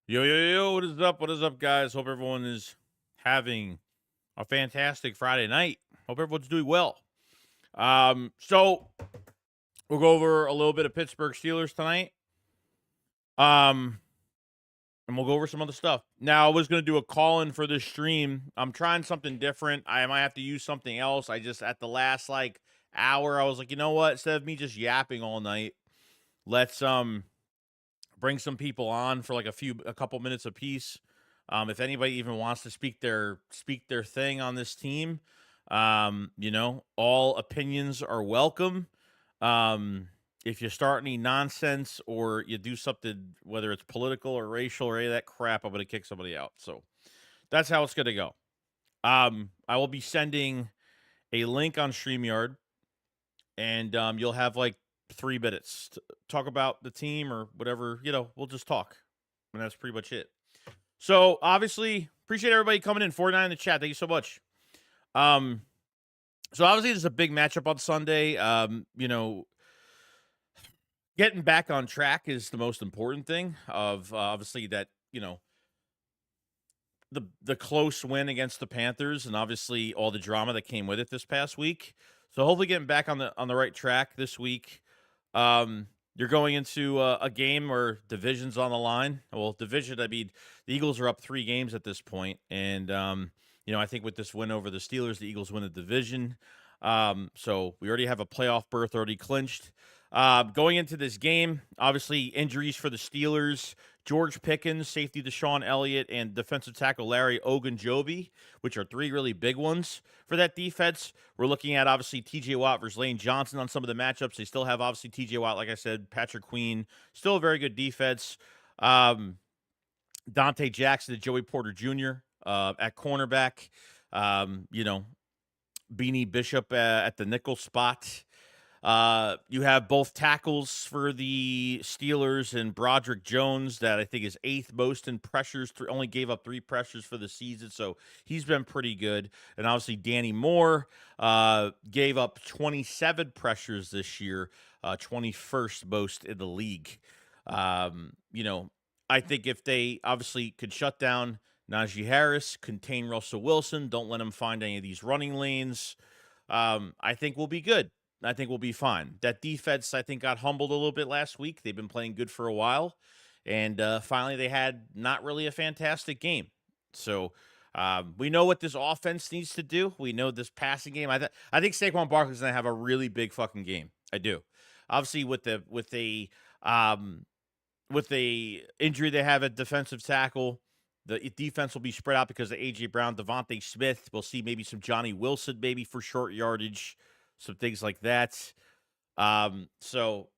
Yo, yo, yo, what is up? What is up, guys? Hope everyone is having a fantastic Friday night. Hope everyone's doing well. So we'll go over a little bit of Pittsburgh Steelers tonight. Um, and we'll go over some other stuff. Now, I was gonna do a call-in for this stream. I'm trying something different. I might have to use something else. I just at the last hour, I was like, you know what? Instead of me just yapping all night, let's bring some people on for a couple minutes apiece. If anybody even wants to speak their thing on this team, all opinions are welcome. If you start any nonsense or you do something, whether it's political or racial or any of that crap, I'm going to kick somebody out. So that's how it's going to go. I will be sending a link on StreamYard, and you'll have like 3 minutes to talk about the team or whatever. We'll just talk, and that's pretty much it. So obviously, appreciate everybody coming in. 49 in the chat. Thank you so much. So obviously, there's a big matchup on Sunday. Getting back on track is the most important thing. Of obviously that the close win against the Panthers, and obviously all the drama that came with it this past week. So hopefully, getting back on the right track this week. You're going into a game where division's on the line. Well, division, I mean, the Eagles are up 3 games at this point, and I think with this win over the Steelers, the Eagles win the division. So we already have a playoff berth already clinched. Going into this game, obviously injuries for the Steelers. George Pickens, safety Deshaun Elliott, and defensive tackle Larry Ogunjobi, which are 3 really big ones for that defense. We're looking at, obviously, TJ Watt versus Lane Johnson on some of the matchups. They still have, obviously, TJ Watt, like I said, Patrick Queen, still a very good defense. Dante Jackson and Joey Porter Jr. At cornerback. Beanie Bishop at the nickel spot. You have both tackles for the Steelers and Broderick Jones, that I think is 8th most in pressures. Only gave up 3 pressures for the season, so he's been pretty good. And obviously, Danny Moore gave up 27 pressures this year, 21st most in the league. I think if they obviously could shut down Najee Harris, contain Russell Wilson, don't let him find any of these running lanes, I think we'll be good. I think we'll be fine. That defense, I think, got humbled a little bit last week. They've been playing good for a while, and finally they had not really a fantastic game. So we know what this offense needs to do. We know this passing game. I think Saquon Barkley's going to have a really big fucking game. I do. Obviously, with the injury they have at defensive tackle, the defense will be spread out because of A.J. Brown, Devontae Smith. We'll see maybe some Johnny Wilson maybe for short yardage, some things like that. So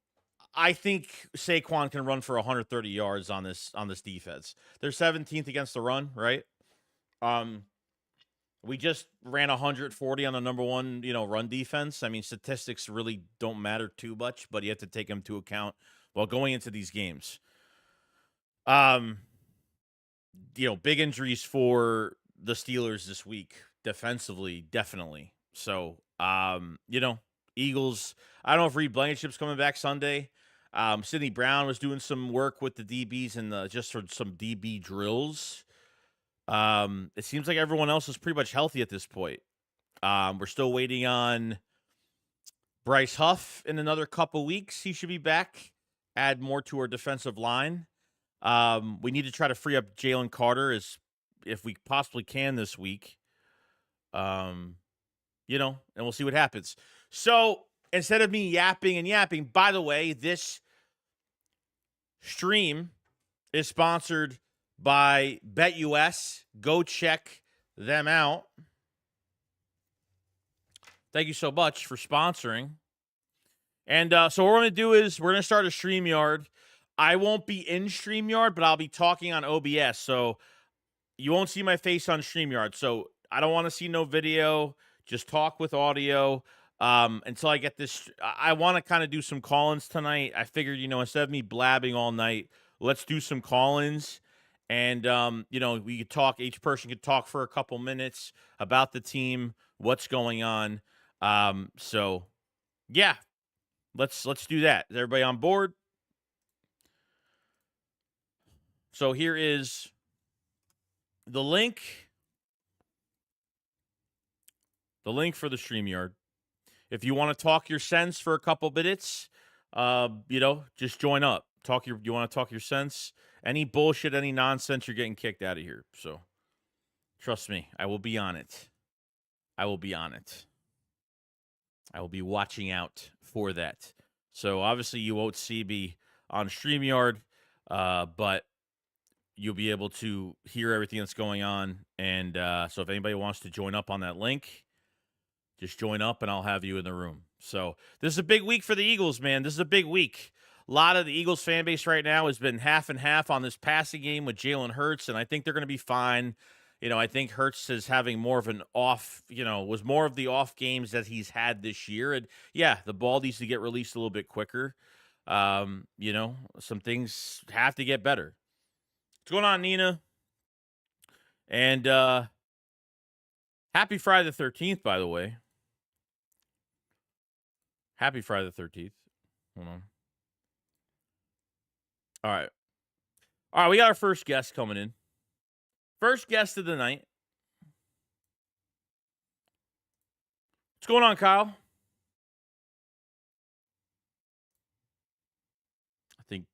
I think Saquon can run for 130 yards on this defense. They're 17th against the run, right? We just ran 140 on the number one, run defense. I mean, statistics really don't matter too much, but you have to take them into account while going into these games. Big injuries for the Steelers this week, defensively, definitely. So, Eagles, I don't know if Reed Blankenship's coming back Sunday. Sidney Brown was doing some work with the DBs and just for some DB drills. It seems like everyone else is pretty much healthy at this point. We're still waiting on Bryce Huff in another couple weeks. He should be back, add more to our defensive line. We need to try to free up Jalen Carter if we possibly can this week. And we'll see what happens. So instead of me yapping, by the way, this stream is sponsored by BetUS. Go check them out. Thank you so much for sponsoring. And so what we're going to do is we're going to start a StreamYard. I won't be in StreamYard, but I'll be talking on OBS. So you won't see my face on StreamYard. So I don't want to see no video. Just talk with audio until I get this. I want to kind of do some call-ins tonight. I figured, instead of me blabbing all night, let's do some call-ins. And, we could talk. Each person could talk for a couple minutes about the team, what's going on. So, yeah, let's do that. Is everybody on board? So here is the link. The link for the StreamYard. If you want to talk your sense for a couple minutes, just join up. You want to talk your sense? Any bullshit, any nonsense, you're getting kicked out of here. So trust me, I will be on it. I will be on it. I will be watching out for that. So obviously you won't see me on StreamYard, but you'll be able to hear everything that's going on. And so if anybody wants to join up on that link, just join up and I'll have you in the room. So this is a big week for the Eagles, man. This is a big week. A lot of the Eagles fan base right now has been half and half on this passing game with Jalen Hurts, and I think they're going to be fine. I think Hurts is having more of an off, was more of the off games that he's had this year. And yeah, the ball needs to get released a little bit quicker. Some things have to get better. What's going on, Nina? And happy Friday the 13th, by the way. Happy Friday the 13th. Hold on. All right. All right, we got our first guest coming in. First guest of the night. What's going on, Kyle? I think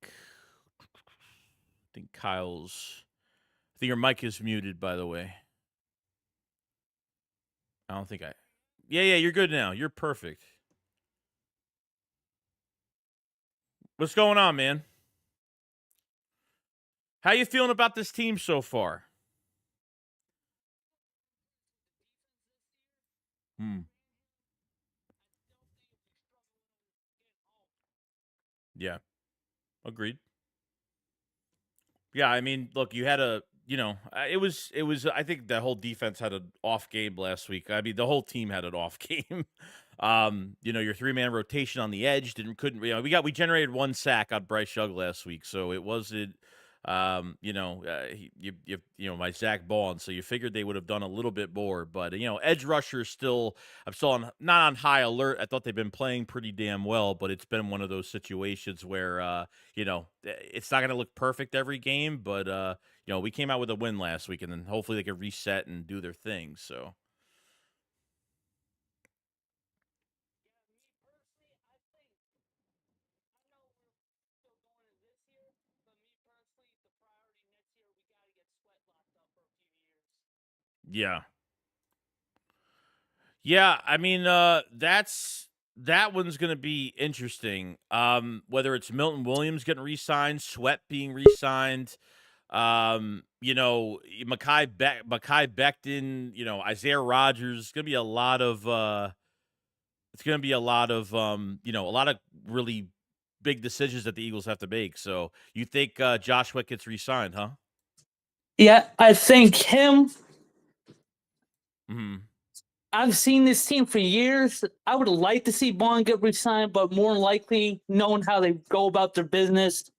your mic is muted, by the way. Yeah, you're good now. You're perfect. What's going on, man? How you feeling about this team so far? Yeah. Agreed. Yeah, I mean, look, you had it was I think the whole defense had an off game last week. I mean, the whole team had an off game. Your three-man rotation on the edge we generated one sack on Bryce Young last week, so it wasn't my Zach Ball, so you figured they would have done a little bit more, but edge rushers still, I'm still not on high alert. I thought they've been playing pretty damn well, but it's been one of those situations where it's not going to look perfect every game, but we came out with a win last week, and then hopefully they can reset and do their thing. So. Yeah. Yeah, I mean, that one's going to be interesting. Whether it's Milton Williams getting re-signed, Sweat being re-signed, Mekhi Becton, Isaiah Rodgers. It's going to be a lot of a lot of really big decisions that the Eagles have to make. So you think Josh Sweat gets re-signed, huh? Yeah, I think him. Mm-hmm. I've seen this team for years. I would like to see Bond get re-signed, but more likely, knowing how they go about their business,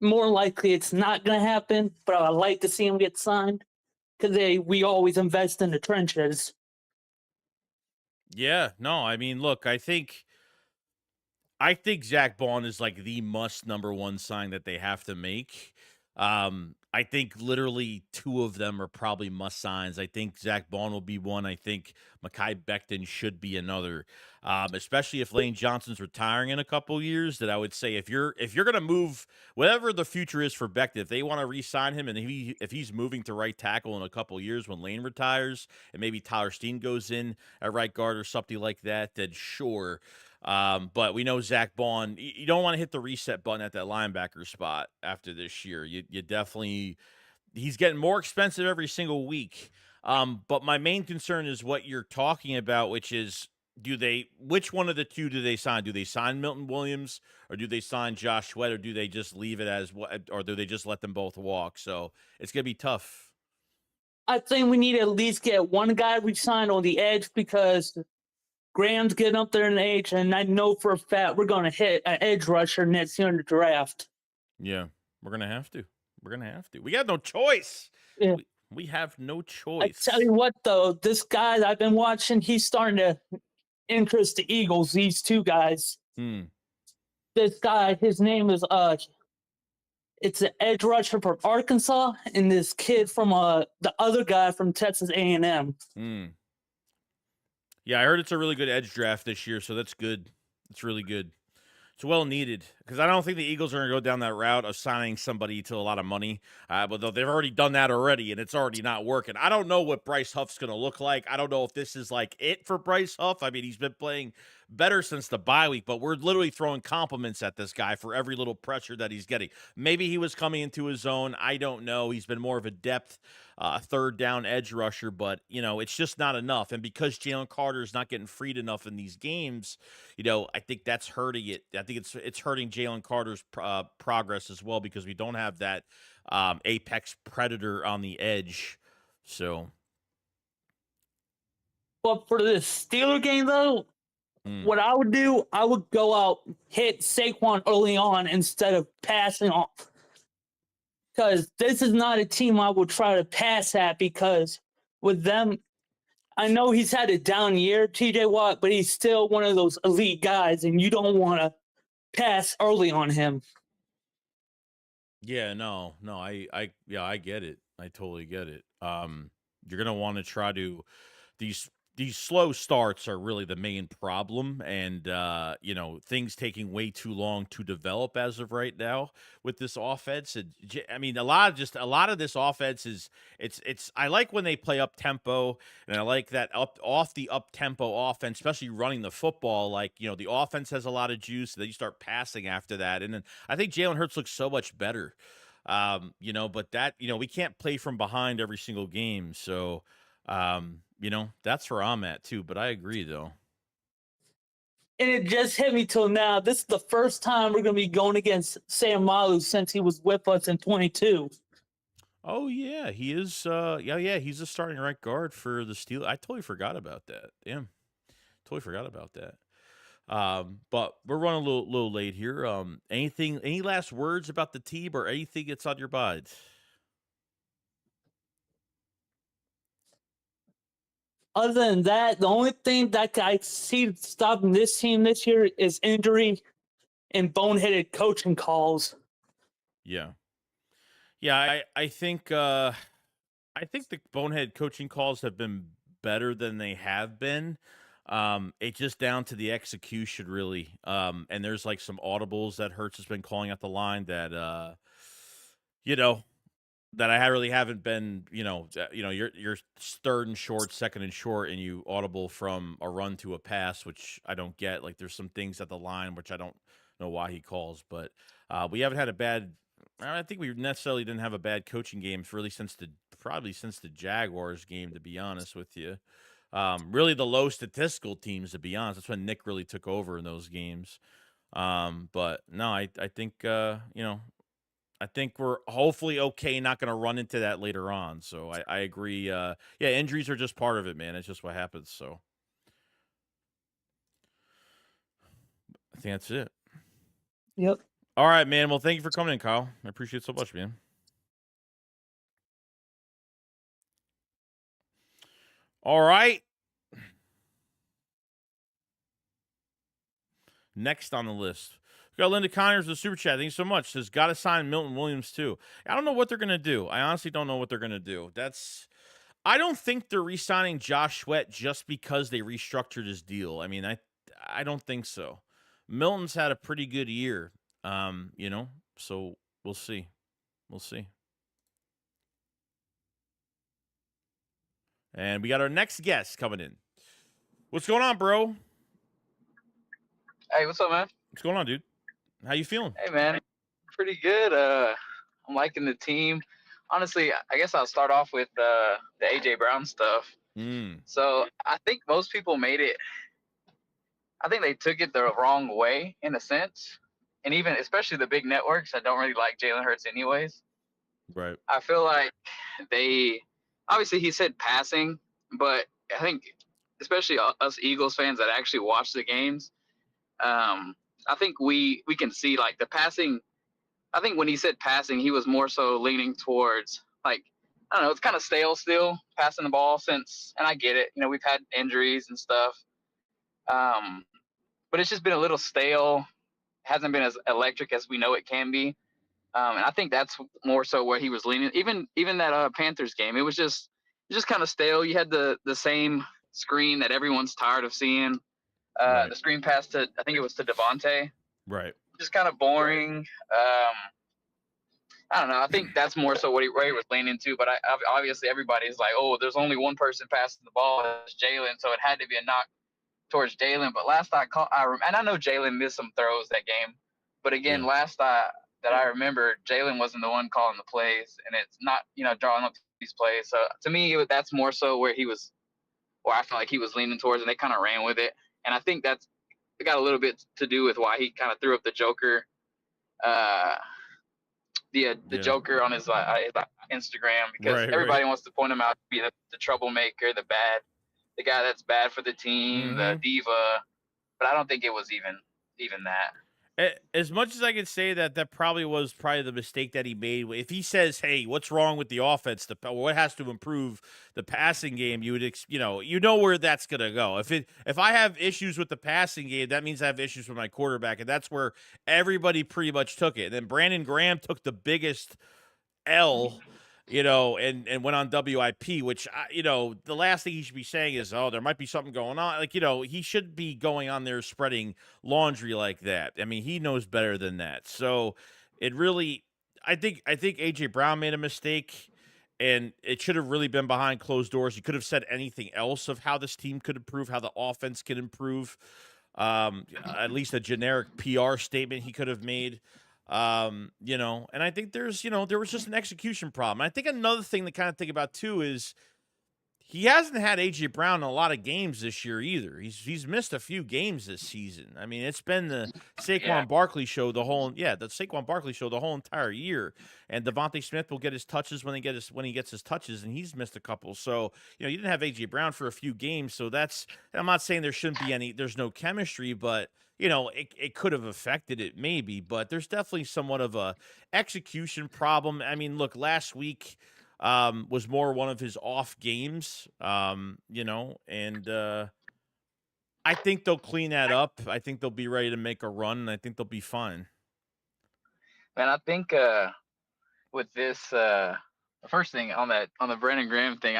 more likely it's not going to happen. But I would like to see him get signed because we always invest in the trenches. Yeah, no, I mean, look, I think Zach Bond is like the must number one sign that they have to make. I think literally two of them are probably must signs. I think Zach Bond will be one. I think Mekhi Becton should be another. Especially if Lane Johnson's retiring in a couple years. That I would say if you're gonna move whatever the future is for Becton, if they want to re-sign him and if he's moving to right tackle in a couple years when Lane retires and maybe Tyler Steen goes in at right guard or something like that, then sure. But we know Zach Bond, you don't want to hit the reset button at that linebacker spot after this year. You definitely, he's getting more expensive every single week. But my main concern is what you're talking about, which is which one of the two do they sign? Do they sign Milton Williams or do they sign Josh Sweat, or do they just leave it as what, or do they just let them both walk? So it's going to be tough. I think we need to at least get one guy re-signed on the edge because Graham's getting up there in age, and I know for a fact we're going to hit an edge rusher next year in the draft. Yeah, we're going to have to. We got no choice. Yeah. We have no choice. I tell you what, though, this guy I've been watching, he's starting to interest the Eagles, these two guys. This guy, his name is It's an edge rusher from Arkansas and this kid from the other guy from Texas A&M. Mm. Yeah, I heard it's a really good edge draft this year, so that's good. It's really good. It's well needed because I don't think the Eagles are going to go down that route of signing somebody to a lot of money. But they've already done that already, and it's already not working. I don't know what Bryce Huff's going to look like. I don't know if this is like it for Bryce Huff. I mean, he's been playing better since the bye week, but we're literally throwing compliments at this guy for every little pressure that he's getting. Maybe he was coming into his own. I don't know. He's been more of a depth third down edge rusher, but it's just not enough. And because Jalen Carter is not getting freed enough in these games, I think that's hurting it. I think it's hurting Jalen Carter's progress as well because we don't have that apex predator on the edge. So, But for this Steeler game, though, what I would do, I would go out, hit Saquon early on instead of passing off. Because this is not a team I would try to pass at because with them, I know he's had a down year, TJ Watt, but he's still one of those elite guys, and you don't want to pass early on him. yeah, no, I get it. I totally get it. You're gonna want to try to these these slow starts are really the main problem, and things taking way too long to develop as of right now with this offense. I mean, a lot of this offense is it's I like when they play up tempo, and I like that off the up tempo offense, especially running the football. Like the offense has a lot of juice, then you start passing after that, and then I think Jalen Hurts looks so much better. But that we can't play from behind every single game, so. That's where I'm at too, but I agree though. And it just hit me till now. This is the first time we're going to be going against Sam Malu since he was with us in 22. Oh yeah, he is yeah, he's a starting right guard for the Steelers. I totally forgot about that. Damn. Totally forgot about that. But we're running a little late here. Any last words about the team or anything that's on your mind? Other than that, the only thing that I see stopping this team this year is injury and boneheaded coaching calls. Yeah. Yeah, I think the bonehead coaching calls have been better than they have been. It's just down to the execution, really. And there's like some audibles that Hertz has been calling at the line that, you know, that I really haven't been, you're third and short, second and short, and you audible from a run to a pass, which I don't get. Like there's some things at the line which I don't know why he calls, but we haven't had a bad. I think we necessarily didn't have a bad coaching game really probably since the Jaguars game, to be honest with you. Really the low statistical teams, to be honest. That's when Nick really took over in those games. But no, I think I think we're hopefully okay, not going to run into that later on. So I agree. Yeah, injuries are just part of it, man. It's just what happens. So I think that's it. Yep. All right, man. Well, thank you for coming in, Kyle. I appreciate it so much, man. All right. Next on the list, we got Linda Connors, the super chat. Thank you so much. Says, got to sign Milton Williams too. I don't know what they're going to do. I honestly don't know what they're going to do. I don't think they're re-signing Josh Sweat just because they restructured his deal. I mean, I don't think so. Milton's had a pretty good year, so we'll see. We'll see. And we got our next guest coming in. What's going on, bro? Hey, what's up, man? What's going on, dude? How you feeling? Hey, man. Pretty good. I'm liking the team. Honestly, I guess I'll start off with the AJ Brown stuff. So I think most people made it. I think they took it the wrong way in a sense, and even especially the big networks that don't really like Jalen Hurts anyways. Right. I feel like they obviously he said passing, but I think especially us Eagles fans that actually watch the games. I think we can see like the passing. I think when he said passing, he was more so leaning towards like I don't know. It's kind of stale still passing the ball since, and I get it. We've had injuries and stuff, but it's just been a little stale. Hasn't been as electric as we know it can be. And I think that's more so where he was leaning. Even that Panthers game, it was just kind of stale. You had the same screen that everyone's tired of seeing. Right. The screen pass to, I think it was to Devontae, Right. just kind of boring. I don't know. I think that's more so where he was leaning to. But obviously everybody's like, oh, there's only one person passing the ball, it's Jalen, so it had to be a knock towards Jalen. But last and I know Jalen missed some throws that game, but again, Yeah. that I remember, Jalen wasn't the one calling the plays, and it's not drawing up these plays. So to me, that's more so where I felt like he was leaning towards, and they kind of ran with it. And I think it got a little bit to do with why he kind of threw up the Joker, the Yeah. Joker on his Instagram, because Right. everybody wants to point him out to be the troublemaker, the guy that's bad for the team, the Mhm. diva. But I don't think it was even that. As much as I could say that probably was the mistake that he made. If he says, "Hey, what's wrong with the offense? What has to improve the passing game?" You would, you know where that's gonna go. If I have issues with the passing game, that means I have issues with my quarterback, and that's where everybody pretty much took it. And then Brandon Graham took the biggest L, and went on WIP, which, the last thing he should be saying is, oh, there might be something going on. Like, he should be going on there spreading laundry like that. I mean, he knows better than that. So it really, I think AJ Brown made a mistake, and it should have really been behind closed doors. He could have said anything else of how this team could improve, how the offense could improve. At least a generic PR statement he could have made. And I think there was just an execution problem. I think another thing to kind of think about too is he hasn't had AJ Brown in a lot of games this year either. He's missed a few games this season. I mean, it's been the Yeah. Saquon Barkley show the Saquon Barkley show the whole entire year. And Devontae Smith will get his touches when he gets his touches, and he's missed a couple. So, you didn't have AJ Brown for a few games. So I'm not saying there's no chemistry, but it could have affected it maybe, but there's definitely somewhat of a execution problem. I mean, look, last week was more one of his off games, and I think they'll clean that up. I think they'll be ready to make a run, and I think they'll be fine. And I think with this, the first thing on the Brandon Graham thing,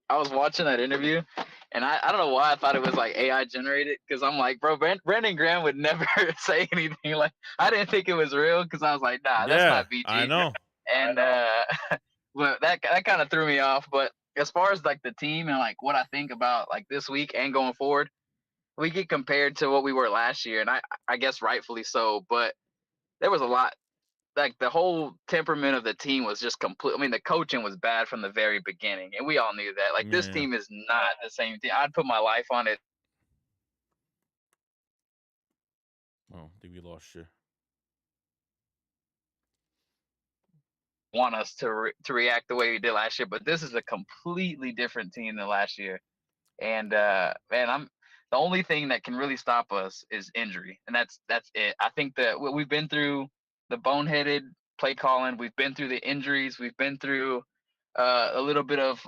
I was watching that interview, and I don't know why I thought it was like AI generated, because I'm like, bro, Brandon Graham would never say anything like. I didn't think it was real, because I was like, nah, that's not BG. I know. And but that kind of threw me off. But as far as like the team and like what I think about like this week and going forward, we get compared to what we were last year, and I guess rightfully so. But there was a lot, like the whole temperament of the team was just complete. I mean, the coaching was bad from the very beginning, and we all knew that. Like this Yeah. team is not the same team. I'd put my life on it. Oh, I think we lost you. Want us to react the way we did last year, but this is a completely different team than last year. And man, the only thing that can really stop us is injury, and that's it. I think that we've been through the boneheaded play calling, we've been through the injuries, we've been through a little bit of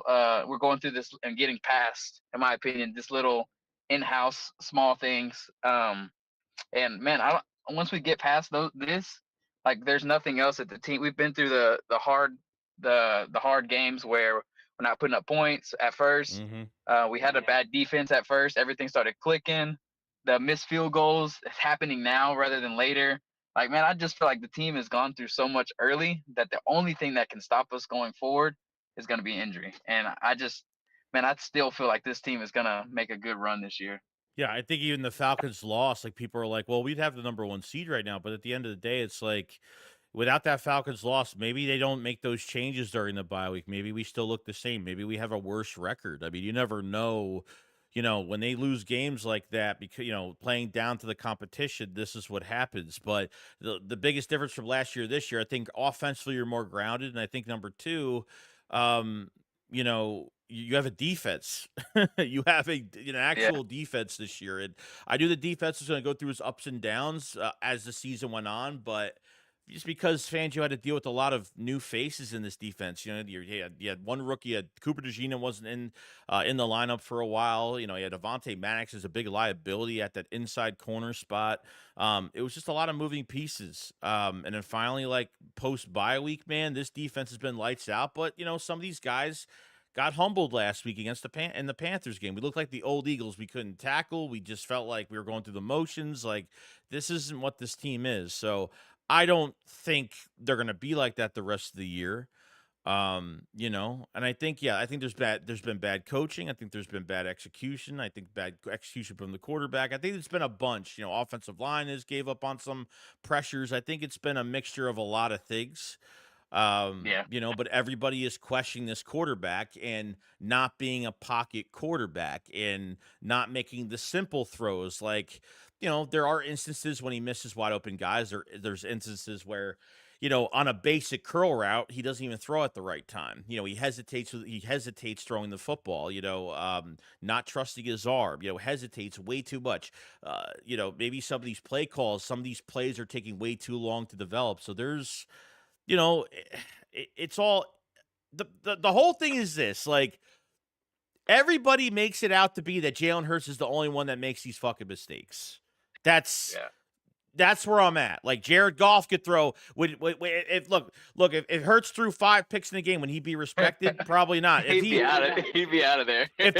we're going through this and getting past, in my opinion, this little in-house small things. And man, once we get past this, like there's nothing else at the team. We've been through the hard games where we're not putting up points at first. Mm-hmm. We had a bad defense at first. Everything started clicking. The missed field goals is happening now rather than later. Like, man, I just feel like the team has gone through so much early that the only thing that can stop us going forward is going to be injury. And I still feel like this team is going to make a good run this year. Yeah, I think even the Falcons lost. Like, people are like, well, we'd have the number one seed right now, but at the end of the day, it's like, without that Falcons loss, maybe they don't make those changes during the bye week. Maybe we still look the same. Maybe we have a worse record. I mean, you never know. When they lose games like that, because playing down to the competition, this is what happens. But the biggest difference from last year to this year, I think offensively you're more grounded, and I think number two, you have a defense. You have an actual defense this year, and I knew the defense was going to go through its ups and downs as the season went on, but just because Fangio had to deal with a lot of new faces in this defense. You know, you had one rookie, Cooper DeJean wasn't in the lineup for a while. You know, you had Avonte Maddox as a big liability at that inside corner spot. It was just a lot of moving pieces. And then finally, like post bye week, man, this defense has been lights out. But you know, some of these guys got humbled last week against in the Panthers game. We looked like the old Eagles. We couldn't tackle. We just felt like we were going through the motions. Like this isn't what this team is. So I don't think they're going to be like that the rest of the year. You know, and I think there's been bad coaching. I think there's been bad execution. I think bad execution from the quarterback. I think it's been a bunch. You know, offensive line has gave up on some pressures. I think it's been a mixture of a lot of things. Yeah. You know, but everybody is questioning this quarterback and not being a pocket quarterback and not making the simple throws. Like, you know, there are instances when he misses wide open guys. There's instances where, you know, on a basic curl route, he doesn't even throw at the right time. You know, he hesitates throwing the football, you know, not trusting his arm, you know, hesitates way too much. You know, maybe some of these play calls, some of these plays are taking way too long to develop. So there's, you know, it's all the whole thing is this, like everybody makes it out to be that Jalen Hurts is the only one that makes these fucking mistakes. That's Yeah. that's where I'm at. Like Jared Goff could throw. If Hurts threw 5 picks in a game, would he be respected? Probably not. He'd be out of there. If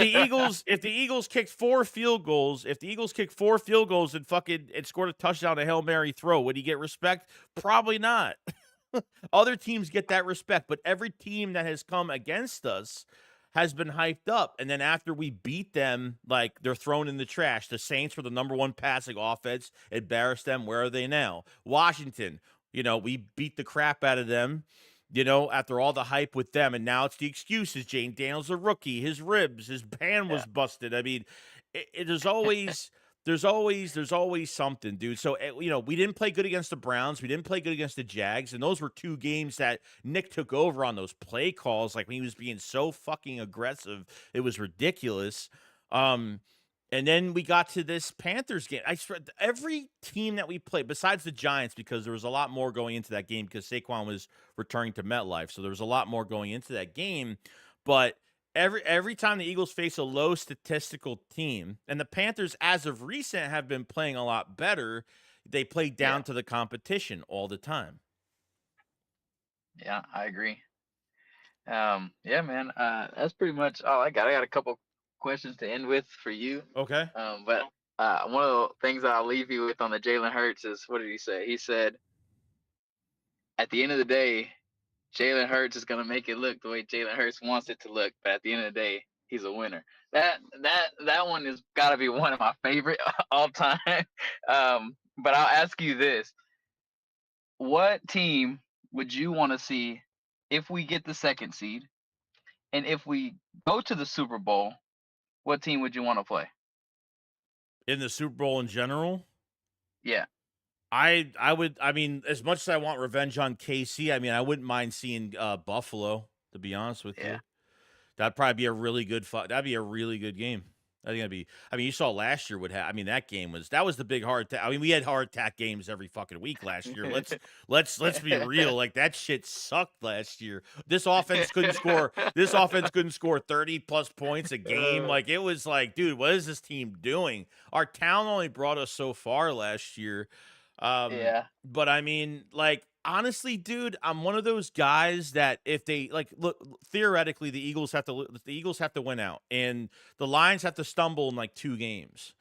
the Eagles kicked 4 field goals, and fucking scored a touchdown, a Hail Mary throw, would he get respect? Probably not. Other teams get that respect, but every team that has come against us has been hyped up. And then after we beat them, like they're thrown in the trash. The Saints were the #1 passing offense, embarrassed them. Where are they now? Washington, you know, we beat the crap out of them, you know, after all the hype with them. And now it's the excuses. Jane Daniels, a rookie, his ribs, his band was busted. I mean, there's always. There's always something, dude. So, you know, we didn't play good against the Browns. We didn't play good against the Jags. And those were 2 games that Nick took over on those play calls. Like when he was being so fucking aggressive, it was ridiculous. And then we got to this Panthers game. I swear, every team that we played, besides the Giants, because there was a lot more going into that game because Saquon was returning to MetLife. So there was a lot more going into that game. But every time the Eagles face a low statistical team, and the Panthers, as of recent, have been playing a lot better, they play down to the competition all the time. Yeah, I agree. Yeah, man. That's pretty much all I got. I got a couple questions to end with for you. Okay. But one of the things that I'll leave you with on the Jalen Hurts is, what did he say? He said, at the end of the day, Jalen Hurts is gonna make it look the way Jalen Hurts wants it to look, but at the end of the day, he's a winner. That one has got to be one of my favorite all time. But I'll ask you this: what team would you want to see if we get the 2nd seed, and if we go to the Super Bowl? What team would you want to play in the Super Bowl in general? Yeah. I mean, as much as I want revenge on KC, I mean, I wouldn't mind seeing Buffalo, to be honest with you. That'd probably be a really good that'd be a really good game. I think that'd be. I mean, you saw last year I mean, that was the big hard attack. I mean, we had hard attack games every fucking week last year. Let's be real. Like that shit sucked last year. This offense couldn't score 30 plus points a game. Like it was like, dude, what is this team doing? Our talent only brought us so far last year. But I mean, like, honestly, dude, I'm one of those guys that if they look theoretically, the Eagles have to win out, and the Lions have to stumble in like 2 games.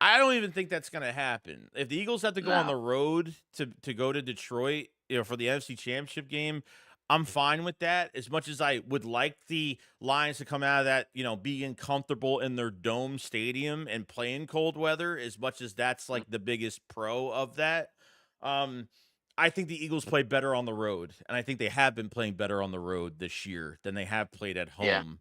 I don't even think that's gonna happen. If the Eagles have to go on the road to go to Detroit, you know, for the NFC Championship game, I'm fine with that. As much as I would like the Lions to come out of that, you know, being comfortable in their dome stadium and play in cold weather, as much as that's like the biggest pro of that. I think the Eagles play better on the road, and I think they have been playing better on the road this year than they have played at home.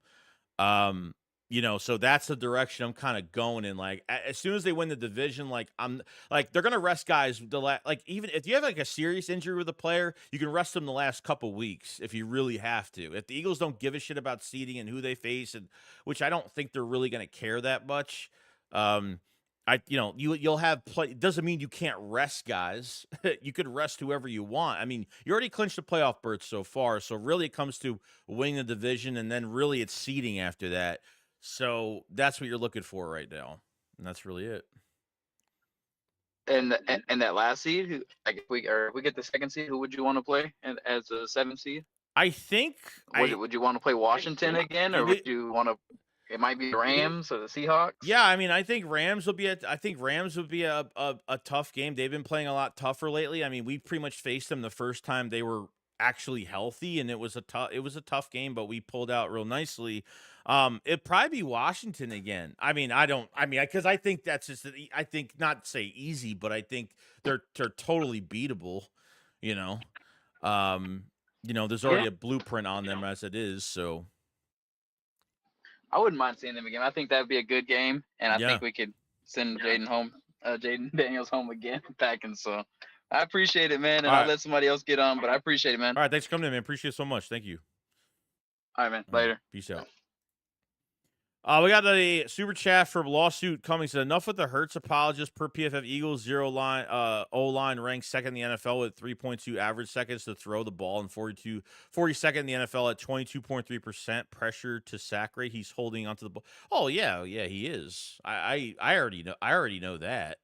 You know, so that's the direction I'm kind of going in. Like, as soon as they win the division, like I'm like they're gonna rest guys. Like even if you have like a serious injury with a player, you can rest them the last couple weeks if you really have to. If the Eagles don't give a shit about seeding and who they face, and which I don't think they're really gonna care that much. you'll have play. It doesn't mean you can't rest guys. You could rest whoever you want. I mean, you already clinched the playoff berth so far. So really, it comes to winning the division, and then really it's seeding after that. So that's what you're looking for right now, and that's really it. And that last seed, who like if we get the second seed, who would you want to play and as a 7th seed? I think Would you want to play Washington again, or would you want to? It might be the Rams or the Seahawks. Yeah, I mean, I think Rams would be a tough game. They've been playing a lot tougher lately. I mean, we pretty much faced them the first time they were actually healthy, and it was a tough game, but we pulled out real nicely. It'd probably be Washington again. I mean, because I think that's just I think not say easy, but I think they're totally beatable. You know, there's already Yeah. a blueprint on them as it is. So I wouldn't mind seeing them again. I think that'd be a good game, and I yeah. think we could send Jaden Daniels home again, packing. So I appreciate it, man, and All I'll right. let somebody else get on. But I appreciate it, man. All right, thanks for coming in, man. Appreciate it so much. Thank you. All right, man. All right, Later. peace out. We got a super chat from lawsuit coming. Said enough with the Hurts apologist per PFF Eagles. O-line ranks second in the NFL with 3.2 average seconds to throw the ball and 42nd in the NFL at 22.3% pressure to sack rate. He's holding onto the ball. Oh yeah, he is. I already know that.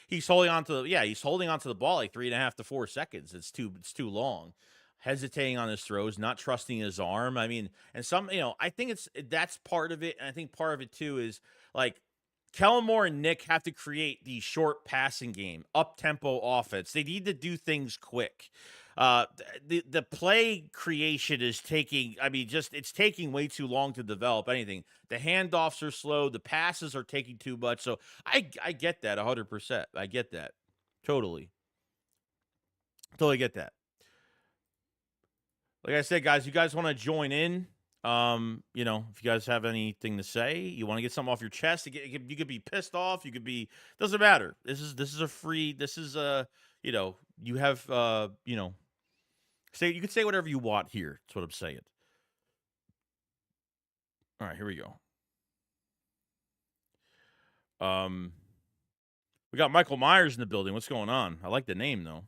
He's holding onto the ball like 3.5 to 4 seconds. It's too long. Hesitating on his throws, not trusting his arm. I mean, and I think that's part of it. And I think part of it too is like Kellen Moore and Nick have to create the short passing game, up tempo offense. They need to do things quick. The play creation is taking. I mean, it's taking way too long to develop anything. The handoffs are slow. The passes are taking too much. So I get that 100%. I get that totally get that. Like I said, guys, you guys want to join in? If you guys have anything to say, you want to get something off your chest, you could be pissed off. You could be, doesn't matter. This is a free. This is you have say you can say whatever you want here. That's what I'm saying. All right, here we go. We got Michael Myers in the building. What's going on? I like the name though.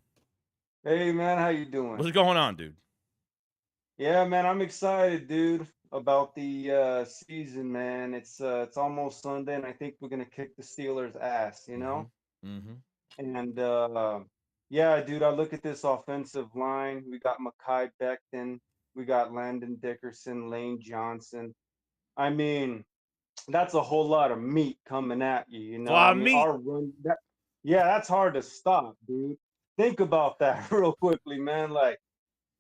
Hey man, how you doing? What's going on, dude? Yeah, man, I'm excited, dude, about the season, man. It's almost Sunday, and I think we're gonna kick the Steelers' ass, you know? Mm-hmm. And yeah, dude, I look at this offensive line. We got Mekhi Becton, we got Landon Dickerson, Lane Johnson. I mean, that's a whole lot of meat coming at you, you know? I mean, meat. yeah, that's hard to stop, dude. Think about that real quickly, man. Like,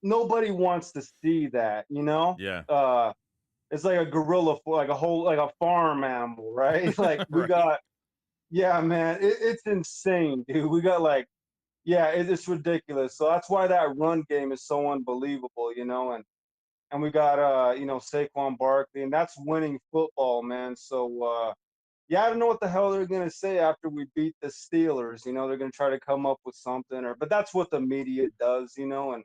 nobody wants to see that, you know? Yeah. It's like a gorilla, like a farm animal, right? Like we Right. got, yeah, man, it's insane, dude. We got like, yeah, it's ridiculous. So that's why that run game is so unbelievable, you know? And we got, Saquon Barkley, and that's winning football, man. So, yeah, I don't know what the hell they're gonna say after we beat the Steelers. You know, they're gonna try to come up with something, but that's what the media does, you know, and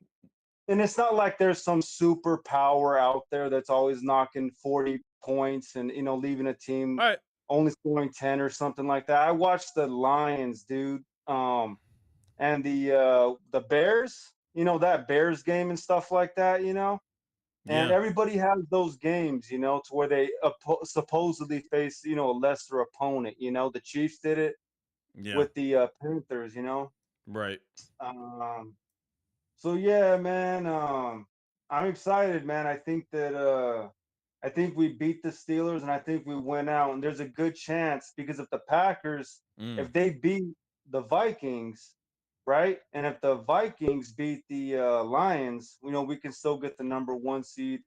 it's not like there's some superpower out there that's always knocking 40 points and leaving a team All right. only scoring 10 or something like that. I watched the Lions, dude, and the Bears, that Bears game and stuff like that, and Yeah. everybody has those games, to where they supposedly face, a lesser opponent. The Chiefs did it Yeah. with the Panthers, Right. Um, so yeah, man, I'm excited, man. I think we beat the Steelers, and I think we went out, and there's a good chance because if the Packers, if they beat the Vikings, right, and if the Vikings beat the Lions, we can still get the number 1 seed.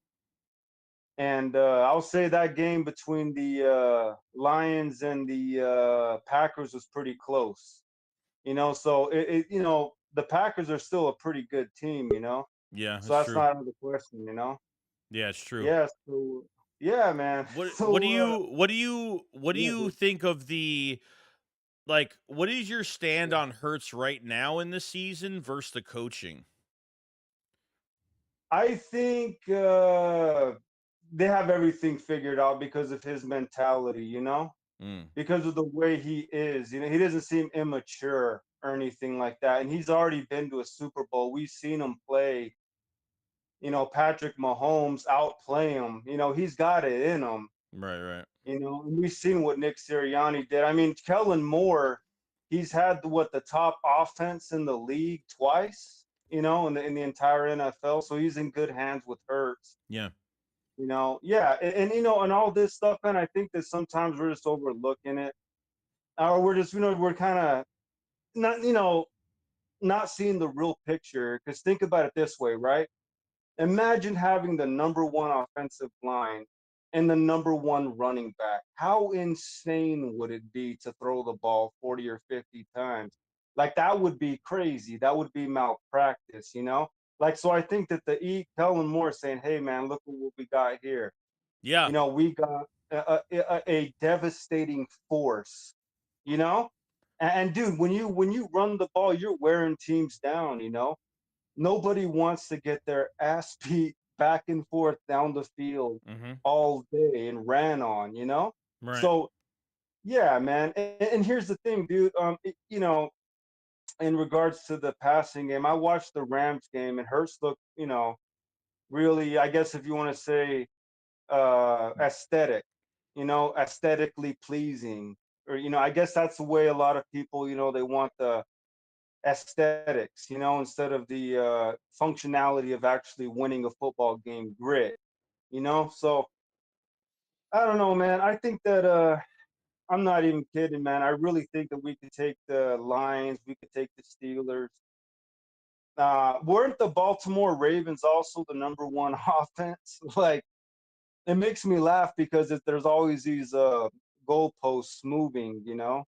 And I'll say that game between the Lions and the Packers was pretty close. So the Packers are still a pretty good team, Yeah, so that's that's true. not out of the question, Yeah, it's true. Yeah, so yeah, man. What do you think of the what is your stand on Hurts right now in the season versus the coaching? I think they have everything figured out because of his mentality, Mm. because of the way he is. He doesn't seem immature or anything like that. And he's already been to a Super Bowl. We've seen him play, Patrick Mahomes outplay him. He's got it in him. Right, right. And we've seen what Nick Sirianni did. I mean, Kellen Moore, he's had the top offense in the league twice, in the entire NFL. So he's in good hands with Hurts. Yeah. Yeah, and all this stuff, and I think that sometimes we're just overlooking it, or we're just, we're kind of not, not seeing the real picture. Because think about it this way, right? Imagine having the number one offensive line and the number one running back. How insane would it be to throw the ball 40 or 50 times? Like, that would be crazy. That would be malpractice. Like, so I think that Kellen Moore saying, hey, man, look at what we got here. Yeah. We got a devastating force, you know? And dude, when you run the ball, you're wearing teams down. Nobody wants to get their ass beat back and forth down the field Mm-hmm. all day and ran on. Right. So yeah, man. And here's the thing, dude. In regards to the passing game, I watched the Rams game and Hurts looked, really, I guess if you want to say aesthetically pleasing. Or, I guess that's the way a lot of people, they want the aesthetics, instead of the functionality of actually winning a football game, grit. So I don't know, man. I think that I'm not even kidding, man. I really think that we could take the Lions, we could take the Steelers. Weren't the Baltimore Ravens also the number one offense? Like, it makes me laugh because there's always these goalposts moving.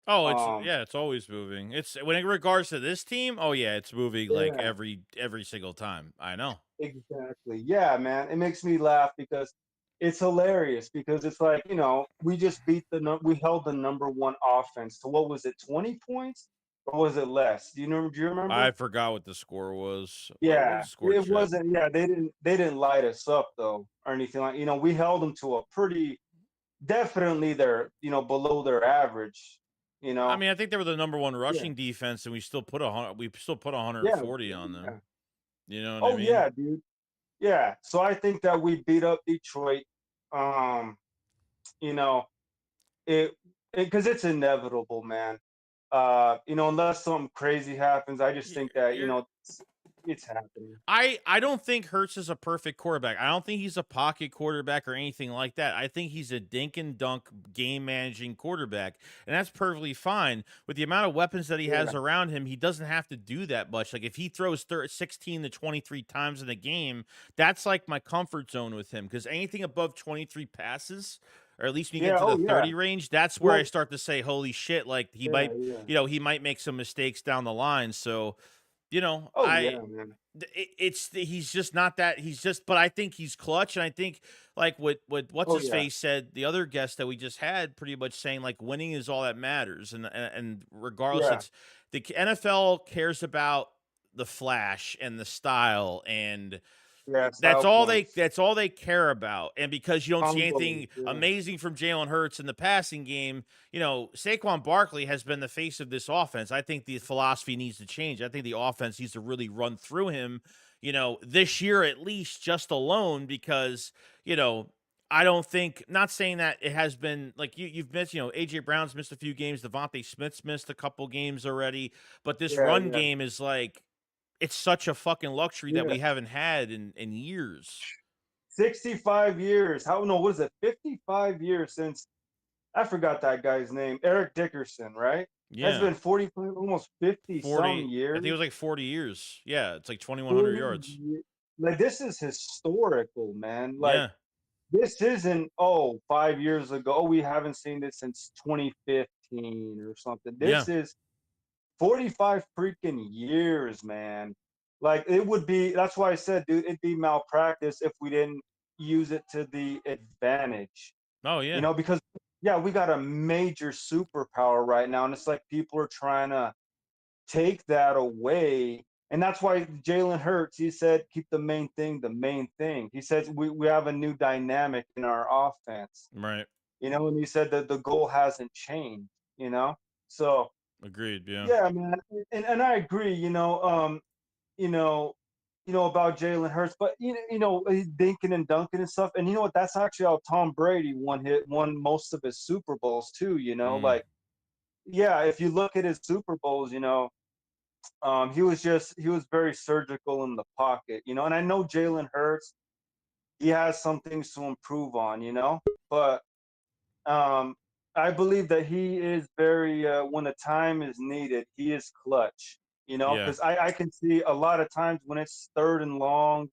Oh, it's always moving. It's when in regards to this team, oh yeah, it's moving like Yeah, every single time. I know. exactly. Yeah, man. It makes me laugh because it's hilarious because it's like, we just we held the number one offense to, what was it, 20 points? Or was it less? Do you remember? I forgot what the score was. What Yeah, was the score, it Chet? wasn't. Yeah, they didn't light us up though or anything like. We held them to a pretty definitely they're below their average. You I know. mean, I think they were the number one Yeah. rushing defense, and we still put we still put Yeah. 140 on them. Yeah. You know what I Oh mean? yeah, dude. Yeah. So I think that we beat up Detroit. Um, you know, it because it's inevitable, man. Unless something crazy happens, I just Y- think that You're it's happening. I don't think Hurts is a perfect quarterback. I don't think he's a pocket quarterback or anything like that. I think he's a dink and dunk game managing quarterback, and that's perfectly fine. With the amount of weapons that he Yeah. has around him, he doesn't have to do that much. Like if he throws 16 to 23 times in a game, that's like my comfort zone with him because anything above 23 passes, or at least when you get Yeah. into the Oh yeah. 30 range, that's where I Well. start to say, holy shit, like Yeah. Yeah. he might make some mistakes down the line. So, Oh yeah, man. he's just not that he's just but I think he's clutch, and I think like what what's Oh his yeah. face said, the other guest that we just had, pretty much saying like winning is all that matters, and regardless, Yeah. it's the NFL cares about the flash and the style, and Yeah. Style points. that's all they care about. And because you don't see Humbling. anything Yeah. amazing from Jalen Hurts in the passing game, Saquon Barkley has been the face of this offense. I think the philosophy needs to change. I think the offense needs to really run through him, this year at least, just alone, because, I don't think, not saying that it has been like you've missed, AJ Brown's missed a few games, Devontae Smith's missed a couple games already, but this Yeah. run Yeah. game is like, it's such a fucking luxury that Yeah. we haven't had in years. 65 years. How no? What is it? 55 years since I forgot that guy's name. Eric Dickerson, right? Has Yeah. been 45, almost 50 some 40, I years. think it was like 40 years. Yeah, it's like 2,100 40 yards. Like, this is historical, man. Like, Yeah. this isn't 5 years ago. Oh, we haven't seen this since 2015 or something. Yeah. This is 45 freaking years, man. Like, it would be, that's why I said, dude, it'd be malpractice if we didn't use it to the advantage. Oh, yeah. Because yeah, we got a major superpower right now, and it's like people are trying to take that away. And that's why Jalen Hurts, he said, keep the main thing the main thing. He says we have a new dynamic in our offense. Right. And he said that the goal hasn't changed. So Agreed. Yeah. yeah, man, and I agree. You know, about Jalen Hurts, but he's dinking and dunking and stuff. And you know what? That's actually how Tom Brady won most of his Super Bowls too. Mm, Like yeah, if you look at his Super Bowls, he was very surgical in the pocket. And I know Jalen Hurts, he has some things to improve on. But um, I believe that he is very when the time is needed, he is clutch. yeah. Because I can see a lot of times when it's third and long,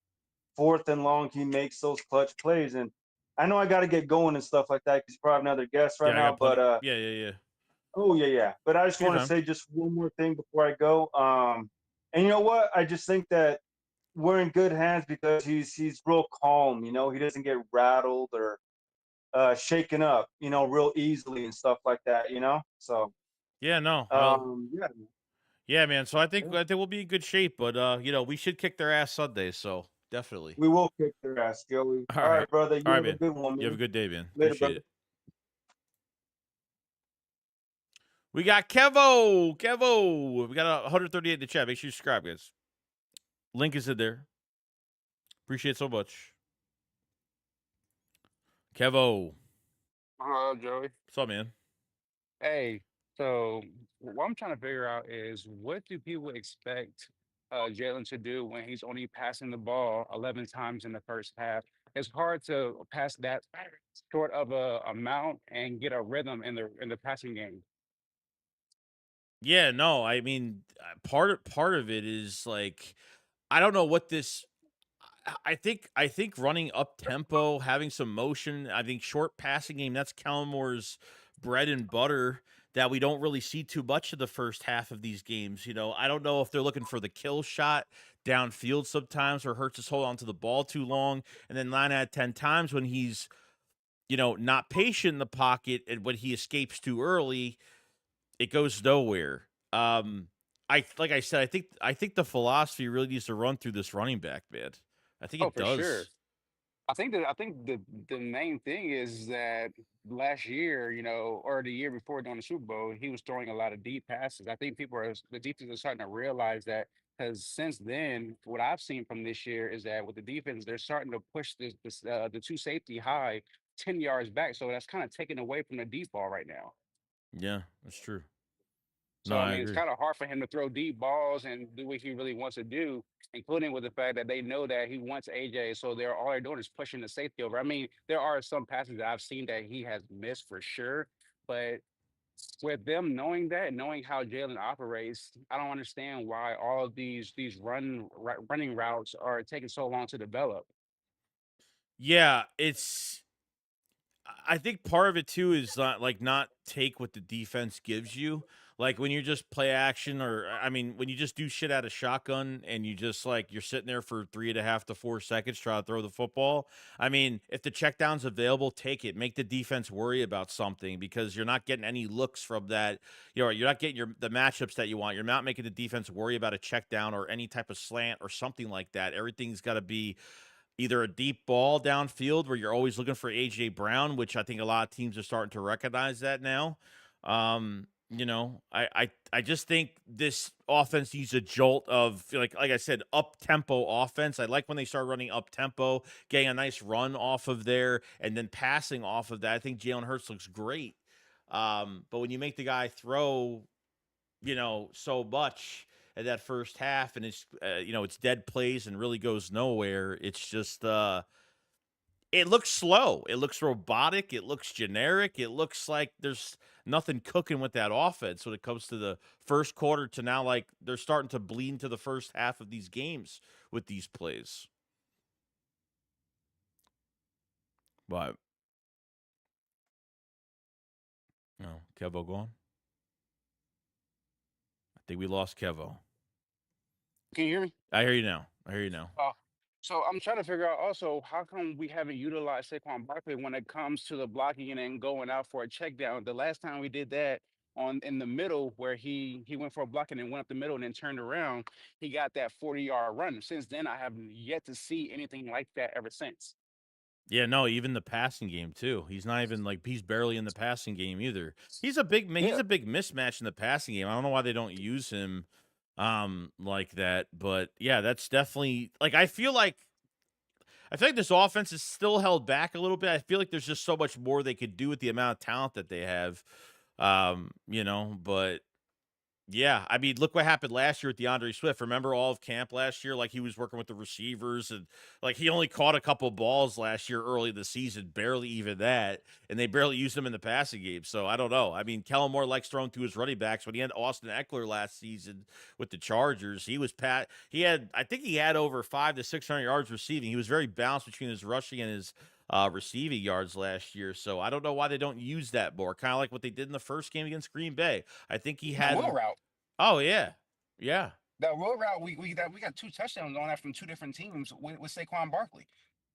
fourth and long, he makes those clutch plays. And I know I got to get going and stuff like that because you probably have another guest right Yeah. I now. got But plenty. Yeah. Yeah. Yeah. oh yeah, yeah. But I just Take your want to time. say just one more thing before I go. And you know what? I just think that we're in good hands because he's real calm. He doesn't get rattled or shaken up. Real easily and stuff like that. So Yeah. No. I yeah, Yeah, man. So I think yeah. I think we'll be in good shape, but we should kick their ass Sunday. So definitely. We will kick their ass, Joey. All All right, right, brother. all You right, have a man. good one, You have a man. good day, man. Later, Appreciate brother. it. We got Kevo. Kevo. We got 138 in the chat. Make sure you subscribe, guys. Link is in there. Appreciate it so much. Kevo. Hello, Joey. What's up, man? Hey, so what I'm trying to figure out is what do people expect Jalen to do when he's only passing the ball 11 times in the first half? It's hard to pass that short of a amount and get a rhythm in the passing game. Yeah, no, I mean, part of it is like I don't know what this. I think running up tempo, having some motion. I think short passing game. That's Calmore's bread and butter. That we don't really see too much of the first half of these games. I don't know if they're looking for the kill shot downfield sometimes, or Hurts just hold on to the ball too long, and then 9 out of 10 times when he's not patient in the pocket and when he escapes too early, it goes nowhere. Like I said, I think the philosophy really needs to run through this running back, man. I think Oh, it for sure. does. I think the main thing is that last year, or the year before during the Super Bowl, he was throwing a lot of deep passes. I think the defense is starting to realize that because since then, what I've seen from this year is that with the defense, they're starting to push the two safety high 10 yards back. So that's kind of taken away from the deep ball right now. Yeah, that's true. No, So I I mean, it's agree. kind of hard for him to throw deep balls and do what he really wants to do, including with the fact that they know that he wants AJ. So all they're doing is pushing the safety over. I mean, there are some passes that I've seen that he has missed for sure, but with them knowing that, knowing how Jalen operates, I don't understand why all of these running routes are taking so long to develop. Yeah, I think part of it too is not take what the defense gives you. Like when you just play action, or I mean, when you just do shit out of shotgun and you just you're sitting there for 3.5 to 4 seconds trying to throw the football. I mean, if the check down's available, take it. Make the defense worry about something because you're not getting any looks from that. You're not getting the matchups that you want. You're not making the defense worry about a check down or any type of slant or something like that. Everything's got to be either a deep ball downfield where you're always looking for AJ Brown, which I think a lot of teams are starting to recognize that now. I just think this offense needs a jolt of like I said, up tempo offense. I like when they start running up tempo, getting a nice run off of there, and then passing off of that. I think Jalen Hurts looks great. But when you make the guy throw so much at that first half, and it's dead plays and really goes nowhere. It's just it looks slow. It looks robotic. It looks generic. It looks like there's nothing cooking with that offense when it comes to the first quarter to now. Like they're starting to bleed into the first half of these games with these plays. But no, Kevo gone. I think we lost Kevo. Can you hear me? I hear you now. I hear you now. So I'm trying to figure out also how come we haven't utilized Saquon Barkley when it comes to the blocking and then going out for a check down. The last time we did that on in the middle where he went for a block and then went up the middle and then turned around, he got that 40-yard run. Since then, I have yet to see anything like that ever since. Yeah, no, even the passing game too. He's not even like he's barely in the passing game either. He's a big he's Yeah. a big mismatch in the passing game. I don't know why they don't use him like that, but yeah, that's definitely like I feel like this offense is still held back a little bit. I feel like there's just so much more they could do with the amount of talent that they have. But yeah, I mean, look what happened last year with DeAndre Swift. Remember all of camp last year? Like he was working with the receivers and like he only caught a couple balls last year early in the season, barely even that, and they barely used him in the passing game. So I don't know. I mean, Kellen Moore likes throwing to his running backs. When he had Austin Eckler last season with the Chargers, he had I think he had over 500 to 600 yards receiving. He was very balanced between his rushing and his receiving yards last year. So I don't know why they don't use that more. Kind of like what they did in the first game against Green Bay. I think he The wheel had route. Oh, yeah. Yeah. That wheel route, we got 2 touchdowns on that from 2 different teams with Saquon Barkley.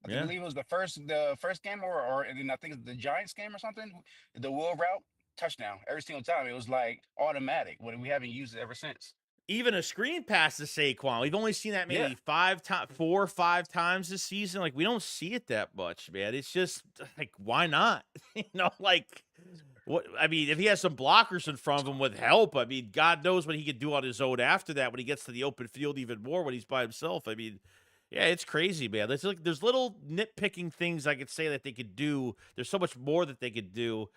I Yeah. believe it was the first game, or and then I think it's the Giants game or something. The wheel route touchdown every single time. It was like automatic. When we haven't used it ever since. Even a screen pass to Saquon. We've only seen that Yeah, maybe 4 or 5 times this season. Like, we don't see it that much, man. It's just like, why not? Like what I mean, if he has some blockers in front of him with help, I mean, God knows what he could do on his own after that when he gets to the open field even more when he's by himself. I mean, yeah, it's crazy, man. There's little nitpicking things I could say that they could do. There's so much more that they could do.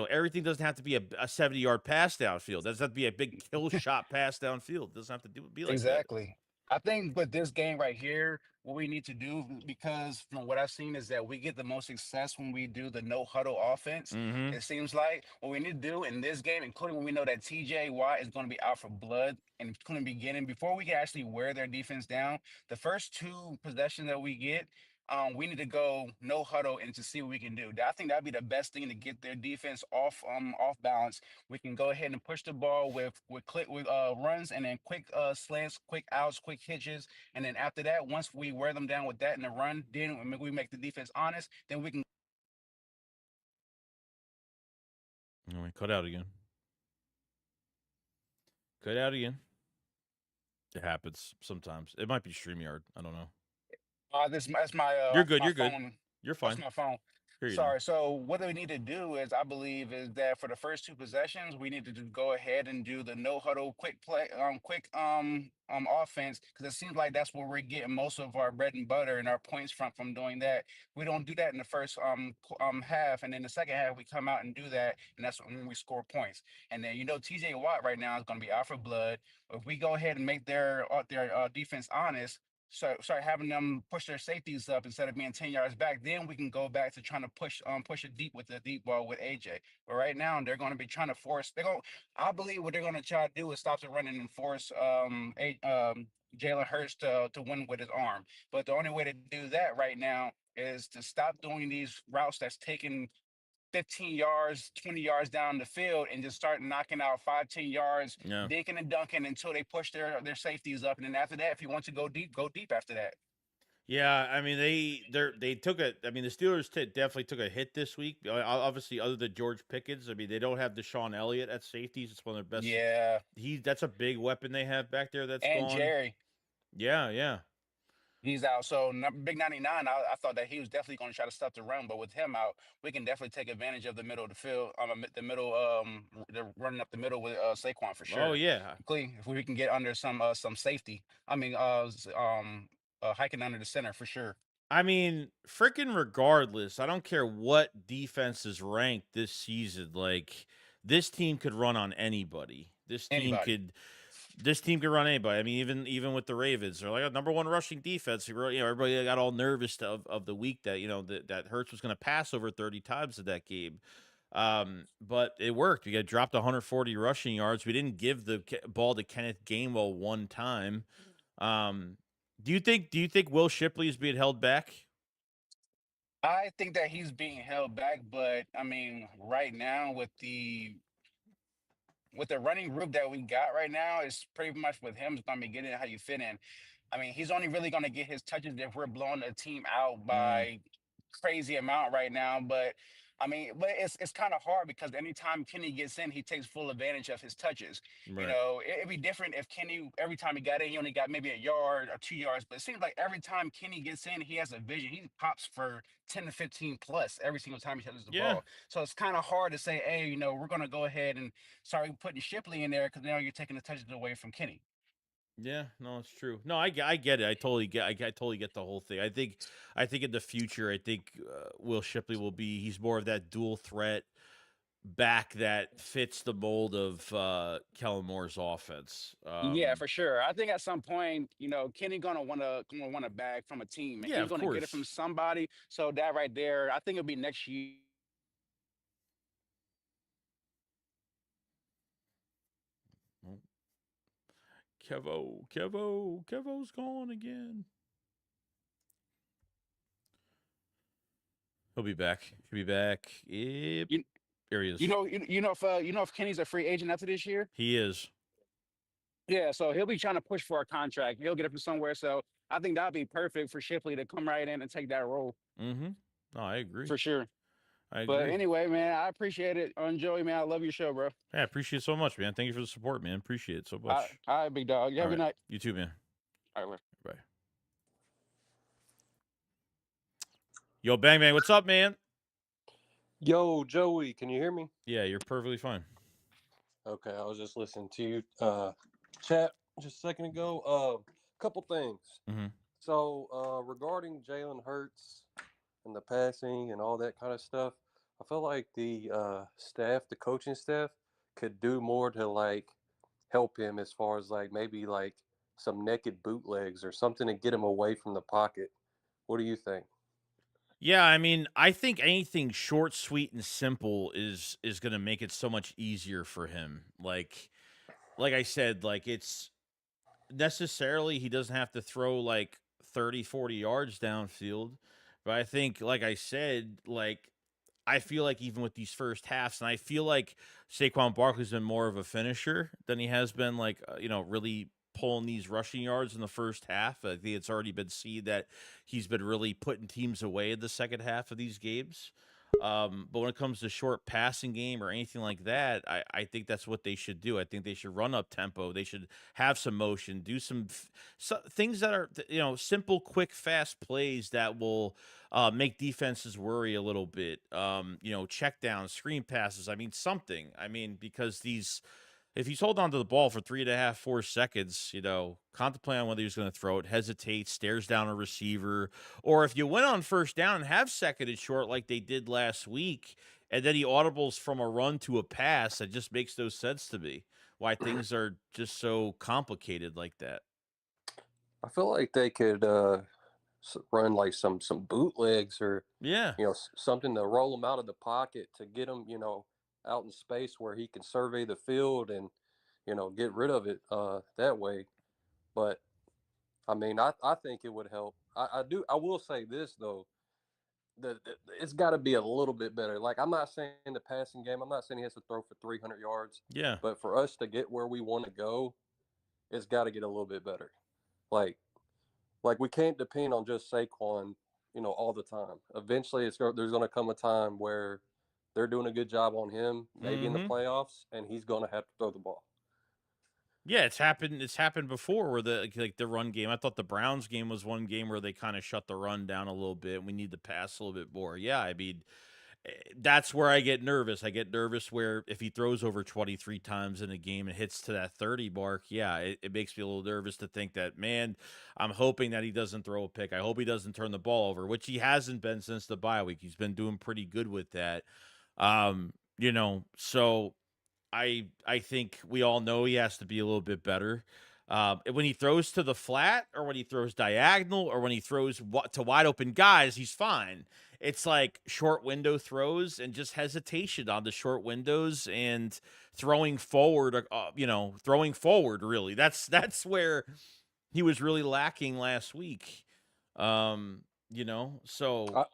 Everything doesn't have to be a 70-yard pass downfield. It doesn't have to be a big kill shot pass downfield. It doesn't have to be like that. exactly. I think with this game right here, what we need to do, because from what I've seen, is that we get the most success when we do the no huddle offense. Mm-hmm. It seems like what we need to do in this game, including when we know that TJ Watt is going to be out for blood and it's going to be getting before we can actually wear their defense down, the first 2 possessions that we get, we need to go no huddle and to see what we can do. I think that'd be the best thing to get their defense off balance. We can go ahead and push the ball with runs, and then quick slants, quick outs, quick hitches, and then after that, once we wear them down with that in the run, then we make the defense honest. Then we can Oh, we cut out again. Cut out again. It happens sometimes. It might be StreamYard. I don't know. this that's my You're good. my You're good. phone. You're That's fine. my phone. Hear you now. Sorry. So what we need to do is, I believe, is that for the first 2 possessions, we need to just go ahead and do the no huddle quick play, quick offense, because it seems like that's where we're getting most of our bread and butter and our points from doing that. We don't do that in the first half, and then the second half we come out and do that, and that's when we score points. And then TJ Watt right now is going to be out for blood. If we go ahead and make their defense honest, start having them push their safeties up instead of being 10 yards back, then we can go back to trying to push it deep with the deep ball with AJ. But right now they're going to be trying to force. I believe what they're going to try to do is stop the running and force Jalen Hurts to win with his arm. But the only way to do that right now is to stop doing these routes that's taking 15 yards, 20 yards down the field, and just start knocking out 5, 10 yards, Yeah. dinking and dunking until they push their safeties up. And then after that, if you want to go deep after that. Yeah, I mean they took a. I mean the Steelers definitely took a hit this week. Obviously, other than George Pickens, I mean they don't have Deshaun Elliott at safeties. It's one of their best. Yeah. That's a big weapon they have back there. That's And gone. Jerry, Yeah. he's out. So Big 99, I thought that he was definitely going to try to stop the run, but with him out, we can definitely take advantage of the middle of the field, the middle, the running up the middle with Saquon for Oh sure. yeah. If we can get under some safety, hiking under the center for sure. I mean, freaking regardless, I don't care what defense is ranked this season. Like this team could run on anybody. Anybody. This team could run anybody. I mean, even with the Ravens, they're like a number one rushing defense. Everybody got all nervous of the week that that Hurts was going to pass over 30 times in that game. But it worked. We got dropped 140 rushing yards. We didn't give the ball to Kenneth Gainwell one time. Do you think Will Shipley is being held back? I think that he's being held back, but I mean, right now with the running group that we got right now, is pretty much with him. It's gonna be getting how you fit in. I mean, he's only really gonna get his touches if we're blowing the team out Mm, by crazy amount right now. But I mean, but it's kind of hard because anytime Kenny gets in, he takes full advantage of his touches. Right. It'd be different if Kenny, every time he got in, he only got maybe a yard or 2 yards. But it seems like every time Kenny gets in, he has a vision. He pops for 10 to 15 plus every single time he touches the Yeah. ball. So it's kind of hard to say, hey, we're going to go ahead and start putting Shipley in there because now you're taking the touches away from Kenny. Yeah, no, it's true. No, I get it. I totally get. I totally get the whole thing. I think in the future, I think Will Shipley will be. He's more of that dual threat back that fits the mold of Kellen Moore's offense. Yeah, for sure. I think at some point, Kenny gonna want a bag from a team, and Yeah, he's of gonna get it from course. somebody. So that right there, I think it'll be next year. Oh, Kevo's gone again. He'll be back. He'll be back. Yep. You, There he is. if Kenny's a free agent after this year. He is. Yeah, so he'll be trying to push for a contract. He'll get it from somewhere. So I think that'd be perfect for Shipley to come right in and take that role Mm-hmm. No, I agree. for sure. I But agree. anyway, man, I appreciate it. Joey, man, I love your show, bro. Yeah, I appreciate it so much, man. Thank you for the support, man. Appreciate it so much. All right, big dog. You have a All good right. night. You too, man. All right, Bye. Yo, Bang Bang, what's up, man? Yo, Joey, can you hear me? Yeah, you're perfectly fine. Okay, I was just listening to you chat just a second ago. Couple things. Mm-hmm. So, regarding Jalen Hurts and the passing and all that kind of stuff, I feel like the staff, the coaching staff, could do more to like help him as far as like maybe like some naked bootlegs or something to get him away from the pocket. What do you think? Yeah, I mean, I think anything short, sweet, and simple is going to make it so much easier for him. Like I said, like it's necessarily he doesn't have to throw like 30, 40 yards downfield. But I think, like I said, like I feel like even with these first halves, and I feel like Saquon Barkley's been more of a finisher than he has been, like, really pulling these rushing yards in the first half. I think it's already been seen that he's been really putting teams away in the second half of these games. But when it comes to short passing game or anything like that, I think that's what they should do. I think they should run up tempo. They should have some motion, do some things that are, simple, quick, fast plays that will make defenses worry a little bit. Check downs, screen passes. I mean, something. I mean, because if he's holding on to the ball for 3.5, 4 seconds, contemplate on whether he's going to throw it, hesitates, stares down a receiver, or if you win on first down and have second and short like they did last week, and then he audibles from a run to a pass, that just makes no sense to me. Why things are just so complicated like that. I feel like they could run like some bootlegs or Yeah. something to roll him out of the pocket to get him out in space where he can survey the field and get rid of it that way. But I mean, I think it would help. I will say this though, that it's got to be a little bit better. Like, I'm not saying the passing game, I'm not saying he has to throw for 300 yards, Yeah. but for us to get where we want to go, it's got to get a little bit better. Like we can't depend on just Saquon, all the time. Eventually, there's going to come a time where they're doing a good job on him, maybe in the playoffs, and he's going to have to throw the ball. Yeah, it's happened. It's happened before where the run game. I thought the Browns game was one game where they kind of shut the run down a little bit. We need to pass a little bit more. Yeah, I mean, that's where I get nervous. I get nervous where if he throws over 23 times in a game and hits to that 30 mark, yeah, it makes me a little nervous to think that, man, I'm hoping that he doesn't throw a pick. I hope he doesn't turn the ball over, which he hasn't been since the bye week. He's been doing pretty good with that. So I think we all know he has to be a little bit better. When he throws to the flat or when he throws diagonal or when he throws to wide open guys, he's fine. It's like short window throws and just hesitation on the short windows and throwing forward, really. That's where he was really lacking last week. So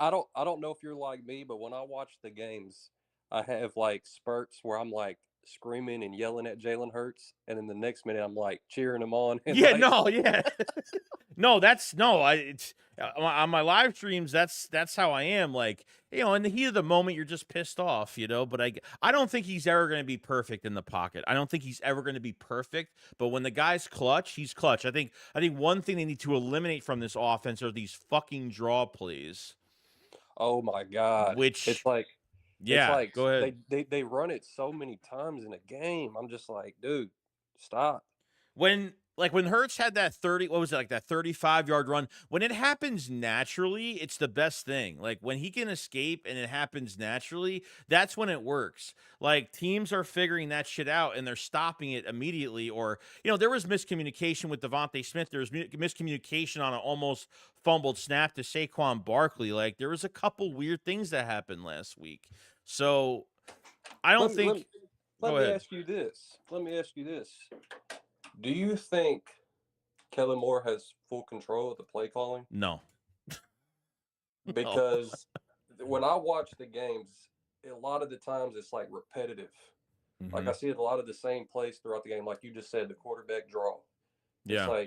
I don't know if you're like me, but when I watch the games, I have like spurts where I'm like screaming and yelling at Jalen Hurts, and then the next minute I'm like cheering him on. And yeah, like, no, yeah. No, on my live streams, that's how I am. Like, in the heat of the moment, you're just pissed off, But I don't think he's ever going to be perfect in the pocket. I don't think he's ever going to be perfect. But when the guy's clutch, he's clutch. I think one thing they need to eliminate from this offense are these fucking draw plays. Oh my God! Which, it's yeah, like go ahead. they run it so many times in a game. I'm just like, dude, stop. When Hurts had that 30, what was it, like that 35-yard run, when it happens naturally, it's the best thing. Like when he can escape and it happens naturally, that's when it works. Like teams are figuring that shit out and they're stopping it immediately. Or, there was miscommunication with Devontae Smith. There was miscommunication on an almost fumbled snap to Saquon Barkley. Like there was a couple weird things that happened last week. So I don't think. Let Go me ahead. ask you this. Do you think Kellen Moore has full control of the play calling? No. Because when I watch the games, a lot of the times it's like repetitive. Like I see a lot of the same plays throughout the game. Like you just said, the quarterback draw. Yeah.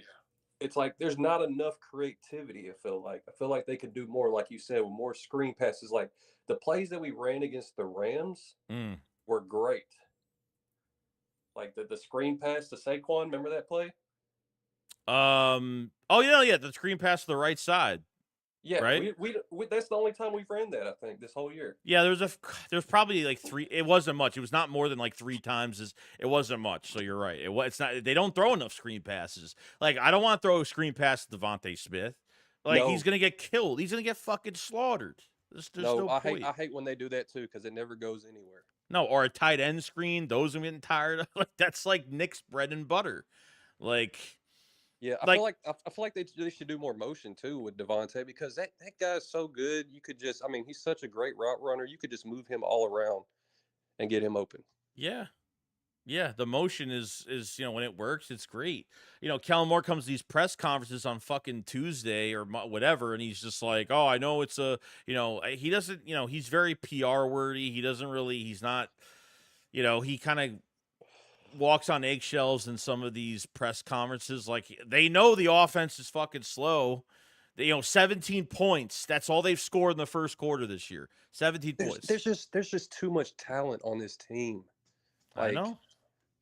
It's like there's not enough creativity. I feel like they could do more, like you said, with more screen passes. Like the plays that we ran against the Rams were great. Like the screen pass to Saquon, remember that play? Oh yeah, the screen pass to the right side. Yeah, right. We that's the only time we've ran that, I think, this whole year. Yeah, there's probably like 3. It wasn't much. It was not more than like 3 times. It wasn't much. So you're right. It's not. They don't throw enough screen passes. Like I don't want to throw a screen pass to Devontae Smith. Like he's gonna get killed. He's gonna get fucking slaughtered. There's no point. I hate when they do that too because it never goes anywhere. No, or a tight end screen. Those I'm getting tired of. Like that's like Nick's bread and butter. Like. Yeah, I feel like they should do more motion too with Devontae because that guy's so good. You could just, I mean, he's such a great route runner. You could just move him all around and get him open. Yeah. Yeah, the motion is when it works, it's great. Kellen Moore comes to these press conferences on fucking Tuesday or whatever, and he's just like, "Oh, I know it's a, he doesn't, he's very PR wordy. He's not, he kind of walks on eggshells in some of these press conferences. Like they know the offense is fucking slow. 17 points. That's all they've scored in the first quarter this year. 17 points. There's just too much talent on this team. I know.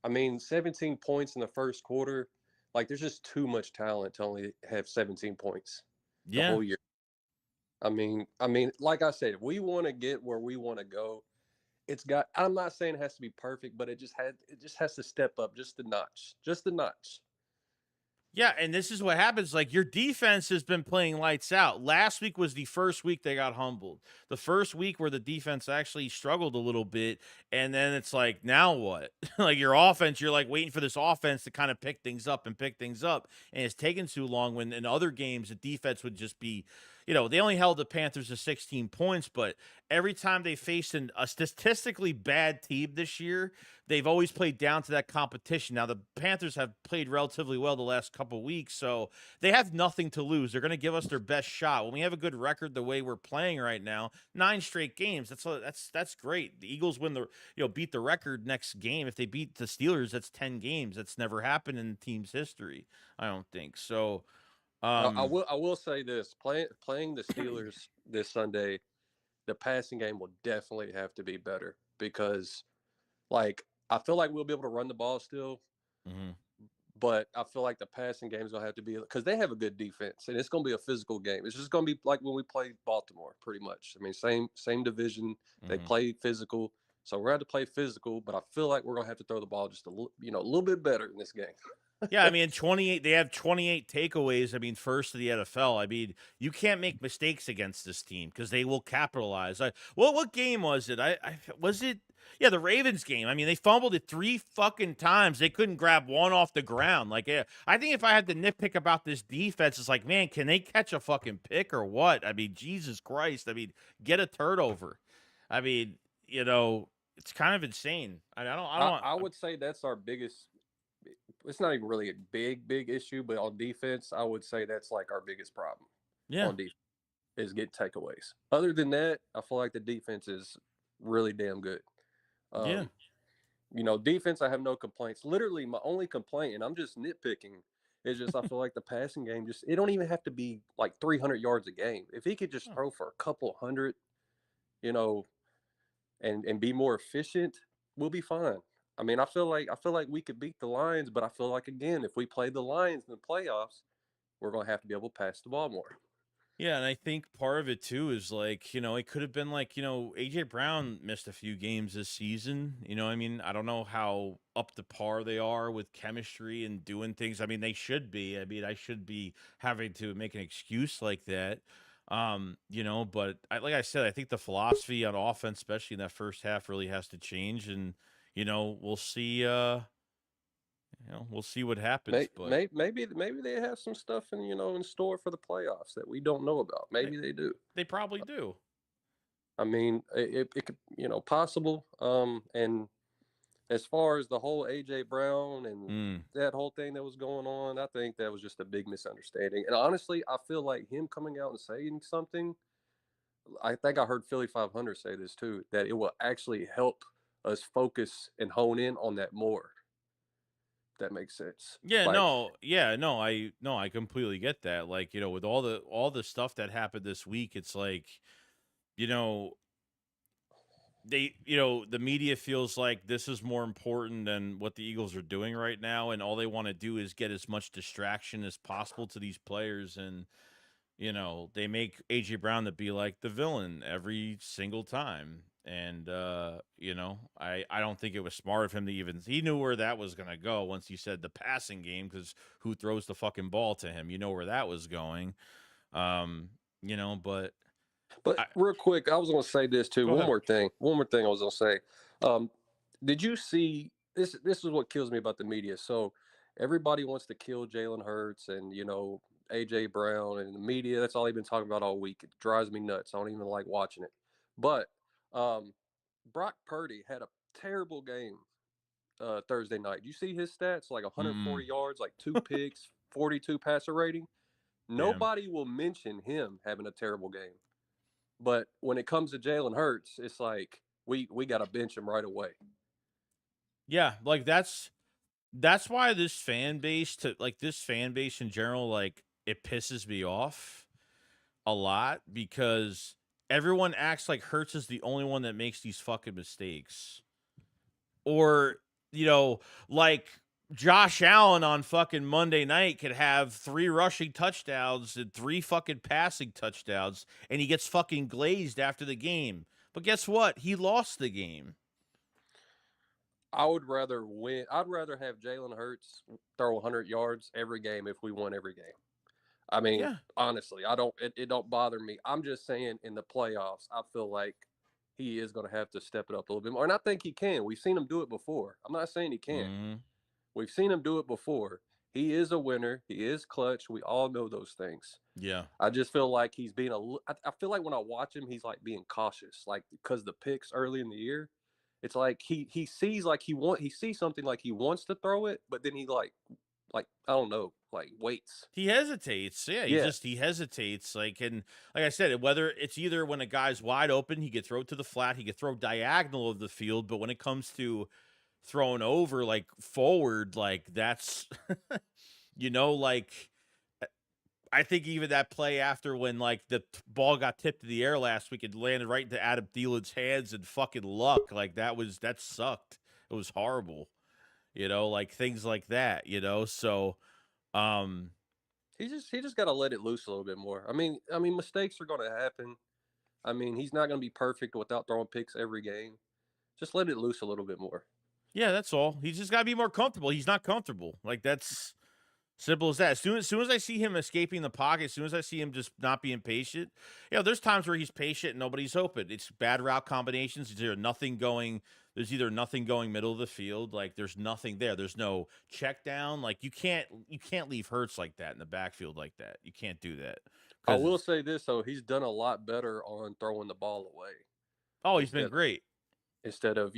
I mean, 17 points in the first quarter. Like, there's just too much talent to only have 17 points the whole year. I mean, like I said, if we want to get where we want to go, I'm not saying it has to be perfect, but it just has to step up just a notch. Yeah, and this is what happens. Like your defense has been playing lights out. Last week was the first week they got humbled. The first week where the defense actually struggled a little bit, and then it's like, now what? Like your offense, you're like waiting for this offense to kind of pick things up, and it's taken too long. When in other games the defense would just be, they only held the Panthers to 16 points, but every time they faced a statistically bad team this year, they've always played down to that competition. Now, the Panthers have played relatively well the last couple weeks, so they have nothing to lose. They're going to give us their best shot. When we have a good record the way we're playing right now, 9 straight games, that's great. The Eagles beat the record next game. If they beat the Steelers, that's 10 games. That's never happened in the team's history, I don't think. So I will say this: playing the Steelers this Sunday, the passing game will definitely have to be better because, like, I feel like we'll be able to run the ball still, but I feel like the passing game is gonna have to be because they have a good defense and it's gonna be a physical game. It's just gonna be like when we played Baltimore, pretty much. I mean, same division. They play physical, so we're gonna have to play physical. But I feel like we're gonna have to throw the ball just a little bit better in this game. Yeah, I mean, they have 28 takeaways. I mean, first to the NFL. I mean, you can't make mistakes against this team because they will capitalize. What game was it? Was it? Yeah, the Ravens game. I mean, they fumbled it 3 fucking times. They couldn't grab one off the ground. Like, yeah, I think if I had to nitpick about this defense, it's like, man, can they catch a fucking pick or what? I mean, Jesus Christ. I mean, get a turnover. I mean, it's kind of insane. I would say that's our biggest. It's not even really a big issue, but on defense, I would say that's like our biggest problem. Yeah. On defense is get takeaways. Other than that, I feel like the defense is really damn good. Defense, I have no complaints. Literally, my only complaint, and I'm just nitpicking, It's just I feel like the passing game it don't even have to be like 300 yards a game. If he could just Oh. throw for a couple hundred, you know, and be more efficient, we'll be fine. I mean, I feel like we could beat the Lions, but I feel like again, if we play the Lions in the playoffs, we're gonna have to be able to pass the ball more. Yeah, and I think part of it too is like, it could have been like, AJ Brown missed a few games this season. I mean, I don't know how up to par they are with chemistry and doing things. I mean, they should be. I mean, I should be having to make an excuse like that. But like I said, I think the philosophy on offense, especially in that first half, really has to change. And, we'll see we'll see what happens. But Maybe they have some stuff in store for the playoffs that we don't know about. Maybe they do. they probably do. I mean, it could possible. And as far as the whole AJ Brown and that whole thing that was going on, I think that was just a big misunderstanding. And honestly, I feel like him coming out and saying something, I think I heard Philly 500 say this too, that it will actually help us focus and hone in on that more. If that makes sense. Yeah, Like, I completely get that. Like, with all the stuff that happened this week, it's like, the media feels like this is more important than what the Eagles are doing right now, and all they want to do is get as much distraction as possible to these players. And they make AJ Brown to be like the villain every single time. And I don't think it was smart of him to he knew where that was going to go once he said the passing game, because who throws the fucking ball to him? You know where that was going. But real quick, I was going to say this too. One more thing I was going to say. Did you see this? This is what kills me about the media. So everybody wants to kill Jalen Hurts and AJ Brown and the media. That's all they've been talking about all week. It drives me nuts. I don't even like watching it. But Brock Purdy had a terrible game Thursday night. You see his stats? Like 140 yards, like 2 picks, 42 passer rating. Nobody will mention him having a terrible game. But when it comes to Jalen Hurts, it's like we got to bench him right away. Yeah, like that's why this fan base in general, like, it pisses me off a lot, because everyone acts like Hurts is the only one that makes these fucking mistakes. Or, like Josh Allen on fucking Monday night could have 3 rushing touchdowns and 3 fucking passing touchdowns, and he gets fucking glazed after the game. But guess what? He lost the game. I would rather win. I'd rather have Jalen Hurts throw 100 yards every game if we won every game. I mean, honestly, it don't bother me. I'm just saying in the playoffs, I feel like he is going to have to step it up a little bit more. And I think he can. We've seen him do it before. I'm not saying he can't. Mm-hmm. We've seen him do it before. He is a winner. He is clutch. We all know those things. Yeah. I just feel like he's being I feel like when I watch him, he's like being cautious, like because the picks early in the year, it's like he sees like he sees something like he wants to throw it, but then he like I don't know, like waits. He hesitates. Yeah, he hesitates. Like, and like I said, whether it's either when a guy's wide open, he could throw to the flat, he could throw diagonal of the field, but when it comes to throwing over, like forward, like that's like I think even that play after when like the ball got tipped in the air last week, it landed right into Adam Thielen's hands and fucking luck. Like that sucked. It was horrible. Like things like that, so he just got to let it loose a little bit more. I mean mistakes are going to happen. I mean, he's not going to be perfect without throwing picks every game. Just let it loose a little bit more. Yeah, that's all. He's just got to be more comfortable. He's not comfortable. Like as simple as that. As soon as I see him escaping the pocket, as soon as I see him just not being patient, there's times where he's patient and nobody's open. It's bad route combinations. There's either nothing going middle of the field. Like there's nothing there. There's no check down. Like you can't leave Hurts like that in the backfield like that. You can't do that. I will say this though, he's done a lot better on throwing the ball away. Oh, he's been great. Instead of,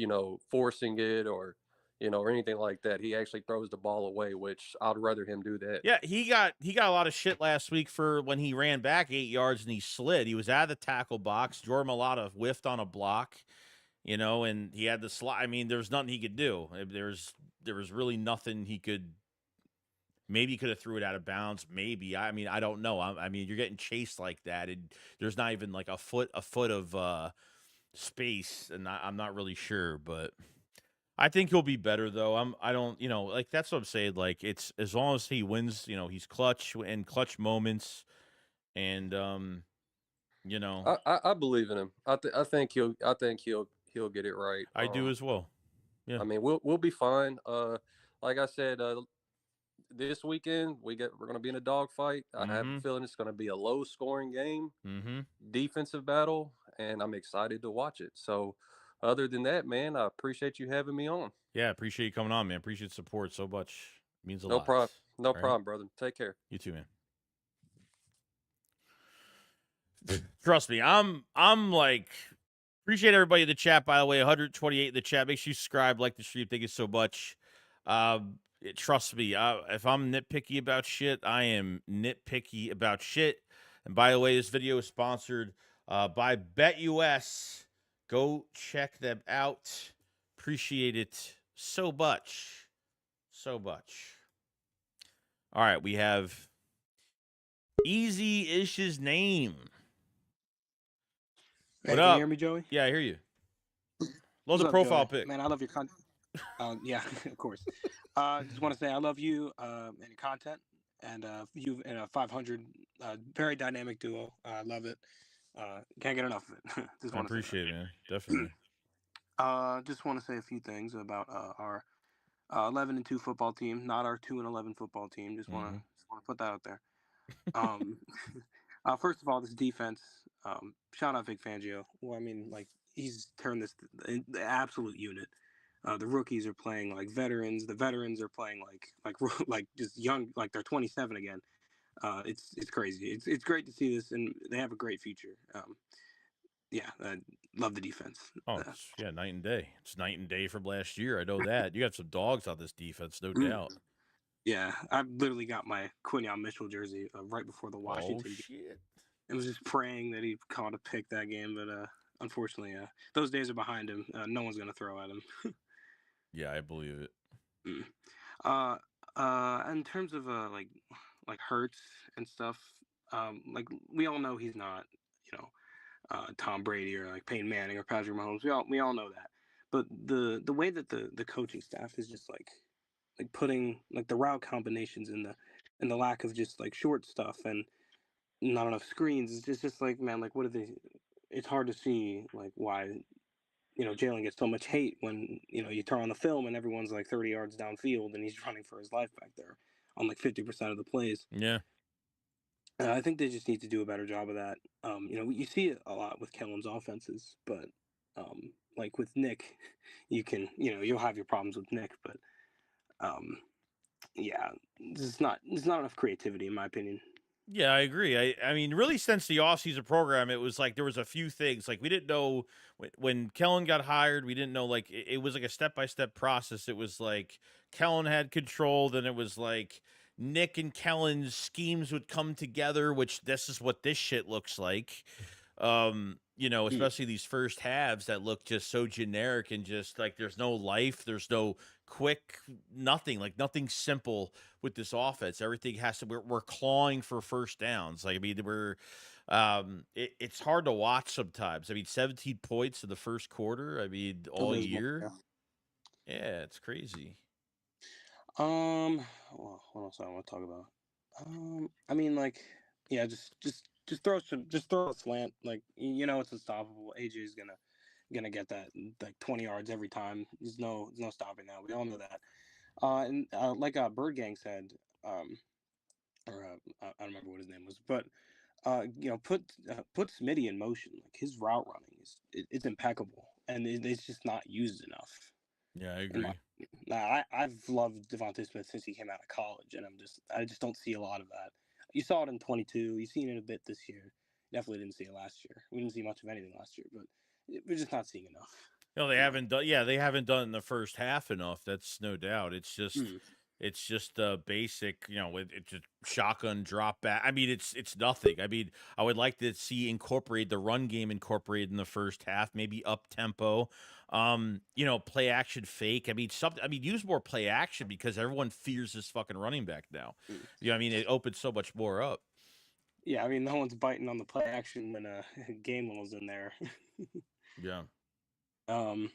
forcing it or anything like that. He actually throws the ball away, which I'd rather him do that. Yeah, he got a lot of shit last week for when he ran back 8 yards and he slid. He was out of the tackle box. Jordan Mailata whiffed on a block, and he had the slide. I mean, there was nothing he could do. There was really nothing he could. Maybe could have threw it out of bounds. Maybe. I mean, I don't know. I mean, you're getting chased like that, and there's not even like a foot of space, and I'm not really sure, but I think he'll be better though. I don't, like that's what I'm saying. Like it's as long as he wins, he's clutch in clutch moments, and you know, I believe in him. I think he'll get it right. I do as well. Yeah. I mean, we'll be fine. Like I said, this weekend we're going to be in a dogfight. I have a feeling it's going to be a low scoring game, defensive battle, and I'm excited to watch it. So, other than that, man, I appreciate you having me on. Yeah, appreciate you coming on, man. Appreciate the support so much. It means a No lot. problem. No All right? problem, brother. Take care. You too, man. Trust me, I'm like appreciate everybody in the chat. By the way, 128 in the chat. Make sure you subscribe, like the stream. Thank you so much. Trust me, if I'm nitpicky about shit, I am nitpicky about shit. And by the way, this video is sponsored by BetUS. Go check them out. Appreciate it so much. So much. All right, we have Easy Ish's name. Hey, What can up? you hear me, Joey? Yeah, I hear you. Love What's the up, profile Joey? pic. Man, I love your content. Yeah, of course. Just want to say I love you and your content, and you and a 500 very dynamic duo. I love it. Can't get enough of it. Just I want to say appreciate it, man. Definitely. that. Just want to say a few things about our 11-2 football team, not our 2-11 football team. Just want to put that out there. First of all, this defense. Shout out Vic Fangio. Well, I mean, like he's turned this the absolute unit. The rookies are playing like veterans. The veterans are playing like just young, like they're 27 again. It's crazy. It's great to see this, and they have a great future. Yeah, I love the defense. Oh, yeah, night and day. It's night and day from last year. I know that. You got some dogs on this defense, no doubt. Yeah, I literally got my Quinion Mitchell jersey right before the Washington game. Shit. I was just praying that he caught a pick that game, but unfortunately, those days are behind him. No one's gonna throw at him. Yeah, I believe it. In terms of like Hurts and stuff, like we all know he's not, Tom Brady or like Peyton Manning or Patrick Mahomes. We all know that. But the way that the coaching staff is just like putting like the route combinations and the lack of just like short stuff and not enough screens, it's just like, man, like what are they? It's hard to see like why Jalen gets so much hate when you turn on the film and everyone's like 30 yards downfield and he's running for his life back there on like 50% of the plays. Yeah. I think they just need to do a better job of that. You see it a lot with Kellen's offenses, but like with Nick, you'll have your problems with Nick, but yeah, there's not enough creativity in my opinion. Yeah, I agree. I mean, really, since the offseason program, it was like there was a few things. Like, we didn't know when Kellen got hired, we didn't know, like, it was like a step-by-step process. It was like Kellen had control, then it was like Nick and Kellen's schemes would come together, which this is what this shit looks like. Especially these first halves that look just so generic and just like there's no life, there's no quick, nothing simple with this offense. Everything has to, we're clawing for first downs. Like, I mean, it's hard to watch sometimes. I mean, 17 points in the first quarter. I mean, all year. Yeah, it's crazy. Well, what else I want to talk about? I mean, like, yeah, just throw a slant. Like, it's unstoppable. AJ is gonna get that like 20 yards every time. There's no stopping that. We all know that. And like Bird Gang said, I don't remember what his name was, but put Smitty in motion. Like his route running it's impeccable, and it's just not used enough. Yeah, I agree. I've loved Devontae Smith since he came out of college, and I just don't see a lot of that. You saw it in 22. You've seen it a bit this year. Definitely didn't see it last year. We didn't see much of anything last year, but we're just not seeing enough. No, they haven't done. Yeah, they haven't done it in the first half enough. That's no doubt. It's just It's just the basic, it's a shotgun drop back. I mean, it's nothing. I mean, I would like to see the run game incorporated in the first half, maybe up tempo. Play action fake. I mean, use more play action because everyone fears this fucking running back now. Mm. It opens so much more up. Yeah, I mean, no one's biting on the play action when Galen was in there. Yeah. um.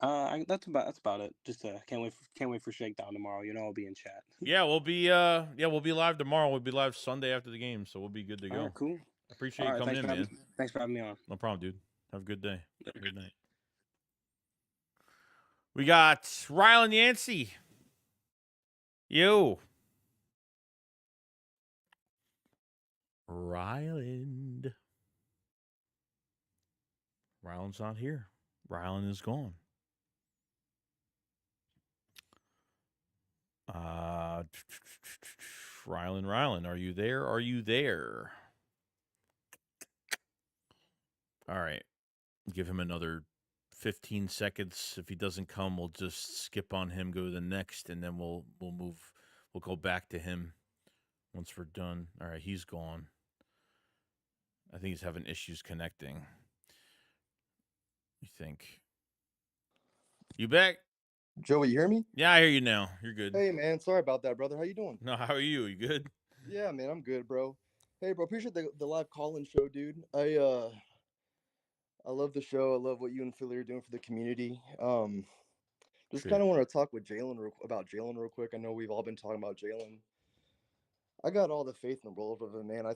That's about it. Just can't wait for Shakedown tomorrow. I'll be in chat. Yeah, we'll be live tomorrow. We'll be live Sunday after the game, so we'll be good to All go. right, cool. I appreciate All you right, coming in, man. thanks for having me on. No problem, dude. Have a good day. Later. Good night. We got Rylan Yancey. Yo. Ryland. Ryland's not here. Ryland is gone. Ryland, are you there? Are you there? All right. Give him another 15 seconds. If he doesn't come, we'll just skip on him, go to the next, and then we'll move. We'll go back to him once we're done. All right, he's gone. I think he's having issues connecting. You think? You back? Joey, you hear me? Yeah, I hear you now. You're good. Hey, man. Sorry about that, brother. How you doing? No, how are you? You good? Yeah, man. I'm good, bro. Hey, bro. Appreciate the live call-in show, dude. I love the show. I love what you and Philly are doing for the community. Just kind of want to talk with about Jalen real quick. I know we've all been talking about Jalen. I got all the faith in the world of him, man. I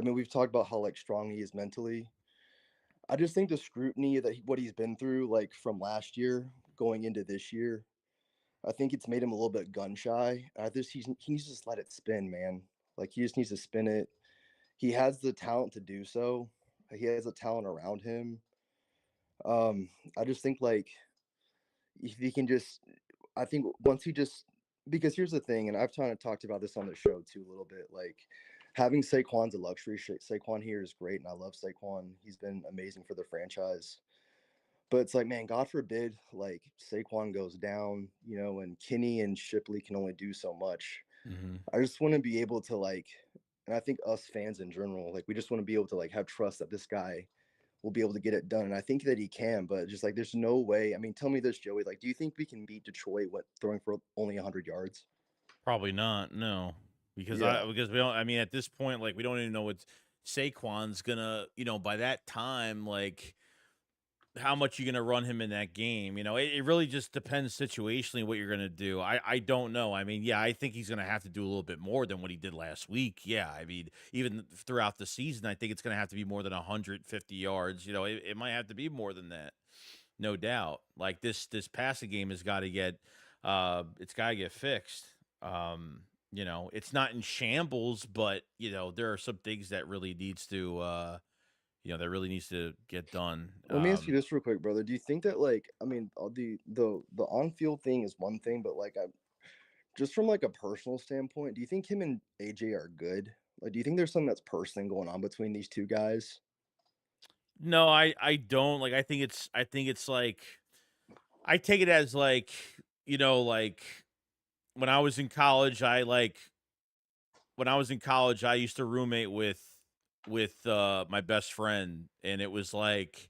mean, we've talked about how like strong he is mentally. I just think the scrutiny that what he's been through, like from last year going into this year, I think it's made him a little bit gun shy. He needs to just let it spin, man. Like he just needs to spin it. He has the talent to do so. He has the talent around him. I just think like if he can just, I think once he just, because here's the thing, and I've kind of talked about this on the show too a little bit. Like having Saquon's a luxury. Saquon here is great, and I love Saquon. He's been amazing for the franchise. But it's like, man, God forbid, like Saquon goes down, and Kinney and Shipley can only do so much. Mm-hmm. I just want to be able to like, and I think us fans in general, like we just want to be able to like have trust that this guy will be able to get it done. And I think that he can, but just like, there's no way. I mean, tell me this, Joey, like, do you think we can beat Detroit throwing for only 100 yards? Probably not. No, because Yeah. because we don't. I mean, at this point, like we don't even know what Saquon's gonna. By that time, like how much you're gonna run him in that game. It really just depends situationally what you're gonna do. I don't know. I mean, yeah, I think he's gonna have to do a little bit more than what he did last week. Yeah, I mean, even throughout the season, I think it's gonna have to be more than 150 yards. It might have to be more than that, no doubt. Like this passing game has got to get it's got to get fixed. It's not in shambles, but there are some things that really needs to get done. Let me ask you this real quick, brother. Do you think that like, I mean, the on-field thing is one thing, but like, just from like a personal standpoint, do you think him and AJ are good? Like, do you think there's something that's personal going on between these two guys? No, I don't. Like I think it's like I take it as like, like when I was in college, I used to roommate with my best friend, and it was like,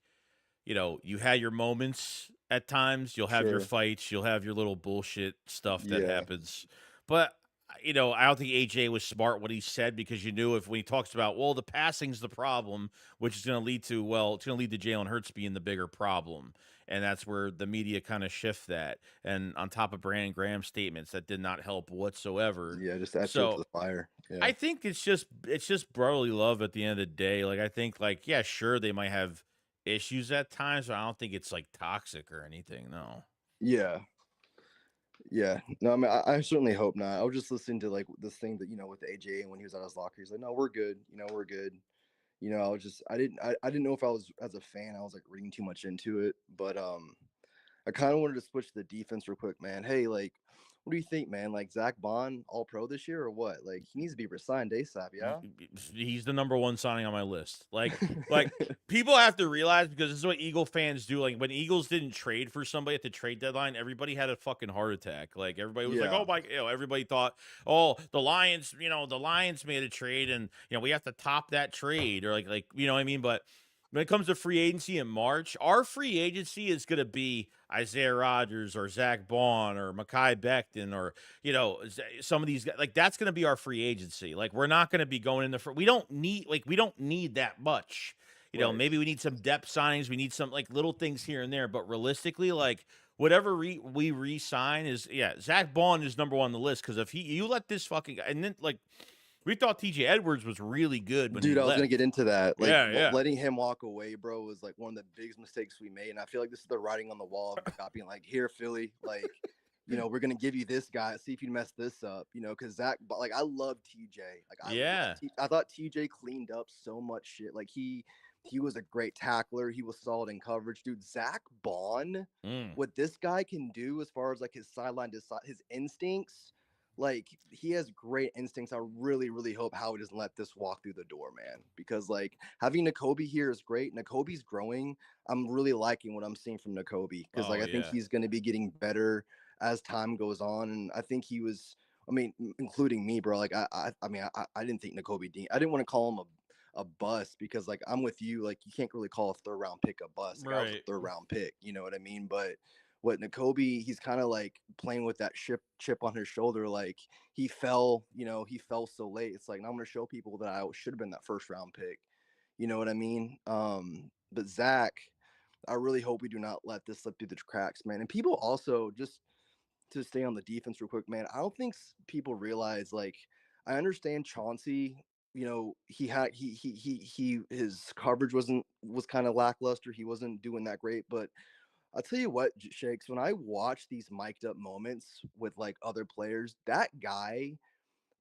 you had your moments at times, you'll have your Sure. fights, you'll have your little bullshit stuff that Yeah. happens. But I don't think AJ was smart what he said, because you knew if when he talks about, well, the passing's the problem, which is going to lead to, Jalen Hurts being the bigger problem. And that's where the media kind of shift that. And on top of Brandon Graham's statements, that did not help whatsoever. Yeah, just add fuel to So the fire. Yeah. I think it's just brotherly love at the end of the day. Like I think like, yeah, sure, they might have issues at times, but I don't think it's like toxic or anything. No. Yeah. Yeah. No, I mean, I certainly hope not. I was just listening to like this thing that, with AJ, and when he was at his locker, he's like, no, we're good. We're good. I didn't know if I was, as a fan, I was like reading too much into it, but I kind of wanted to switch to the defense real quick, man. Hey, like, What do you think, man? Like Zach Bond, all pro this year or what? Like he needs to be resigned ASAP, yeah. He's the number one signing on my list. Like people have to realize, because this is what Eagle fans do. Like when Eagles didn't trade for somebody at the trade deadline, everybody had a fucking heart attack. Like everybody was like, Yeah. "Oh my!" Everybody thought, "Oh, the Lions, the Lions made a trade, and we have to top that trade," or like you know what I mean. But when it comes to free agency in March, our free agency is going to be Isaiah Rodgers or Zach Bond or Mekhi Becton or some of these guys. Like that's going to be our free agency. Like we're not going to be going in the we don't need that much. Right. Maybe we need some depth signings. We need some like little things here and there. But realistically, like whatever we re-sign is Zach Bond is number one on the list, because if you let this fucking guy, and then like we thought TJ Edwards was really good when Dude, he I was left. gonna get into that. Like, Yeah. letting him walk away, bro, was like one of the biggest mistakes we made. And I feel like this is the writing on the wall of God being like, here, Philly, like, we're gonna give you this guy. See if you mess this up, because Zach, like, I love TJ. Like, I thought TJ cleaned up so much shit. Like, he was a great tackler. He was solid in coverage, dude. Zach Bond, what this guy can do as far as like his sideline to side, his instincts. Like he has great instincts. I really, really hope Howie doesn't let this walk through the door, man. Because like having Nakobe here is great. Nakobe's growing. I'm really liking what I'm seeing from Nakobe, because I think he's going to be getting better as time goes on. And I think he was. I mean, including me, bro. Like I didn't think Nakobe Dean. I didn't want to call him a bust, because like I'm with you. Like you can't really call a third round pick a bust. Like, I was a third round pick. You know what I mean? But what Nakobe, he's kind of like playing with that chip on his shoulder. Like he fell so late. It's like, now I'm going to show people that I should have been that first round pick. You know what I mean? But Zach, I really hope we do not let this slip through the cracks, man. And people also, just to stay on the defense real quick, man, I don't think people realize, like, I understand Chauncey, he had, his coverage was kind of lackluster. He wasn't doing that great, but I'll tell you what, Shakes, when I watch these mic'd up moments with like other players, that guy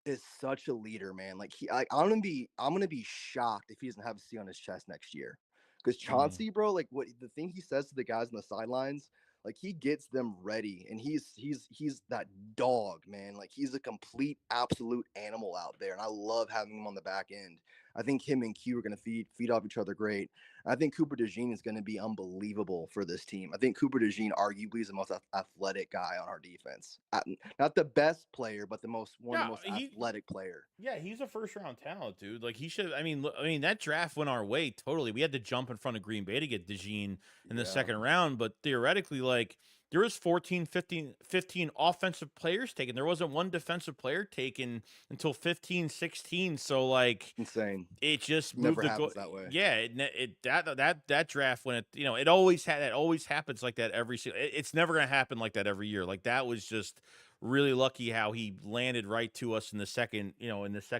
is such a leader, man. Like I'm gonna be shocked if he doesn't have a C on his chest next year. Because Chauncey, bro, like what the thing he says to the guys on the sidelines, like he gets them ready, and he's that dog, man. Like he's a complete, absolute animal out there, and I love having him on the back end. I think him and Q are gonna feed off each other great. I think Cooper DeJean is going to be unbelievable for this team. I think Cooper DeJean arguably is the most athletic guy on our defense. Not the best player, but one of the most athletic player. Yeah, he's a first round talent, dude. Like he should. I mean, that draft went our way totally. We had to jump in front of Green Bay to get DeJean in the second round, but theoretically, like there was 14, 15 offensive players taken. There wasn't one defensive player taken until 15, 16. So like insane. It just never happens that way. Yeah, that draft when it always happens like that every single. It's never gonna happen like that every year. Like that was just really lucky how he landed right to us in the second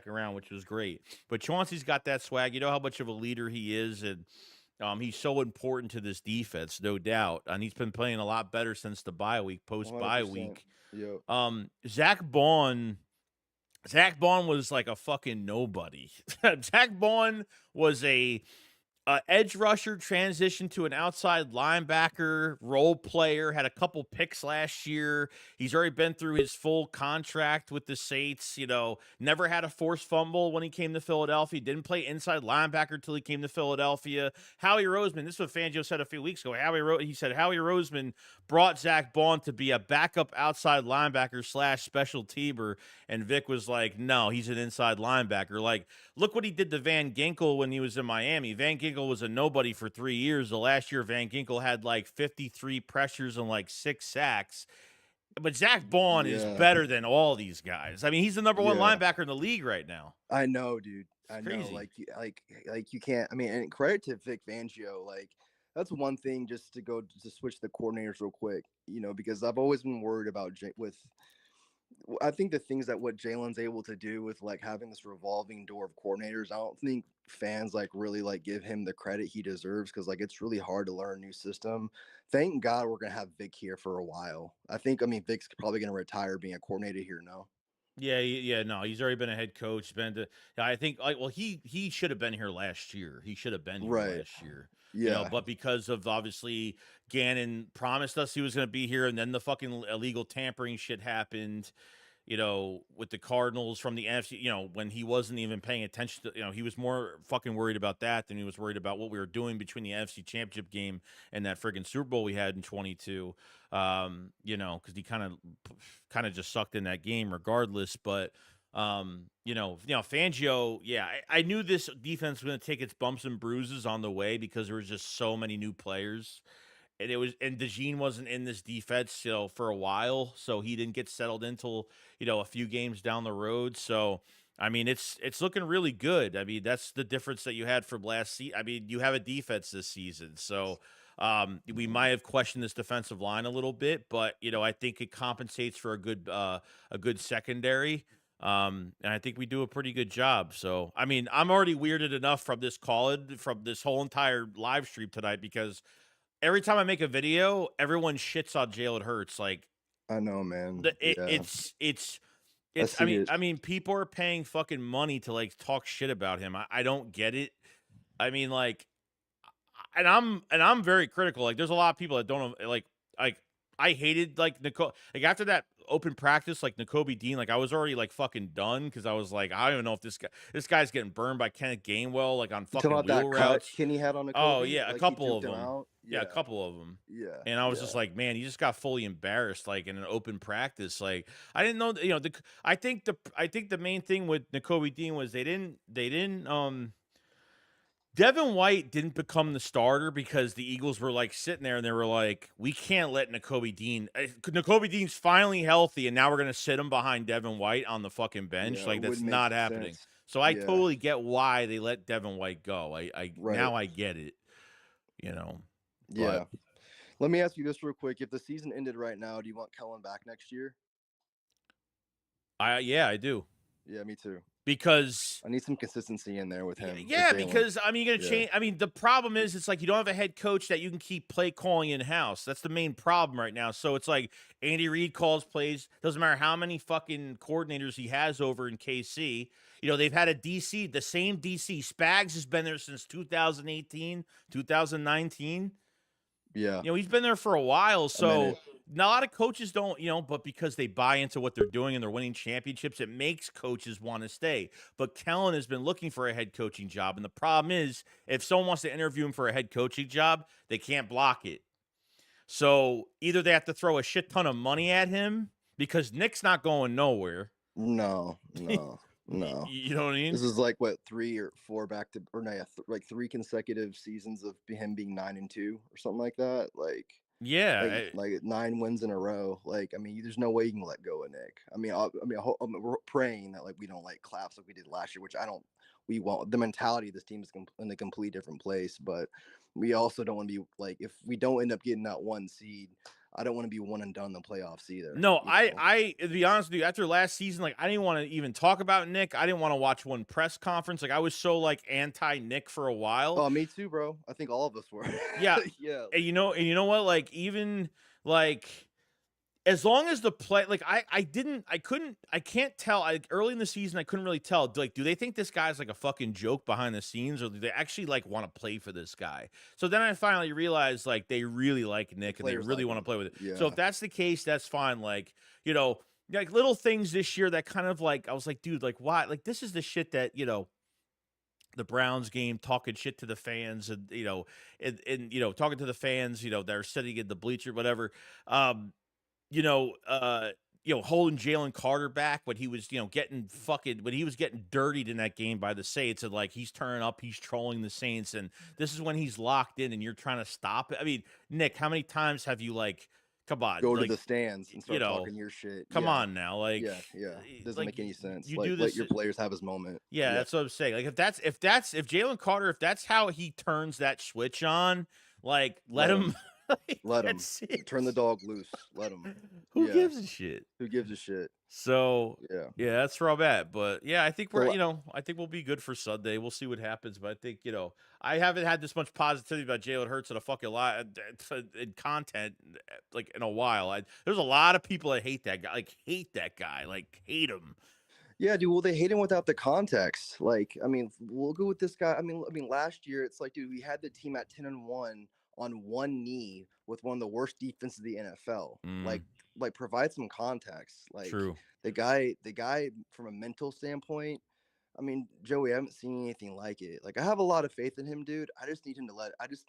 round, which was great. But Chauncey's got that swag. You know how much of a leader he is, and he's so important to this defense, no doubt. And he's been playing a lot better since the bye week, post bye week. Yep. Zach Bond was like a fucking nobody. Zach Bond was a edge rusher, transitioned to an outside linebacker, role player, had a couple picks last year. He's already been through his full contract with the Saints, never had a forced fumble when he came to Philadelphia. Didn't play inside linebacker until he came to Philadelphia. Howie Roseman, this is what Fangio said a few weeks ago. He said Howie Roseman brought Zach Bond to be a backup outside linebacker / special teamer. And Vic was like, no, he's an inside linebacker. Like, look what he did to Van Ginkel when he was in Miami. Van Ginkel was a nobody for 3 years. The last year, Van Ginkel had like 53 pressures and like 6 sacks. But Zach Bond is better than all these guys. I mean, he's the number one linebacker in the league right now. I know, dude. It's crazy. Know. Like you can't. I mean, and credit to Vic Fangio. Like that's one thing. Just to switch the coordinators real quick. Because I've always been worried about I think the things that what Jalen's able to do with like having this revolving door of coordinators, I don't think fans like really like give him the credit he deserves, because like it's really hard to learn a new system. Thank God we're gonna have Vic here for a while. Vic's probably gonna retire being a coordinator here now. Yeah, no, he's already been a head coach. I think, like, well, he should have been here last year. He should have been here Right. last year. Yeah. But because of obviously Gannon promised us he was going to be here, and then the fucking illegal tampering shit happened. With the Cardinals from the NFC, when he wasn't even paying attention to, he was more fucking worried about that than he was worried about what we were doing between the NFC Championship game and that friggin' Super Bowl we had in 22. Because he kind of just sucked in that game regardless. But, Fangio, yeah, I knew this defense was going to take its bumps and bruises on the way because there was just so many new players. And DeJean wasn't in this defense, for a while, so he didn't get settled until a few games down the road. So I mean, it's looking really good. I mean, that's the difference that you had from last season. I mean, you have a defense this season, so we might have questioned this defensive line a little bit, but I think it compensates for a good secondary. And I think we do a pretty good job. So, I mean, I'm already weirded enough from this from this whole entire live stream tonight because every time I make a video, everyone shits on Jalen Hurts. Like, I know, man. it's. I mean, people are paying fucking money to like talk shit about him. I don't get it. I mean, like, and I'm very critical. Like, there's a lot of people that don't like. I hated like after that open practice, like Nakobe Dean. Like, I was already like fucking done because I was like, I don't even know if this guy's getting burned by Kenneth Gainwell like on fucking wheel that routes. Cut Kenny had on Nakobe? Oh yeah, like, a couple of him them. out? Yeah, a couple of them. Yeah. And I was just like, man, he just got fully embarrassed, like in an open practice. Like, I didn't know, I think the main thing with Nakobe Dean was they didn't Devin White didn't become the starter because the Eagles were like sitting there and they were like, we can't let Nakobe Dean's finally healthy and now we're going to sit him behind Devin White on the fucking bench. Yeah, like, that's not happening. sense. So I totally get why they let Devin White go. Now I get it, Yeah. But, let me ask you this real quick. If the season ended right now, do you want Kellen back next year? yeah, I do. Yeah, me too. Because I need some consistency in there with him. Yeah, because I mean, you're gonna change. I mean, the problem is, it's like you don't have a head coach that you can keep play calling in house. That's the main problem right now. So it's like Andy Reid calls plays. Doesn't matter how many fucking coordinators he has over in KC. They've had a DC, the same DC. Spags has been there since 2018, 2019. Yeah. He's been there for a while. So a lot of coaches don't, but because they buy into what they're doing and they're winning championships, it makes coaches want to stay. But Kellen has been looking for a head coaching job. And the problem is, if someone wants to interview him for a head coaching job, they can't block it. So either they have to throw a shit ton of money at him because Nick's not going nowhere. No. No. You know what I mean? This is like what 3 or 4 like 3 consecutive seasons of him being 9-2 or something like that. Like, yeah, like 9 wins in a row. Like, I mean, there's no way you can let go of Nick. I mean, we're praying that like we don't like collapse like we did last year, which we won't. The mentality of this team is in a complete different place, but we also don't want to be like, if we don't end up getting that 1 seed, I don't want to be one and done in the playoffs either. No, I to be honest with you, after last season, like I didn't want to even talk about Nick. I didn't want to watch one press conference. Like I was so like anti-Nick for a while. Oh, me too, bro. I think all of us were. Yeah. Yeah. And you know what? Like, even like as long as the play, like I can't tell. Early in the season, I couldn't really tell. Like, do they think this guy's like a fucking joke behind the scenes, or do they actually like want to play for this guy? So then I finally realized like they really like Nick and they really want to play with it. Yeah. So if that's the case, that's fine. Like, like little things this year that kind of like I was like, dude, like why? Like this is the shit that the Browns game, talking shit to the fans, and talking to the fans, that are sitting in the bleacher, whatever. Holding Jalen Carter back when he was, when he was getting dirtied in that game by the Saints, and like he's turning up, he's trolling the Saints, and this is when he's locked in, and you're trying to stop it. I mean, Nick, how many times have you come on, go to the stands and start talking your shit? Come on now, like yeah, doesn't make any sense. You like, do this, let your players have his moment. Yeah, that's what I'm saying. Like if Jalen Carter, if that's how he turns that switch on, like let him Like, Let him that's turn the it. dog loose. Let him. Who Yeah. gives a shit? Who gives a shit? So Yeah. yeah, that's where I'm at. But yeah, I think So, I think we'll be good for Sunday. We'll see what happens. But I think, I haven't had this much positivity about Jalen Hurts in a fucking lot in content like in a while. There's a lot of people that hate that guy, like hate him. yeah, dude. Well, they hate him without the context. Like, I mean, we'll go with this guy. I mean, last year it's like, dude, we had the team at 10-1 on one knee with one of the worst defenses of the NFL. Mm, Like, provide some context. Like, true. the guy from a mental standpoint. I mean, Joey, I haven't seen anything like it. Like, I have a lot of faith in him, dude. I just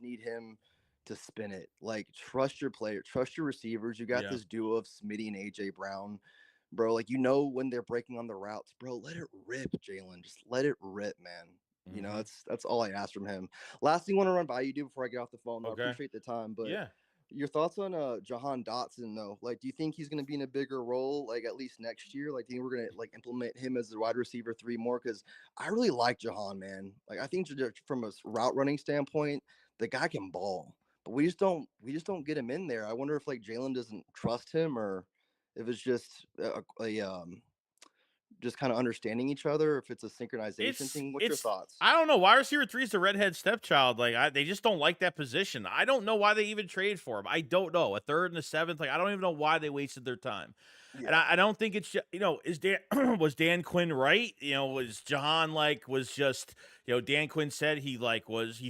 need him to spin it. Like, trust your player, trust your receivers. You got Yeah. this duo of Smitty and AJ Brown, bro. Like, when they're breaking on the routes, bro. Let it rip, Jalen. Just let it rip, man. Mm-hmm. That's all I ask from him. Last thing I want to run by you, dude, before I get off the phone. Though. Okay. I appreciate the time, but Yeah. your thoughts on Jahan Dotson though? Like, do you think he's going to be in a bigger role, like at least next year? Like, do you think we're going to like implement him as the wide receiver 3 more? Because I really like Jahan, man. Like, I think from a route running standpoint, the guy can ball, but we just don't get him in there. I wonder if like Jalen doesn't trust him, or if it's just just kind of understanding each other, or if it's a synchronization thing. What's your thoughts? I don't know. Wide receiver 3 is the redhead stepchild. Like, they just don't like that position. I don't know why they even traded for him. I don't know. A third and a seventh. Like, I don't even know why they wasted their time. Yeah. And I don't think it's just, is was Dan Quinn right? Was Jahan was just, Dan Quinn said he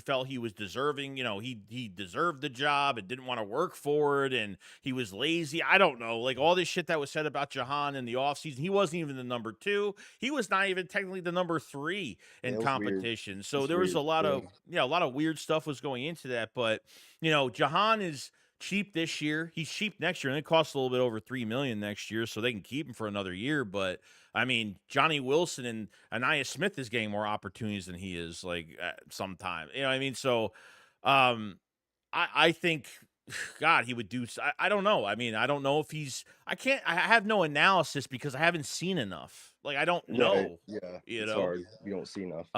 felt he was deserving, he deserved the job and didn't want to work for it, and he was lazy. I don't know. Like, all this shit that was said about Jahan in the offseason, he wasn't even the number 2. He was not even technically the number 3 in competition. Weird. So there was a lot of weird stuff was going into that. But, Jahan is cheap this year. He's cheap next year, and it costs a little bit over $3 million next year, so they can keep him for another year. But I mean, Johnny Wilson and Anaya Smith is getting more opportunities than he is. Like, sometime, you know what I mean? So, I think, God, he would do. I don't know. I mean, I don't know if he's. I have no analysis because I haven't seen enough. Like, I don't know. Right. Yeah, it's hard. You don't see enough.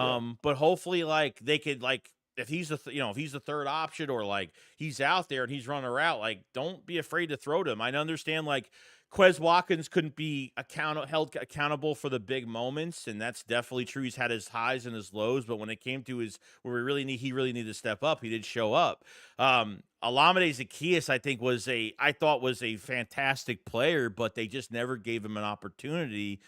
But hopefully, like, they could, like, if he's if he's the third option, or like he's out there and he's running a route, like, don't be afraid to throw to him. I understand, like, Quez Watkins couldn't be held accountable for the big moments, and that's definitely true. He's had his highs and his lows, but when it came to he really needed to step up. He did show up. Olamide Zaccheaus, I thought was a fantastic player, but they just never gave him an opportunity.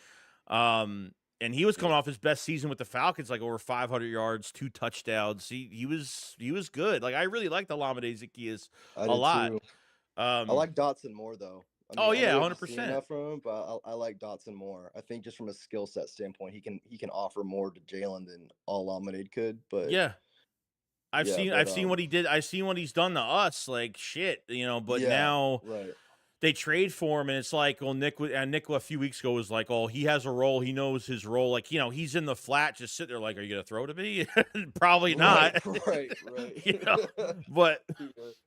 And he was coming off his best season with the Falcons, like over 500 yards, 2 touchdowns. He was good. Like, I really liked Olamide Zaccheaus a lot. Too. I like Dotson more though. I mean, yeah, 100%. Enough from him, but I like Dotson more. I think just from a skill set standpoint, he can offer more to Jalen than Olamide could. But yeah, I've seen what he did. I've seen what he's done to us. Like, shit, But now, right. They trade for him, and it's like, well, Nick a few weeks ago was like, oh, he has a role. He knows his role. Like, he's in the flat, just sitting there like, are you going to throw to me? Probably not. Right. But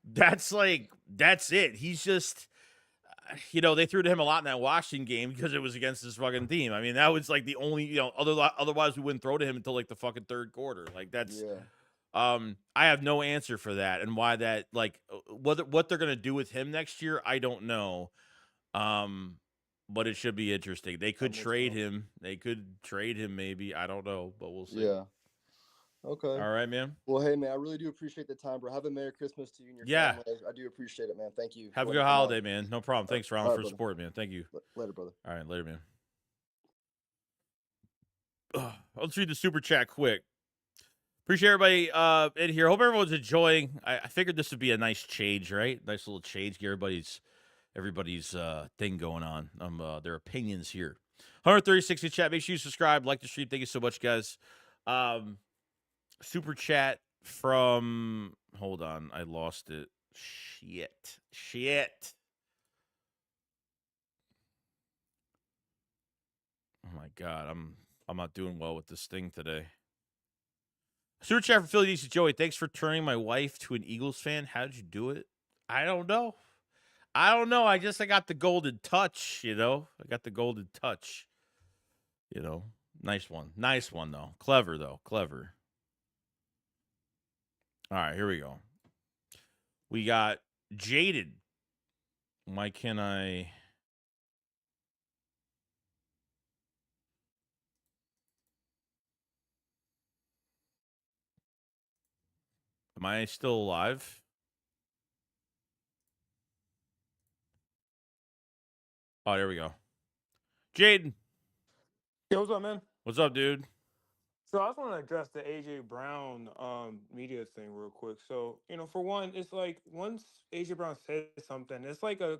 that's it. He's just, they threw to him a lot in that Washington game because it was against this fucking team. I mean, that was like the only, otherwise we wouldn't throw to him until like the fucking third quarter. Like, that's, I have no answer for that, and why that, like, what they're gonna do with him next year, I don't know. But it should be interesting. They could trade him. They could trade him, maybe. I don't know, but we'll see. Yeah. Okay. All right, man. Well, hey, man, I really do appreciate the time, bro. Have a Merry Christmas to you and your family. I do appreciate it, man. Thank you. Have a good holiday, man. No problem. Thanks, Ron, for support, man. Thank you. Later, brother. All right, later, man. Let's read the super chat quick. Appreciate everybody in here. Hope everyone's enjoying. I figured this would be a nice change, right? Nice little change. Get everybody's thing going on. Their opinions here. 136 in chat. Make sure you subscribe, like the stream. Thank you so much, guys. Super chat from. Hold on, I lost it. Shit. Oh my God, I'm not doing well with this thing today. Super chat for Philly DC Joey. Thanks for turning my wife to an Eagles fan. How did you do it? I don't know. I got the golden touch, I got the golden touch. Nice one. Nice one, though. Clever, though. Clever. All right, here we go. We got Jaded. Why can't I? Am I still alive? Oh, there we go. Jaden, Yo, what's up, man? what's up, dude? So I just want to address the AJ Brown media thing real quick. So, for one, it's like once AJ Brown says something, it's like a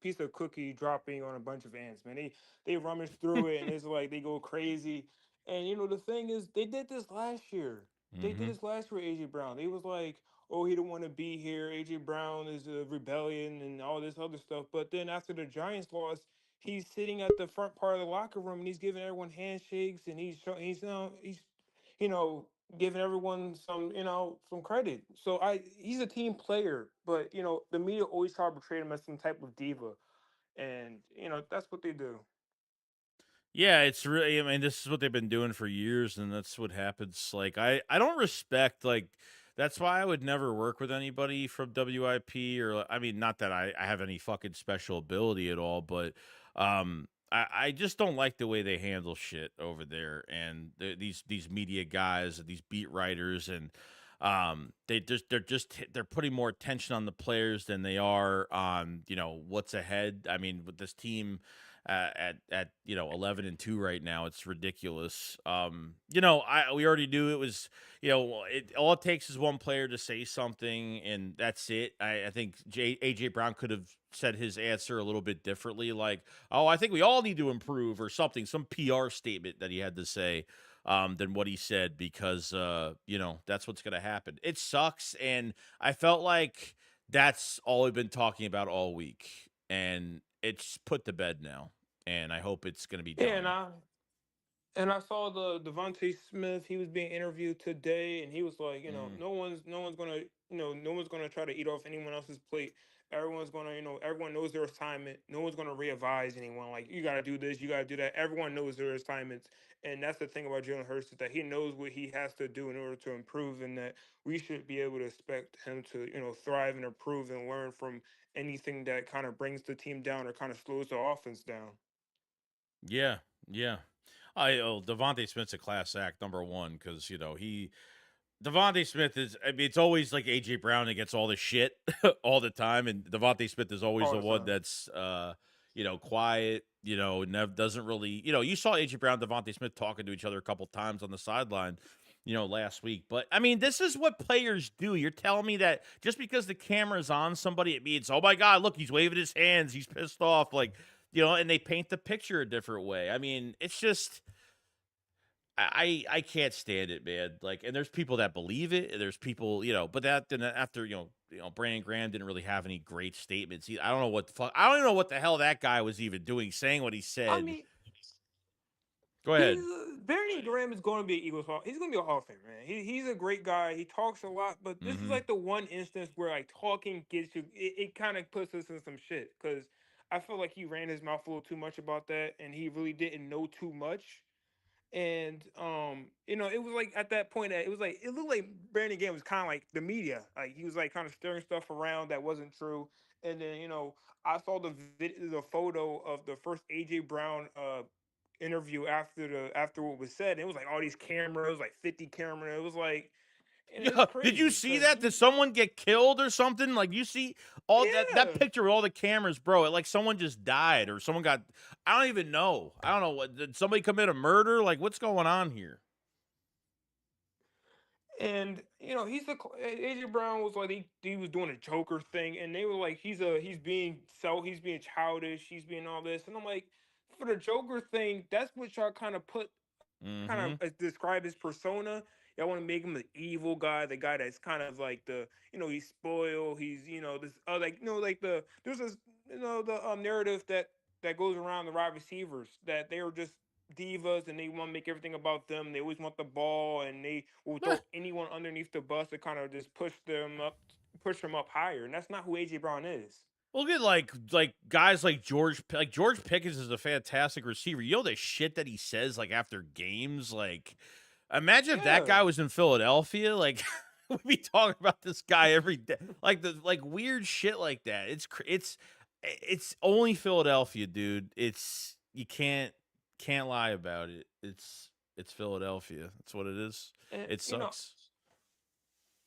piece of cookie dropping on a bunch of ants, man. They rummage through it and it's like they go crazy. And the thing is, they did this last year. They did Mm-hmm. this last year, AJ Brown. They was like, oh, he don't want to be here. AJ Brown is a rebellion and all this other stuff. But then after the Giants lost, he's sitting at the front part of the locker room and he's giving everyone handshakes and he's giving everyone some credit. So he's a team player, but the media always try to portray him as some type of diva, and that's what they do. Yeah, it's really, I mean, this is what they've been doing for years, and that's what happens. Like, I don't respect, like, that's why I would never work with anybody from WIP, or, I mean, not that I have any fucking special ability at all, but I just don't like the way they handle shit over there, and these media guys, these beat writers, and they're putting more attention on the players than they are on, what's ahead. I mean, with this team at 11-2 right now. It's ridiculous. We already knew it was, all it takes is one player to say something and that's it. I think AJ Brown could have said his answer a little bit differently, like, oh, I think we all need to improve or something, some PR statement that he had to say than what he said, because that's what's gonna happen. It sucks, and I felt like that's all we've been talking about all week, and it's put to bed now, and I hope it's going to be Yeah, done. and I saw the Devontae Smith. He was being interviewed today, and he was like, no one's gonna, no one's gonna try to eat off anyone else's plate. Everyone's gonna, everyone knows their assignment. No one's gonna re-advise anyone. Like, you gotta do this, you gotta do that. Everyone knows their assignments, and that's the thing about Jalen Hurts, is that he knows what he has to do in order to improve, and that we should be able to expect him to, thrive and improve and learn from anything that kind of brings the team down or kind of slows the offense down. Yeah, yeah. Devontae Smith's a class act, number one, because Devontae Smith is, I mean, it's always like AJ Brown that gets all the shit all the time, and Devontae Smith is always All the the one time. that's quiet, doesn't really, you saw AJ Brown, Devontae Smith talking to each other a couple times on the sideline, last week. But I mean, this is what players do. You're telling me that just because the camera's on somebody, it means, oh my God, look, he's waving his hands, he's pissed off, like, and they paint the picture a different way. I mean, it's just, I can't stand it, man. Like, and there's people that believe it. And there's people, but then after Brandon Graham didn't really have any great statements. I don't know what the fuck. I don't even know what the hell that guy was even doing, saying what he said. I mean, Go ahead. Brandon Graham is going to be Eagles Hall. He's going to be a Hall of Fame, man. He's a great guy. He talks a lot, but this is like the one instance where like talking gets you. It kind of puts us in some shit, because I feel like he ran his mouth a little too much about that, and he really didn't know too much. And it was like at that point that it looked like Brandon Graham was kind of like the media. Like, he was like kind of stirring stuff around that wasn't true. And then I saw the photo of the first AJ Brown interview after what was said. It was like all these cameras, like 50 cameras. It was like, and it was Yeah, did you crazy see 'cause that? Did someone get killed or something? Like, you see all that yeah. picture with all the cameras, bro. Like someone just died or someone got. I don't even know. I don't know what. Did somebody commit a murder? Like, what's going on here? And AJ Brown was like he was doing a Joker thing, and they were like he's being childish, he's being all this, and I'm like, for the Joker thing, that's what y'all kind of describe his persona. Y'all want to make him the evil guy, the guy that's kind of like he's spoiled, he's this like there's this the narrative that goes around the wide receivers, that they are just divas and they want to make everything about them. They always want the ball, and they will throw anyone underneath the bus to kind of just push them up higher. And that's not who AJ Brown is. Look at like guys like George Pickens is a fantastic receiver. You know the shit that he says like after games. Like, imagine if that guy was in Philadelphia. Like, we be talking about this guy every day, like weird shit like that. It's only Philadelphia, dude. It's you can't lie about it. It's Philadelphia. That's what it is. And It sucks.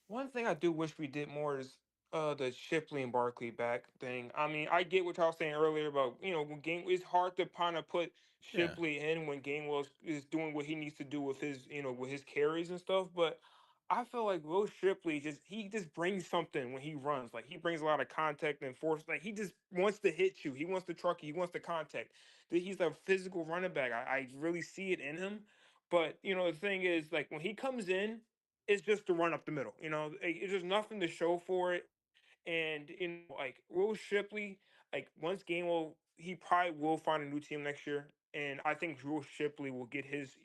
one thing I do wish we did more is the Shipley and Barkley back thing. I mean, I get what y'all saying earlier about when game it's hard to kind of put Yeah. Shipley in when Gainwell is doing what he needs to do with his with his carries and stuff. But I feel like Will Shipley just brings something when he runs. Like he brings a lot of contact and force. Like he just wants to hit you. He wants to truck you. He wants to contact. He's a physical running back. I really see it in him. But the thing is, like when he comes in, it's just to run up the middle. It's just nothing to show for it. And like Will Shipley, like once Gainwell, he probably will find a new team next year. And I think Will Shipley will get his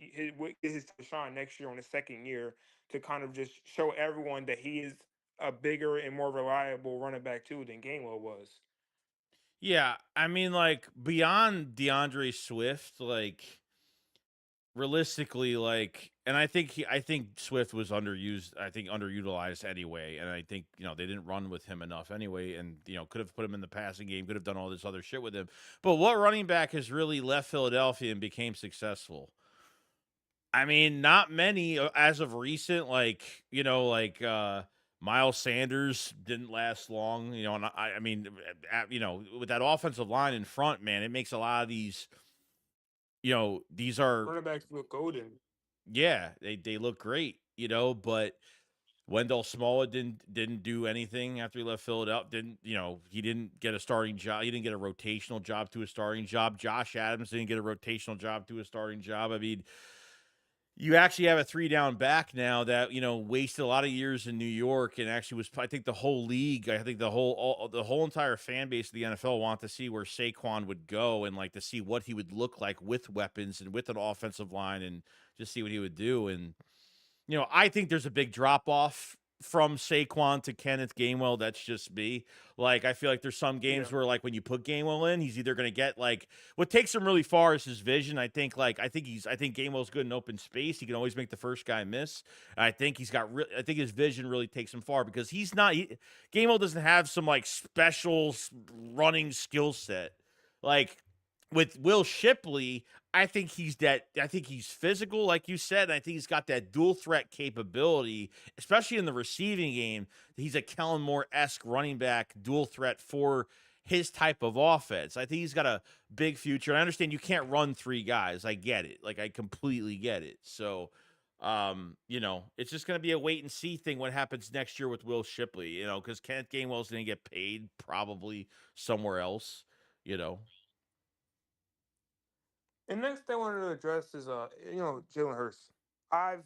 shine next year on his second year to kind of just show everyone that he is a bigger and more reliable running back too than Gainwell was. Yeah, I mean, like beyond DeAndre Swift, like realistically, like, and I think Swift was underused. I think underutilized anyway, and I think they didn't run with him enough anyway, and could have put him in the passing game, could have done all this other shit with him. But what running back has really left Philadelphia and became successful? I mean, not many as of recent. Like Miles Sanders didn't last long. And I mean, with that offensive line in front, man, it makes a lot of these. These are Running backs look golden. yeah, they look great. But Wendell Smallwood didn't do anything after he left Philadelphia. He didn't get a starting job. He didn't get a rotational job to a starting job. Josh Adams didn't get a rotational job to a starting job. I mean, you actually have a 3-down back now that wasted a lot of years in New York and actually was. I think the whole league. I think the whole entire fan base of the NFL want to see where Saquon would go and like to see what he would look like with weapons and with an offensive line and just see what he would do. And I think there's a big drop off from Saquon to Kenneth Gainwell. That's just me. Like, I feel like there's some games Yeah. where, like, when you put Gainwell in, he's either going to get like what takes him really far is his vision. I think Gainwell's good in open space. He can always make the first guy miss. And I think I think his vision really takes him far because Gainwell doesn't have some like special running skill set. Like with Will Shipley, I think he's physical, like you said. And I think he's got that dual threat capability, especially in the receiving game. He's a Kellen Moore-esque running back, dual threat for his type of offense. I think he's got a big future. I understand you can't run three guys. I get it. Like I completely get it. So, it's just going to be a wait and see thing what happens next year with Will Shipley, because Kenneth Gainwell's going to get paid probably somewhere else, you know. And next thing I wanted to address is Jalen Hurts. I've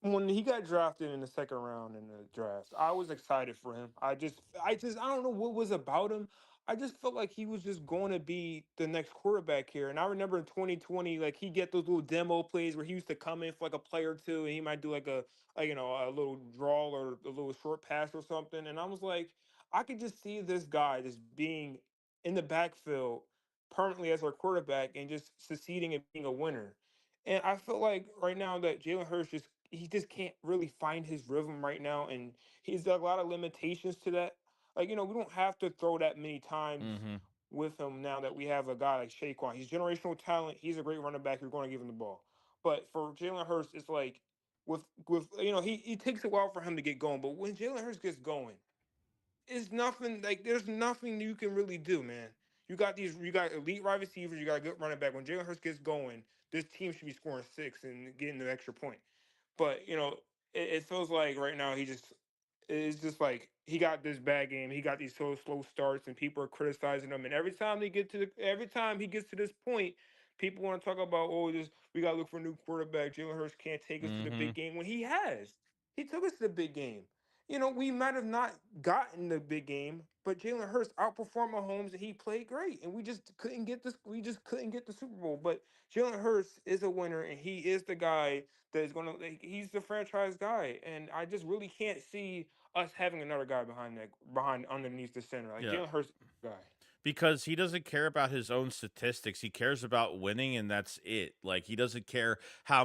when he got drafted in the second round in the draft, I was excited for him. I don't know what was about him. I just felt like he was just going to be the next quarterback here. And I remember in 2020, like he get those little demo plays where he used to come in for like a play or two, and he might do a little draw or a little short pass or something. And I was like, I could just see this guy just being in the backfield permanently as our quarterback and just succeeding and being a winner. And I feel like right now that Jalen Hurts he just can't really find his rhythm right now, and he's got a lot of limitations to that. Like we don't have to throw that many times Mm-hmm. with him now that we have a guy like Saquon. He's generational talent. He's a great running back. You're going to give him the ball. But for Jalen Hurts, it's like with he takes a while for him to get going. But when Jalen Hurts gets going, it's nothing like there's nothing you can really do, man. You got elite wide receivers, you got a good running back. When Jalen Hurts gets going, this team should be scoring six and getting the extra point. But it feels like right now it's just like he got this bad game. He got these slow starts, and people are criticizing him. And every time he gets to this point, people want to talk about this we got to look for a new quarterback. Jalen Hurts can't take us to the Mm-hmm. big game when he took us to the big game. We might have not gotten the big game, but Jalen Hurts outperformed Mahomes and he played great. And we just couldn't get this. We just couldn't get the Super Bowl. But Jalen Hurts is a winner, and he is the guy that is gonna. He's the franchise guy, and I just really can't see us having another guy behind underneath the center. Like Yeah. Jalen Hurts is the guy. Because he doesn't care about his own statistics. He cares about winning, and that's it. Like, he doesn't care how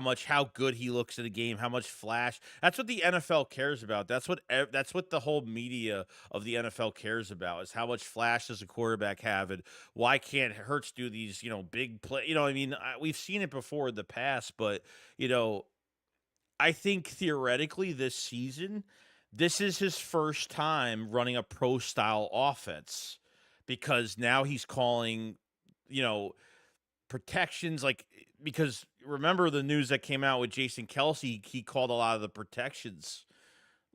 good he looks at a game, how much flash. That's what the NFL cares about. That's what the whole media of the NFL cares about, is how much flash does a quarterback have, and why can't Hurts do these, big play. I mean, we've seen it before in the past, but you know, I think theoretically this season, this is his first time running a pro style offense, because now he's calling, you know, protections, like, because remember the news that came out with Jason Kelsey, he called a lot of the protections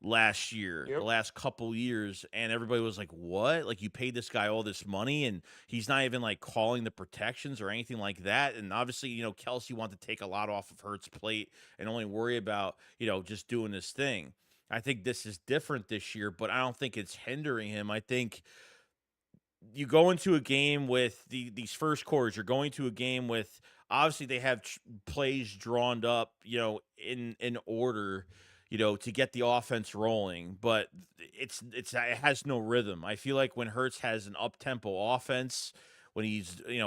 last year, the Yep. last couple years, and everybody was like, "What? Like, you paid this guy all this money and he's not even like calling the protections or anything like that." And obviously, Kelsey wanted to take a lot off of Hurts' plate and only worry about, just doing this thing. I think this is different this year, but I don't think it's hindering him. I think you go into a game with these first quarters, you're going to a game with, obviously they have plays drawn up, in order, to get the offense rolling, but it has no rhythm. I feel like when Hertz has an up tempo offense, when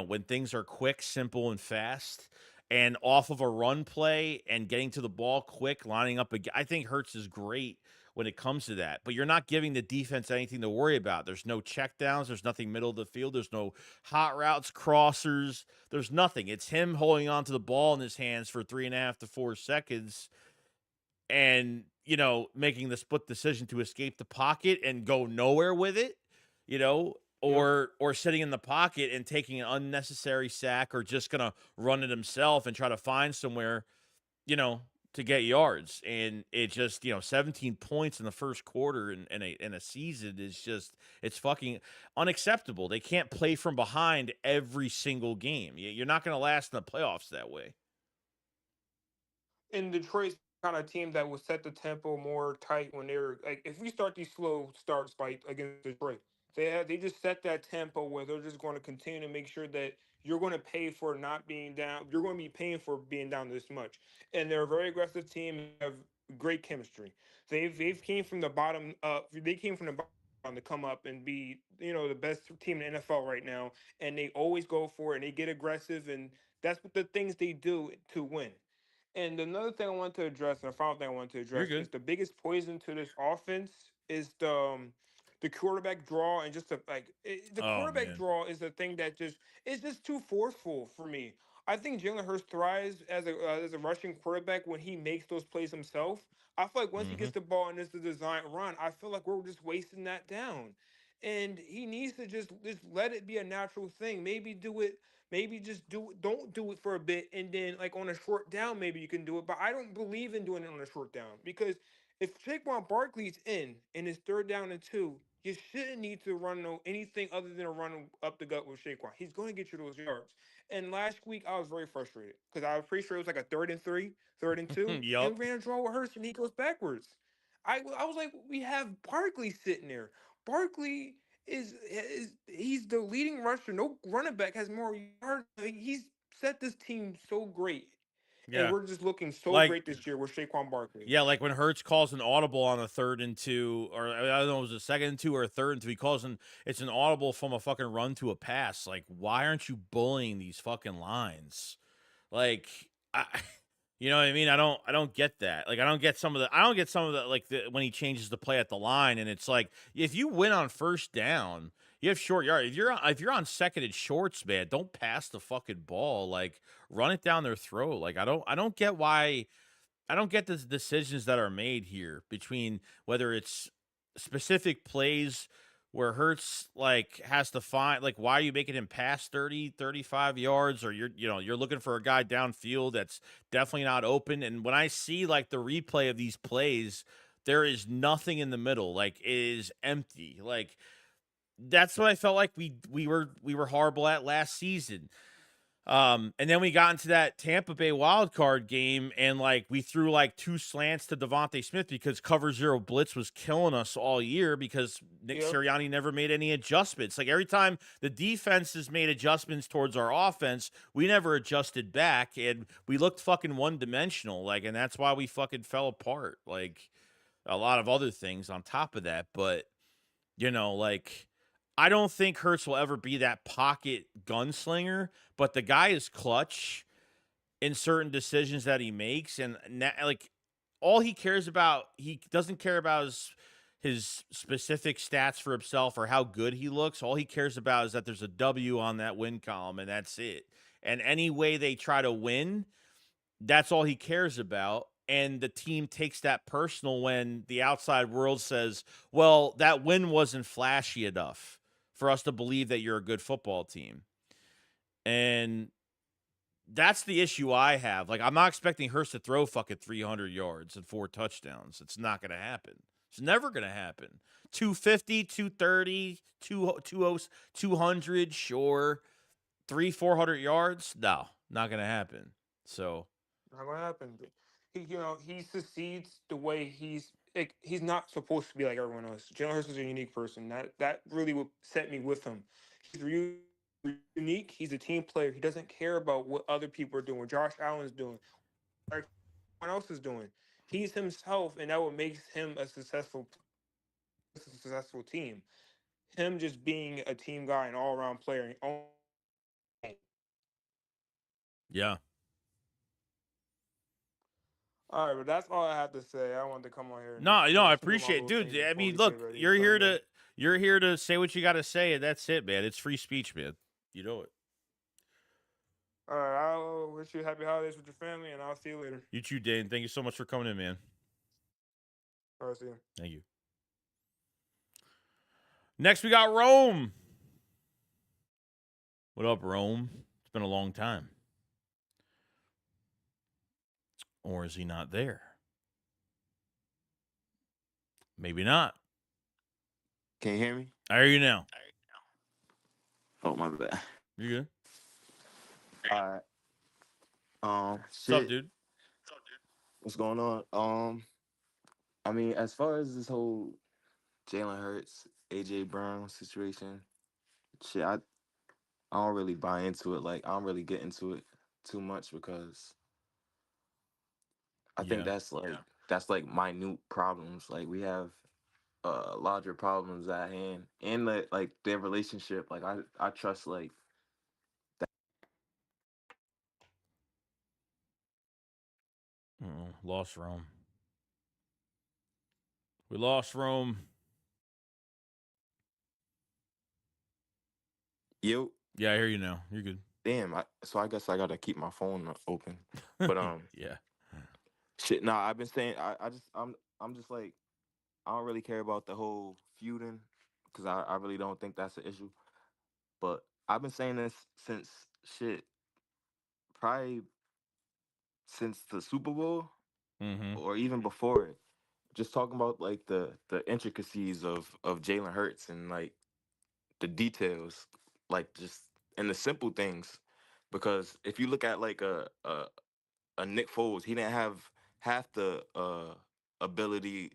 when things are quick, simple, and fast, and off of a run play and getting to the ball quick, lining up, I think Hertz is great when it comes to that. But you're not giving the defense anything to worry about. There's no checkdowns. There's nothing middle of the field. There's no hot routes, crossers. There's nothing. It's him holding on to the ball in his hands for 3.5 to 4 seconds and, making the split decision to escape the pocket and go nowhere with it, Yep. or sitting in the pocket and taking an unnecessary sack, or just going to run it himself and try to find somewhere, you know, to get yards. And it just, 17 points in the first quarter in a season is just, it's fucking unacceptable. They can't play from behind every single game. You're not going to last in the playoffs that way. And Detroit's kind of team that will set the tempo more tight when they're like, if we start these slow starts like against Detroit, they just set that tempo where they're just going to continue to make sure that you're going to pay for not being down. You're going to be paying for being down this much, and they're a very aggressive team and have great chemistry. They've came from the bottom up. They came from the bottom to come up and be the best team in the NFL right now, and they always go for it and they get aggressive, and that's what the things they do to win. And another thing I want to address, and the final thing I want to You're address, is good. the biggest poison to this offense is the quarterback draw, and just the Oh, quarterback man. draw is the thing that just is just too forceful for me. I think Jalen Hurts thrives as a rushing quarterback when he makes those plays himself. I feel like once he Hmm. gets the ball and it's the design run, I feel like we're just wasting that down. And he needs to just let it be a natural thing. Maybe do it. Maybe just don't do it for a bit, and then like on a short down, maybe you can do it. But I don't believe in doing it on a short down, because if Saquon Barkley's in and it's 3rd down and 2, you shouldn't need to run anything other than a run up the gut with Saquon. He's going to get you those yards. And last week I was very frustrated because I was pretty sure it was like a 3rd and 3, 3rd and 2, Yup. and ran a draw with Hurst and he goes backwards. I was like, we have Barkley sitting there. Barkley is he's the leading rusher. No running back has more yards. Like, he's set this team so great, and Yeah. we're just looking so Like, great this year with Saquon Barkley. yeah, like when Hertz calls an audible on a 3rd and 2, or I don't know, it was a 2nd and 2 or a 3rd and 2. He calls it's an audible from a fucking run to a pass. Like, why aren't you bullying these fucking lines? Like, you know what I mean? I don't get that. Like, I don't get some of the, like, when he changes the play at the line, and it's like, if you win on 1st down, you have short yard. If you're on 2nd and shorts, man, don't pass the fucking ball. Like, run it down their throat. Like, I don't get why. I don't get the decisions that are made here between whether it's specific plays where Hertz like has to find, like, why are you making him pass 30, 35 yards, or you're looking for a guy downfield that's definitely not open. And when I see like the replay of these plays, there is nothing in the middle. Like, it is empty. Like, that's what I felt like we were horrible at last season. And then we got into that Tampa Bay wild card game, and like we threw like 2 slants to Devontae Smith because cover 0 blitz was killing us all year, because Nick Yep. Sirianni never made any adjustments. Like, every time the defense has made adjustments towards our offense, we never adjusted back, and we looked fucking one-dimensional. Like, and that's why we fucking fell apart. Like, a lot of other things on top of that, but like, I don't think Hurts will ever be that pocket gunslinger, but the guy is clutch in certain decisions that he makes, and like all he cares about, he doesn't care about his specific stats for himself or how good he looks. All he cares about is that there's a W on that win column, and that's it. And any way they try to win, that's all he cares about. And the team takes that personal when the outside world says, well, that win wasn't flashy enough for us to believe that you're a good football team. And that's the issue I have. Like, I'm not expecting Hurst to throw fucking 300 yards and 4 touchdowns. It's not going to happen. It's never going to happen. 250, 230, 200, sure. 400 yards? No, not going to happen. So, Not gonna happen. He succeeds the way he's not supposed to be like everyone else. Jalen Hurts is a unique person. That really would set me with him. He's really unique. He's a team player. He doesn't care about what other people are doing, what Josh Allen's doing, or everyone else is doing. He's himself, and that what makes him a successful team. Him just being a team guy, an all around player. yeah. All right, but that's all I have to say. I wanted to come on here and No, just, I do my appreciate it. little Dude, thing I before mean, we look, get ready. you're here to say what you got to say, and that's it, man. It's free speech, man. You know it. All right, I'll wish you happy holidays with your family, and I'll see you later. You too, Dane. Thank you so much for coming in, man. All right, see you. Thank you. Next, we got Rome. What up, Rome? It's been a long time. Or is he not there? Maybe not. Can you hear me? I hear you now. Oh, my bad. You good? All right. What's up, Shit. dude? What's going on? I mean, as far as this whole Jalen Hurts, AJ Brown situation, shit, I don't really buy into it. Like, I don't really get into it too much because I think Yeah. that's like minute problems. Like, we have larger problems at hand, and like their relationship. Like, I trust like. Lost Rome. We lost Rome. Yo. Yeah, I hear you now. You're good. Damn. So I guess I gotta keep my phone open. But yeah. shit. Nah, I've been saying I'm just like I don't really care about the whole feuding because I really don't think that's an issue. But I've been saying this since shit probably since the Super Bowl Mm-hmm. or even before it. Just talking about like the intricacies of Jalen Hurts and like the details, like just and the simple things. Because if you look at like a Nick Foles, he didn't have half the ability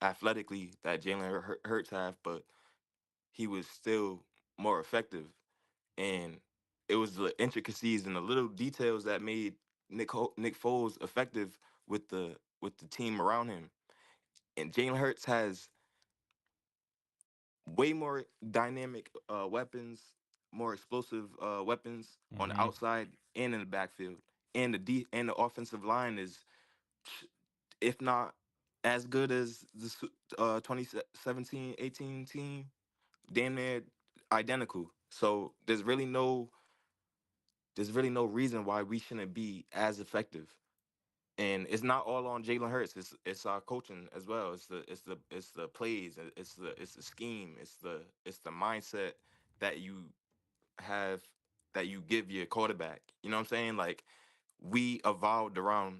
athletically that Jalen Hurts have, but he was still more effective. And it was the intricacies and the little details that made Nick Foles effective with the team around him. And Jalen Hurts has way more dynamic weapons, more explosive weapons on the Mm-hmm. outside and in the backfield. And and the offensive line is, if not as good as the 2017-18 team, damn near identical. So there's really no reason why we shouldn't be as effective. And it's not all on Jalen Hurts. It's our coaching as well. It's the plays. It's the scheme. It's the mindset that you have that you give your quarterback. You know what I'm saying? Like we evolved around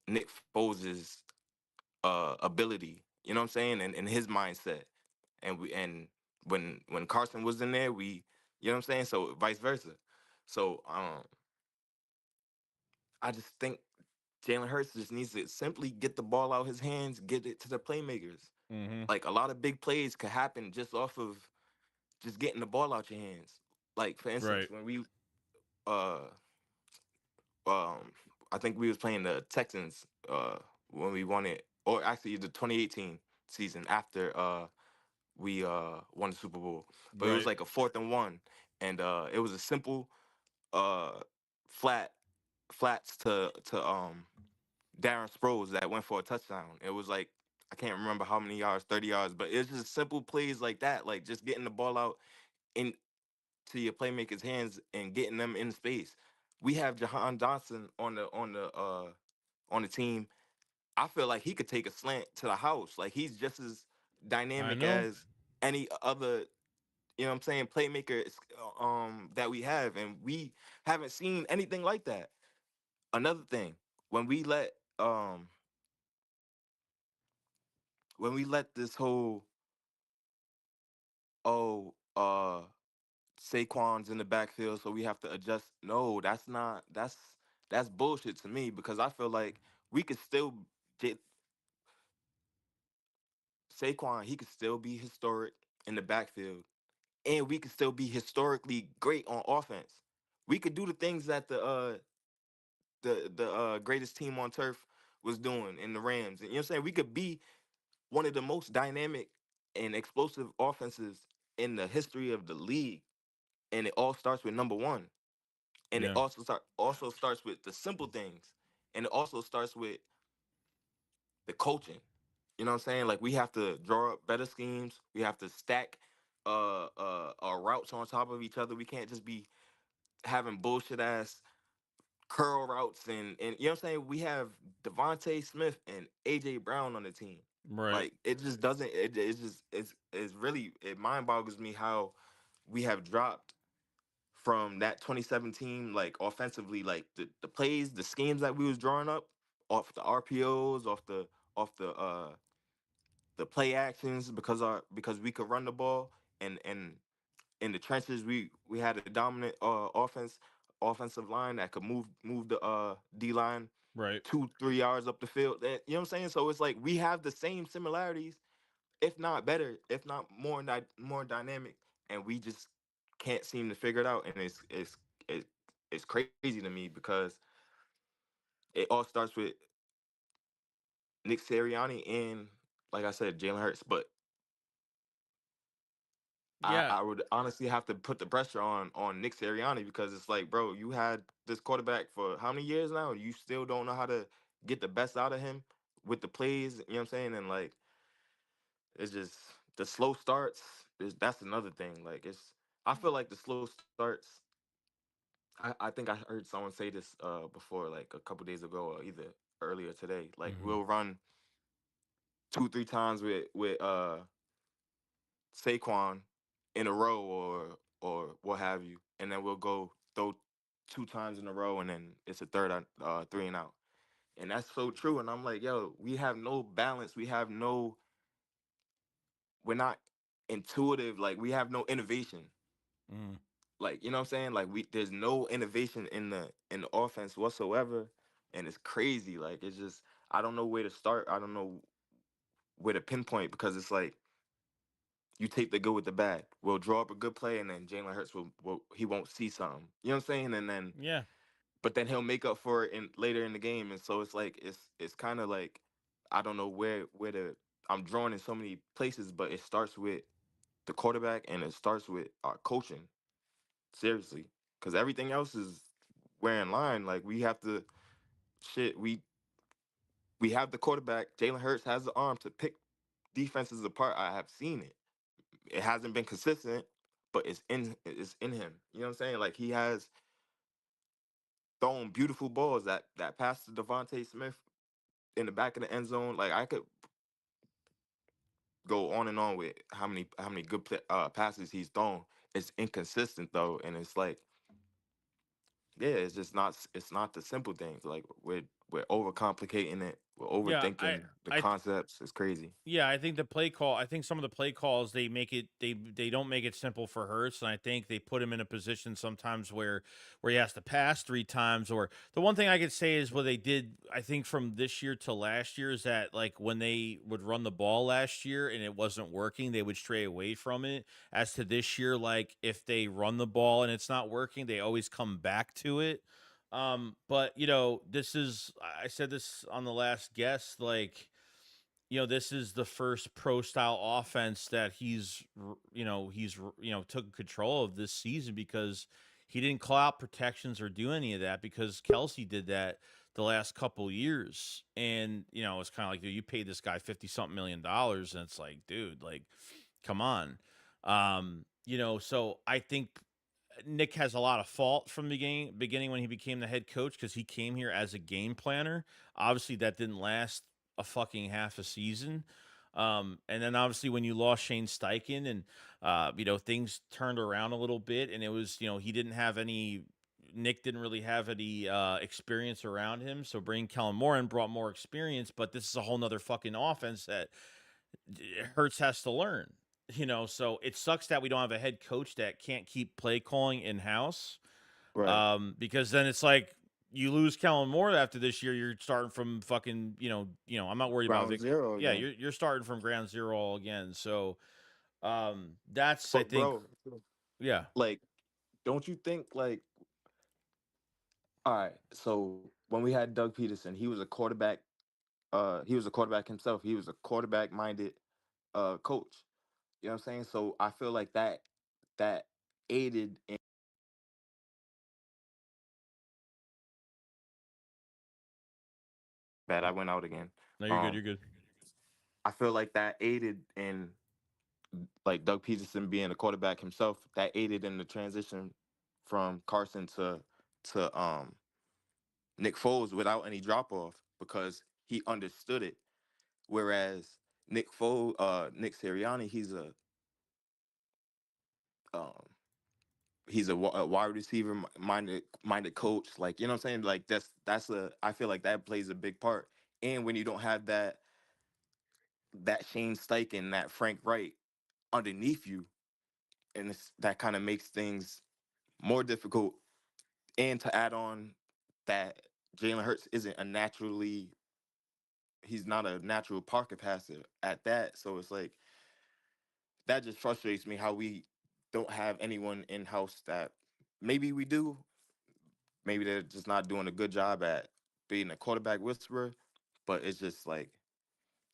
Nick Foles' ability. You know what I'm saying? And his mindset. And when Carson was in there, we you know what I'm saying? So vice versa. So I just think Jalen Hurts just needs to simply get the ball out his hands, get it to the playmakers. Mm-hmm. Like a lot of big plays could happen just off of just getting the ball out your hands. Like for instance, Right. when we uh I think we was playing the Texans when we won it, or actually the 2018 season after we won the Super Bowl. But it was Right. like a 4th and 1, and it was a simple uh flat flats to Darren Sproles that went for a touchdown. It was like I can't remember how many yards, 30 yards, but it's just simple plays like that, like just getting the ball out into your playmakers' hands and getting them in space. We have Jahan Johnson on the team. I feel like he could take a slant to the house. Like he's just as I dynamic know. as any other, you know what I'm saying, playmaker that we have, and we haven't seen anything like that. Another thing, when we let um when we let this whole oh Saquon's in the backfield, so we have to adjust. No, that's bullshit to me because I feel like we could still get Saquon. He could still be historic in the backfield, and we could still be historically great on offense. We could do the things that the greatest team on turf was doing in the Rams, and you know what I'm saying. We could be one of the most dynamic and explosive offenses in the history of the league, and it all starts with number one. And it Yeah. also starts with the simple things, and it also starts with the coaching. You know what I'm saying? Like we have to draw up better schemes. We have to stack our routes on top of each other. We can't just be having bullshit ass curl routes and you know what I'm saying? We have Devontae Smith and AJ Brown on the team. Right. Like it just doesn't it's just it's really it mind boggles me how we have dropped from that 2017 like offensively, like the plays, the schemes that we was drawing up off the RPOs, off the play actions because we could run the ball and in the trenches we had a dominant offensive line that could move the D line Right. 2-3 yards up the field. You know what I'm saying? So it's like we have the same similarities, if not better, if not more dynamic, and we just can't seem to figure it out. And it, it's crazy to me because it all starts with Nick Sirianni and, like I said, Jalen Hurts. But Yeah. I would honestly have to put the pressure on Nick Sirianni because it's like, bro, you had this quarterback for how many years now? You still don't know how to get the best out of him with the plays. You know what I'm saying? And like, it's just the slow starts. That's another thing. Like, I feel like the slow starts. I think I heard someone say this before, like a couple days ago, or either earlier today. Like, Hmm. we'll run 2-3 times with Saquon in a row or what have you, and then we'll go throw 2 times in a row, and then it's a third 3 and out, and that's so true. And I'm like, yo, we have no balance. We're not intuitive. Like we have no innovation. Mm. Like you know what I'm saying? Like there's no innovation in the offense whatsoever, and it's crazy. Like it's just I don't know where to start. I don't know where to pinpoint because it's like you take the good with the bad. We'll draw up a good play, and then Jalen Hurts will he won't see something. You know what I'm saying? And then, Yeah. but then he'll make up for it later in the game. And so it's like it's kind of like I don't know where to. I'm drawn in so many places, but it starts with the quarterback and it starts with our coaching. Seriously, because everything else is we're in line. Like we have to shit. We have the quarterback. Jalen Hurts has the arm to pick defenses apart. I have seen it. It hasn't been consistent, but it's in him. You know what I'm saying? Like he has thrown beautiful balls that pass to Devontae Smith in the back of the end zone. Like I could go on and on with how many good passes he's thrown. It's inconsistent though, and it's like yeah, it's not the simple things. Like we're overcomplicating it. We're Yeah. I. overthinking the I. concepts. It's crazy. Yeah, I think the play call. I think some of the play calls they make it. They don't make it simple for Hurts, and I think they put him in a position sometimes where he has to pass 3 times. Or the one thing I could say is what they did. I think from this year to last year is that like when they would run the ball last year and it wasn't working, they would stray away from it. As to this year, like if they run the ball and it's not working, they always come back to it. But this is I said this on the last guest, like this is the first pro style offense that he's took control of this season because he didn't call out protections or do any of that because Kelsey did that the last couple years. And, it's kind of like, dude, you paid this guy 50 something $1 million. And it's like, dude, like, come on. So I think Nick has a lot of fault from the beginning when he became the head coach because he came here as a game planner. Obviously, that didn't last a fucking half a season. And then obviously when you lost Shane Steichen and things turned around a little bit, and it was he didn't have any. Nick didn't really have any experience around him, so bringing Kellen Moore in brought more experience. But this is a whole nother fucking offense that Hertz has to learn. So it sucks that we don't have a head coach that can't keep play calling in house. Right. Because then it's like you lose Kellen Moore after this year, you're starting from fucking, I'm not worried about Ground zero Yeah, again. you're starting from ground zero all again. So that's I But think bro, yeah. like, don't you think like, all right, so when we had Doug Peterson, he was a quarterback. He was a quarterback himself. He was a quarterback minded coach. You know what I'm saying? So I feel like that aided in bad. I went out again. No, you're good, Um, you're good. I feel like that aided in like Doug Peterson being a quarterback himself. That aided in the transition from Carson to Nick Foles without any drop off because he understood it. Whereas Nick Sirianni, um, he's a wide receiver minded coach. Like, you know what I'm saying? Like I feel like that plays a big part. And when you don't have that Shane Steichen, that Frank Wright underneath you, and that kind of makes things more difficult. And to add on that Jalen Hurts he's not a natural pocket passer at that. So it's like that just frustrates me how we don't have anyone in house that maybe we do. Maybe they're just not doing a good job at being a quarterback whisperer. But it's just like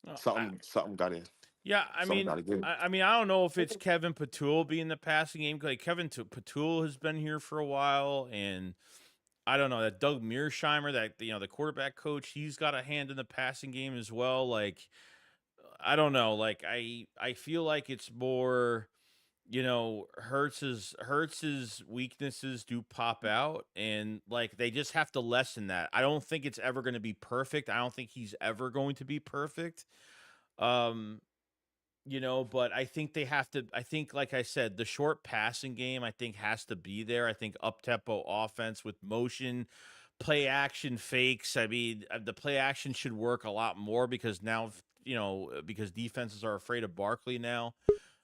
No, something gotta yeah, something gotta give. I don't know if it's Kevin Patul being the passing game. Like Patul has been here for a while, and I don't know that Doug Mearsheimer, that the quarterback coach, he's got a hand in the passing game as well. Like I don't know. Like I feel like it's more, Hertz's weaknesses do pop out, and like they just have to lessen that. I don't think it's ever going to be perfect. I don't think he's ever going to be perfect. Um, but I think they have to. I think, like I said, the short passing game I think has to be there. I think up tempo offense with motion, play action fakes. I mean, the play action should work a lot more because now, because defenses are afraid of Barkley now.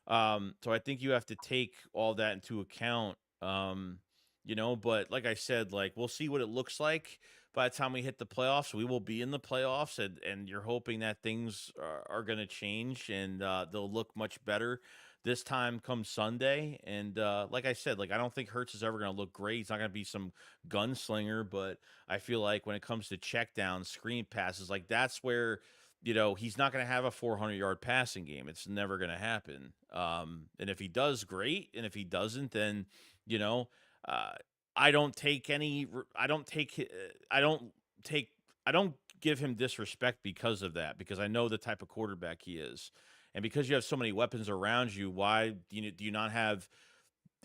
So I think you have to take all that into account. But like I said, like we'll see what it looks like by the time we hit the playoffs. We will be in the playoffs, and you're hoping that things are going to change and they'll look much better this time come Sunday. And like I said, like I don't think Hertz is ever going to look great. He's not going to be some gunslinger, but I feel like when it comes to check downs, screen passes, like that's where he's not going to have a 400-yard passing game. It's never going to happen. And if he does, great. And if he doesn't, then, you know, uh, I don't take any, I don't take, I don't take, I don't give him disrespect because of that, because I know the type of quarterback he is. And because you have so many weapons around you, why do you not have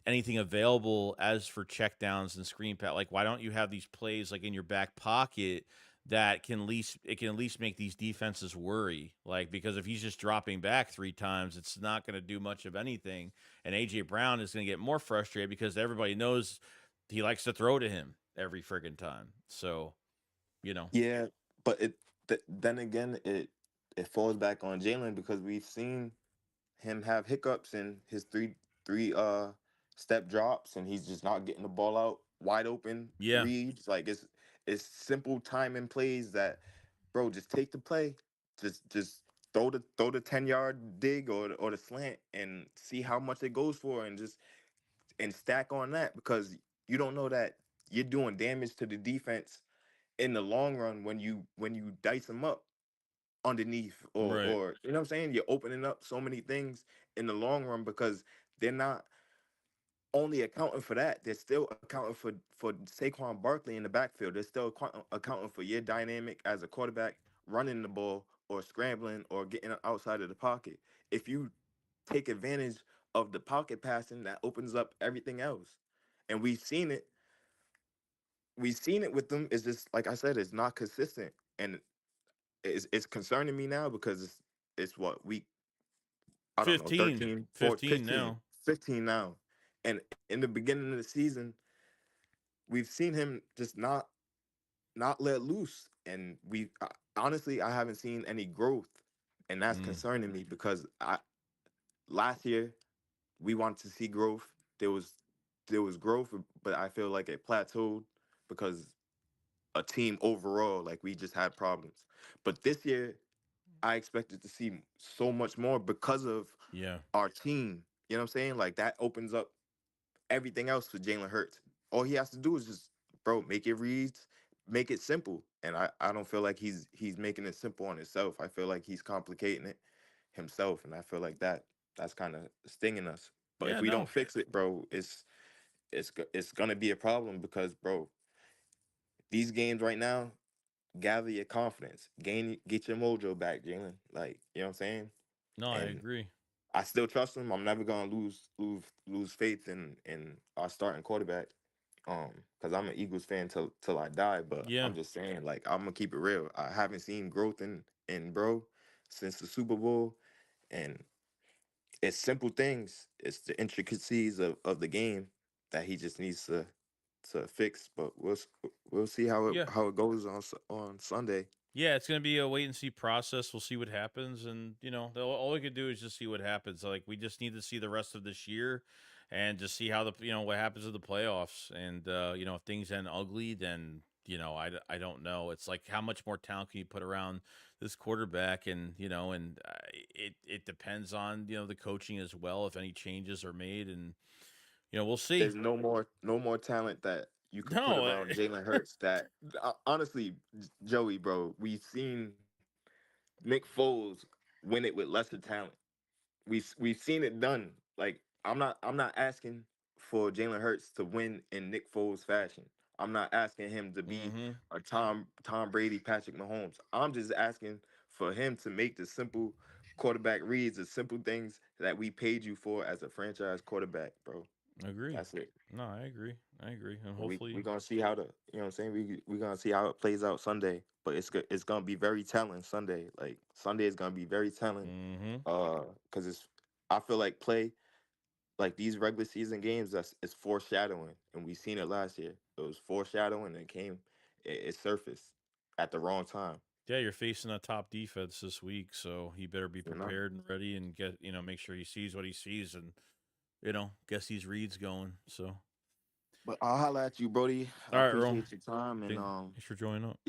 anything available as for checkdowns and screen pat? Like, why don't you have these plays like in your back pocket that can at least make these defenses worry? Like, because if he's just dropping back three times, it's not going to do much of anything. And AJ Brown is going to get more frustrated because everybody knows he likes to throw to him every friggin' time. So, you know, Yeah, but then again it falls back on Jalen because we've seen him have hiccups in his three step drops, and he's just not getting the ball out wide open yeah. reads. Like it's simple time and plays that, bro, just take the play, just throw the 10-yard dig or the slant and see how much it goes for, and just and stack on that because you don't know that you're doing damage to the defense in the long run when you dice them up underneath, Right. or you know what I'm saying? You're opening up so many things in the long run because they're not only accounting for that, they're still accounting for Saquon Barkley in the backfield. They're still accounting for your dynamic as a quarterback, running the ball or scrambling or getting outside of the pocket. If you take advantage of the pocket passing, that opens up everything else. And we've seen it. We've seen it with them. It's just like I said, it's not consistent, and it's concerning me now because it's what week, I don't know, 15. 13, 14, 15 15, now. 15 now. And in the beginning of the season, we've seen him just not let loose, and honestly, I haven't seen any growth, and that's Mm. concerning me because I last year we wanted to see growth. There was growth, but I feel like it plateaued because a team overall, like, we just had problems. But this year, I expected to see so much more because of Yeah. our team. You know what I'm saying? Like, that opens up everything else for Jalen Hurts. All he has to do is just, bro, make it reads, make it simple. And I don't feel like he's making it simple on himself. I feel like he's complicating it himself, and I feel like that's kind of stinging us. But Yeah, if we don't no. fix it, bro, it's gonna be a problem because, bro, these games right now, gather your confidence, get your mojo back, Jalen. Like, you know what I'm saying? No, I And agree. I still trust him. I'm never gonna lose faith in our starting quarterback. Because I'm an Eagles fan till I die. But Yeah. I'm just saying, like, I'm gonna keep it real. I haven't seen growth in bro since the Super Bowl, and it's simple things. It's the intricacies of the game that he just needs to fix. But we'll see Yeah. how it goes on Sunday. Yeah, it's gonna be a wait and see process. We'll see what happens, and all we could do is just see what happens. Like, we just need to see the rest of this year, and just see how what happens in the playoffs. And if things end ugly, then I don't know. It's like, how much more talent can you put around this quarterback, and it depends on the coaching as well, if any changes are made, and we'll see. There's no more talent that you could put No, around Jalen Hurts. That honestly, Joey, bro, we've seen Nick Foles win it with lesser talent. We've seen it done. Like, I'm not asking for Jalen Hurts to win in Nick Foles fashion. I'm not asking him to be hmm a Tom Brady, Patrick Mahomes. I'm just asking for him to make the simple quarterback reads, the simple things that we paid you for as a franchise quarterback, bro. agree. That's it. No, I agree. I agree, and We hopefully, gonna see how you know what I'm saying. We gonna see how it plays out Sunday, but it's gonna be very telling Sunday. Like, Sunday is gonna be very telling, hmm because I feel like play like these regular season games, it's foreshadowing, and we seen it last year. It was foreshadowing, and it surfaced at the wrong time. yeah, you're facing a top defense this week, so he better be You know. prepared and ready, and make sure he sees what he sees, and gets these reads going. So, But I'll holla at you, Brody. all I right, Ro. appreciate your time, and Thanks for joining up.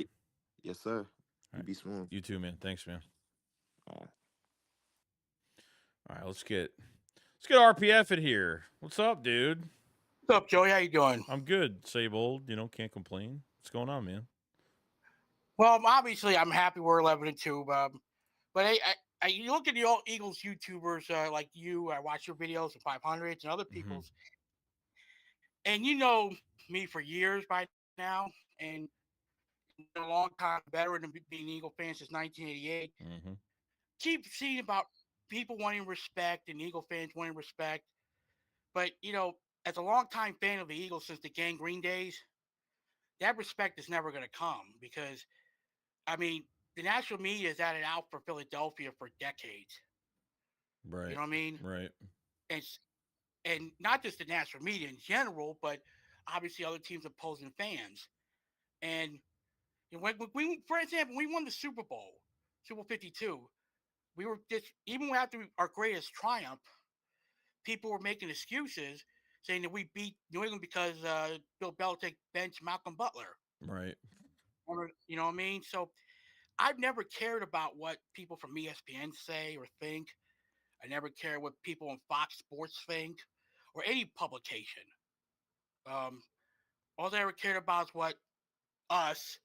yes, sir. All You right, be smooth. you too, man. Thanks, man. All right. All right, let's get RPF in here. What's up, dude? What's up, Joey? How you doing? I'm good. Same old. Can't complain. What's going on, man? Well, obviously, I'm happy we're 11-2. But you look at the old Eagles YouTubers like you. I watch your videos of 500s and other hmm people's, and you know me for years by now, and a long time veteran of being Eagle fan since 1988. hmm Keep seeing about people wanting respect and Eagle fans wanting respect, but as a longtime fan of the Eagles since the Gang Green days, that respect is never going to come because I mean, the national media has had it out for Philadelphia for decades. You Right. know what I mean? Right. And and not just the national media in general, but obviously other teams opposing fans. And when we, for example, we won the Super Bowl, Super Bowl 52. We were just even after our greatest triumph, people were making excuses saying that we beat New England because Bill Belichick benched Malcolm Butler. Right. You know what I mean? So I've never cared about what people from ESPN say or think. I never care what people on Fox Sports think or any publication. Um, all I ever cared about is what us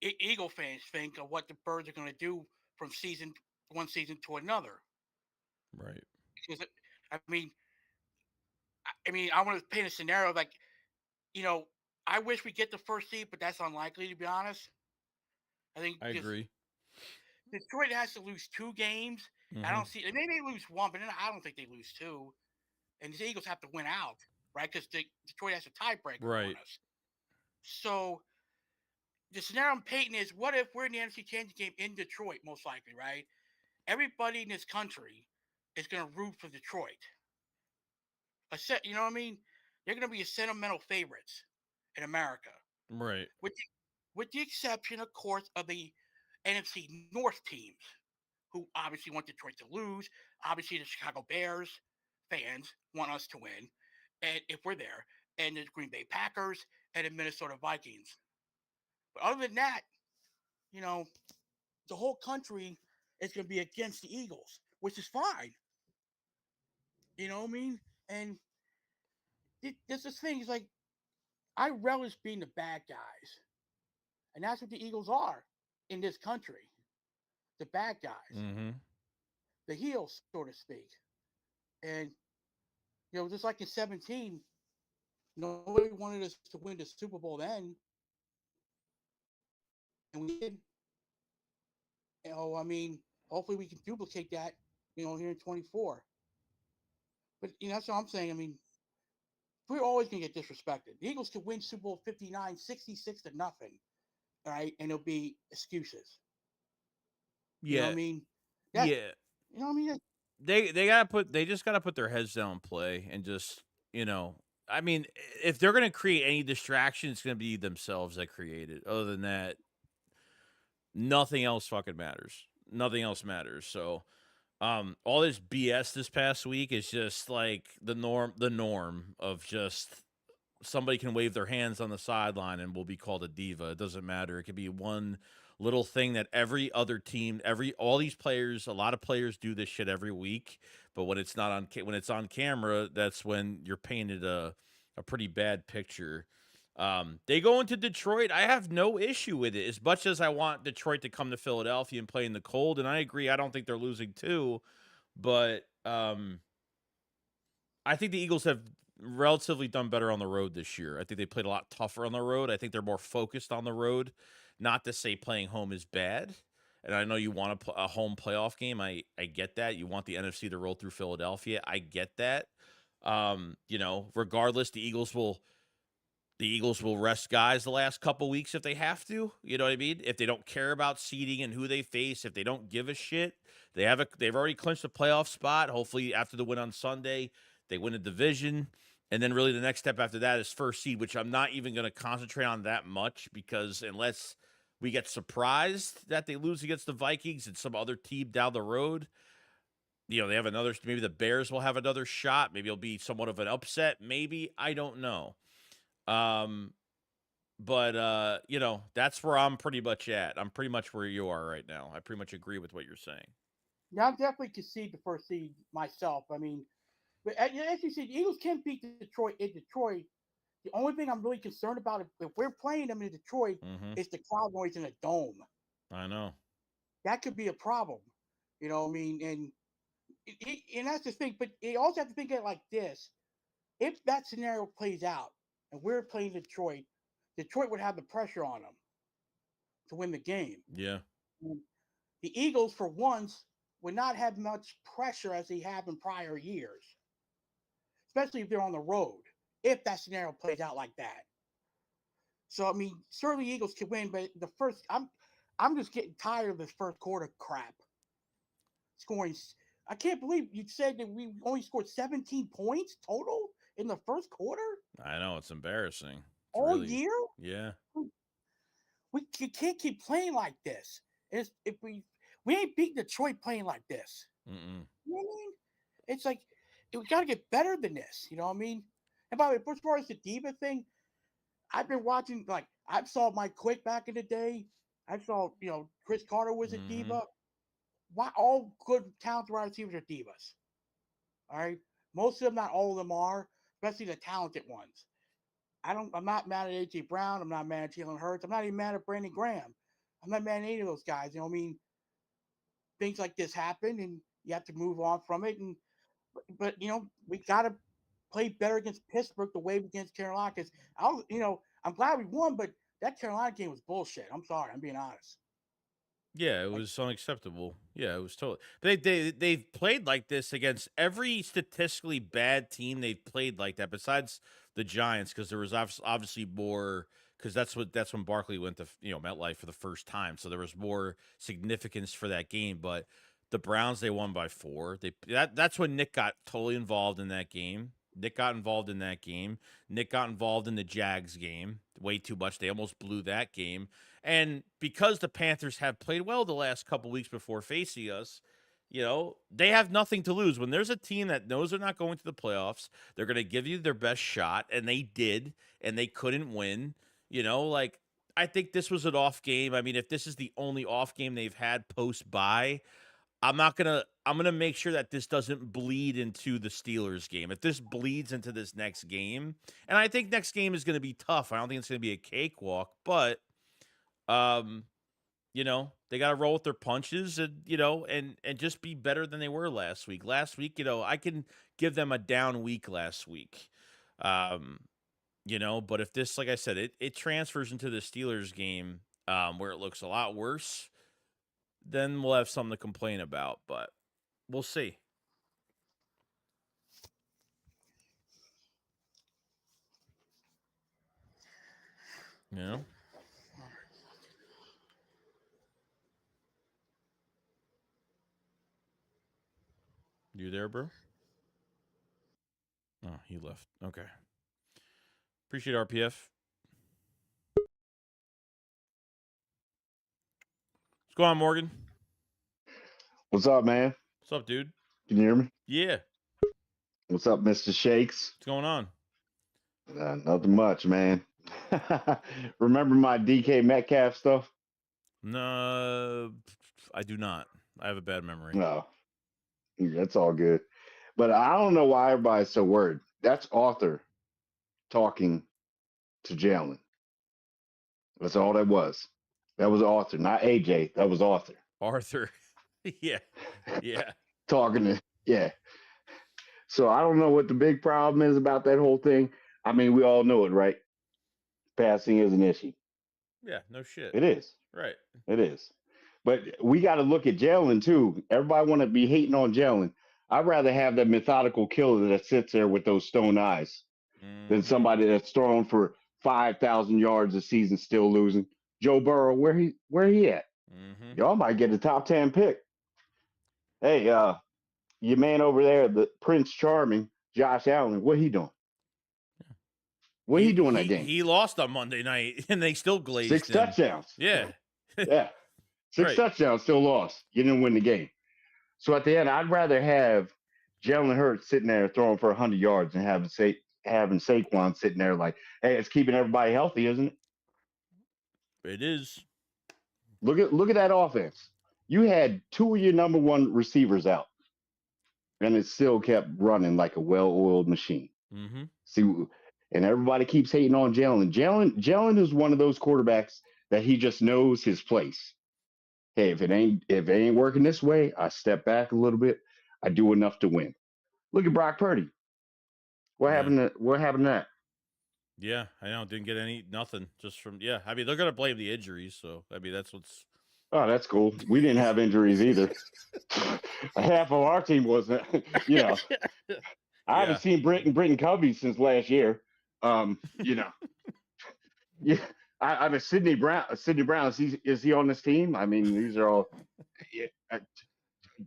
Eagle fans think of what the Birds are going to do from one season to another. Right. Because I want to paint a scenario like, I wish we get the first seed, but that's unlikely to be honest. I think I agree. Detroit has to lose 2 games. I don't see. They may lose 1, but then I don't think they lose 2. And the Eagles have to win out, right? Because Detroit has a tiebreaker on Right. us. So the scenario I'm painting is, what if we're in the NFC Championship game in Detroit, most likely, right? Everybody in this country is going to root for Detroit. You know what I mean? They're going to be a sentimental favorites in America, Right. with the exception, of course, of the NFC North teams, who obviously want Detroit to lose. Obviously, the Chicago Bears fans want us to win, and if we're there, and the Green Bay Packers and the Minnesota Vikings. But other than that, you know, the whole country is going to be against the Eagles, which is fine. You know what I mean? And there's this thing. It's like, I relish being the bad guys, and that's what the Eagles are in this country. The bad guys, the heels, so to speak. And just like in 17, nobody wanted us to win the Super Bowl then, and we did. Hopefully we can duplicate that, here in 24. But that's what I'm saying. We're always gonna get disrespected. The Eagles could win Super Bowl 59, 66-0, all right, and it'll be excuses. You know what Yeah. I mean? Yeah. You know what I mean? They just gotta put their heads down and play and just, if they're gonna create any distraction, it's gonna be themselves that create it. Other than that, nothing else fucking matters. Nothing else matters. So all this BS this past week is just like the norm of just somebody can wave their hands on the sideline and will be called a diva. It doesn't matter. It could be one little thing that every other team, all these players, a lot of players do this shit every week. But when it's not when it's on camera, that's when you're painted a pretty bad picture. They go into Detroit. I have no issue with it. As much as I want Detroit to come to Philadelphia and play in the cold, and I agree, I don't think they're losing too. But I think the Eagles have relatively done better on the road this year. I think they played a lot tougher on the road. I think they're more focused on the road. Not to say playing home is bad. And I know you want a home playoff game. I get that. You want the NFC to roll through Philadelphia. I get that. Regardless, the Eagles will rest guys the last couple weeks if they have to. You know what I mean? If they don't care about seeding and who they face, if they don't give a shit, they've already clinched a playoff spot. Hopefully, after the win on Sunday, they win a division. And then really the next step after that is first seed, which I'm not even going to concentrate on that much, because unless we get surprised that they lose against the Vikings and some other team down the road, they have maybe the Bears will have another shot. Maybe it'll be somewhat of an upset. Maybe. I don't know. But that's where I'm pretty much at. I'm pretty much where you are right now. I pretty much agree with what you're saying. Yeah, I definitely concede the first seed myself. But as you said, the Eagles can beat Detroit in Detroit. The only thing I'm really concerned about, if we're playing them in Detroit, is the crowd noise in a dome. I know. That could be a problem. You know what I mean? And that's the thing. But you also have to think of it like this. If that scenario plays out and we're playing Detroit, Detroit would have the pressure on them to win the game. Yeah. And the Eagles, for once, would not have much pressure as they have in prior years, especially if they're on the road, if that scenario plays out like that. So, certainly Eagles can win, but I'm just getting tired of this first quarter crap. Scoring, I can't believe you said that we only scored 17 points total in the first quarter. I know, it's embarrassing. It's all really, year. Yeah. We can't keep playing like this. If we ain't beating Detroit playing like this. Mm-mm. You know what I mean? It's like we got to get better than this. You know what I mean? And by the way, as far as the diva thing, I've been watching. Like, I saw Mike Quick back in the day. I saw Chris Carter was a diva. Why all good talented wide receivers are divas? All right, most of them, not all of them are, especially the talented ones. I'm not mad at AJ Brown. I'm not mad at Jalen Hurts. I'm not even mad at Brandon Graham. I'm not mad at any of those guys. You know what I mean? things like this happen, and you have to move on from it. But we got to play better against Pittsburgh the way we against Carolina. Because I'm glad we won, but that Carolina game was bullshit. I'm sorry, I'm being honest. Yeah, it was unacceptable. Yeah, it was totally. They've played like this against every statistically bad team. They've played like that, besides the Giants, because there was obviously more. Because that's when Barkley went to MetLife for the first time, so there was more significance for that game. But the Browns, they won by 4. That's when Nick got totally involved in that game. Nick got involved in that game. Nick got involved in the Jags game way too much. They almost blew that game. And because the Panthers have played well the last couple weeks before facing us, they have nothing to lose. When there's a team that knows they're not going to the playoffs, they're going to give you their best shot, and they did, and they couldn't win. I think this was an off game. I mean, if this is the only off game they've had post-bye, I'm gonna make sure that this doesn't bleed into the Steelers game. If this bleeds into this next game, and I think next game is gonna be tough. I don't think it's gonna be a cakewalk, but they gotta roll with their punches and just be better than they were last week. Last week, I can give them a down week last week. But if this, like I said, it transfers into the Steelers game, where it looks a lot worse, then we'll have something to complain about, but we'll see. You there, bro? Oh, he left. Okay. Appreciate RPF. What's going on, Morgan? What's up, man? What's up, dude? Can you hear me? Yeah. What's up, Mr. Shakes? What's going on? Nothing much, man. Remember my DK Metcalf stuff? No, I do not. I have a bad memory. No, that's all good. But I don't know why everybody's so worried. That's Arthur talking to Jalen. That's all that was. That was Arthur, not AJ. That was Arthur. Arthur. Yeah. Talking to, yeah. So I don't know what the big problem is about that whole thing. I mean, we all know it, right? Passing is an issue. Yeah, no shit. It is. Right. It is. But we got to look at Jalen, too. Everybody want to be hating on Jalen. I'd rather have that methodical killer that sits there with those stone eyes than somebody that's throwing for 5,000 yards a season still losing. Joe Burrow, where he at? Y'all might get a top 10 pick. Hey, your man over there, the Prince Charming, Josh Allen, what he doing? What he doing that game? He lost on Monday night, and they still glazed 6 touchdowns. Yeah. Yeah. 6 touchdowns, still lost. You didn't win the game. So at the end, I'd rather have Jalen Hurts sitting there throwing for 100 yards and having Saquon sitting there like, hey, it's keeping everybody healthy, isn't it? It is. Look at that offense. You had 2 of your number 1 receivers out, and it still kept running like a well-oiled machine. See, and everybody keeps hating on Jalen. Jalen is one of those quarterbacks that he just knows his place. Hey, if it ain't working this way, I step back a little bit. I do enough to win. Look at Brock Purdy. What happened to that? Yeah, I know. Didn't get nothing just from, yeah. I mean, they're going to blame the injuries. So, I mean, that's what's. Oh, that's cool. We didn't have injuries either. Half of our team wasn't, I haven't seen Britton Covey since last year. Yeah. I mean, Sidney Brown, is he on this team? I mean, these are all,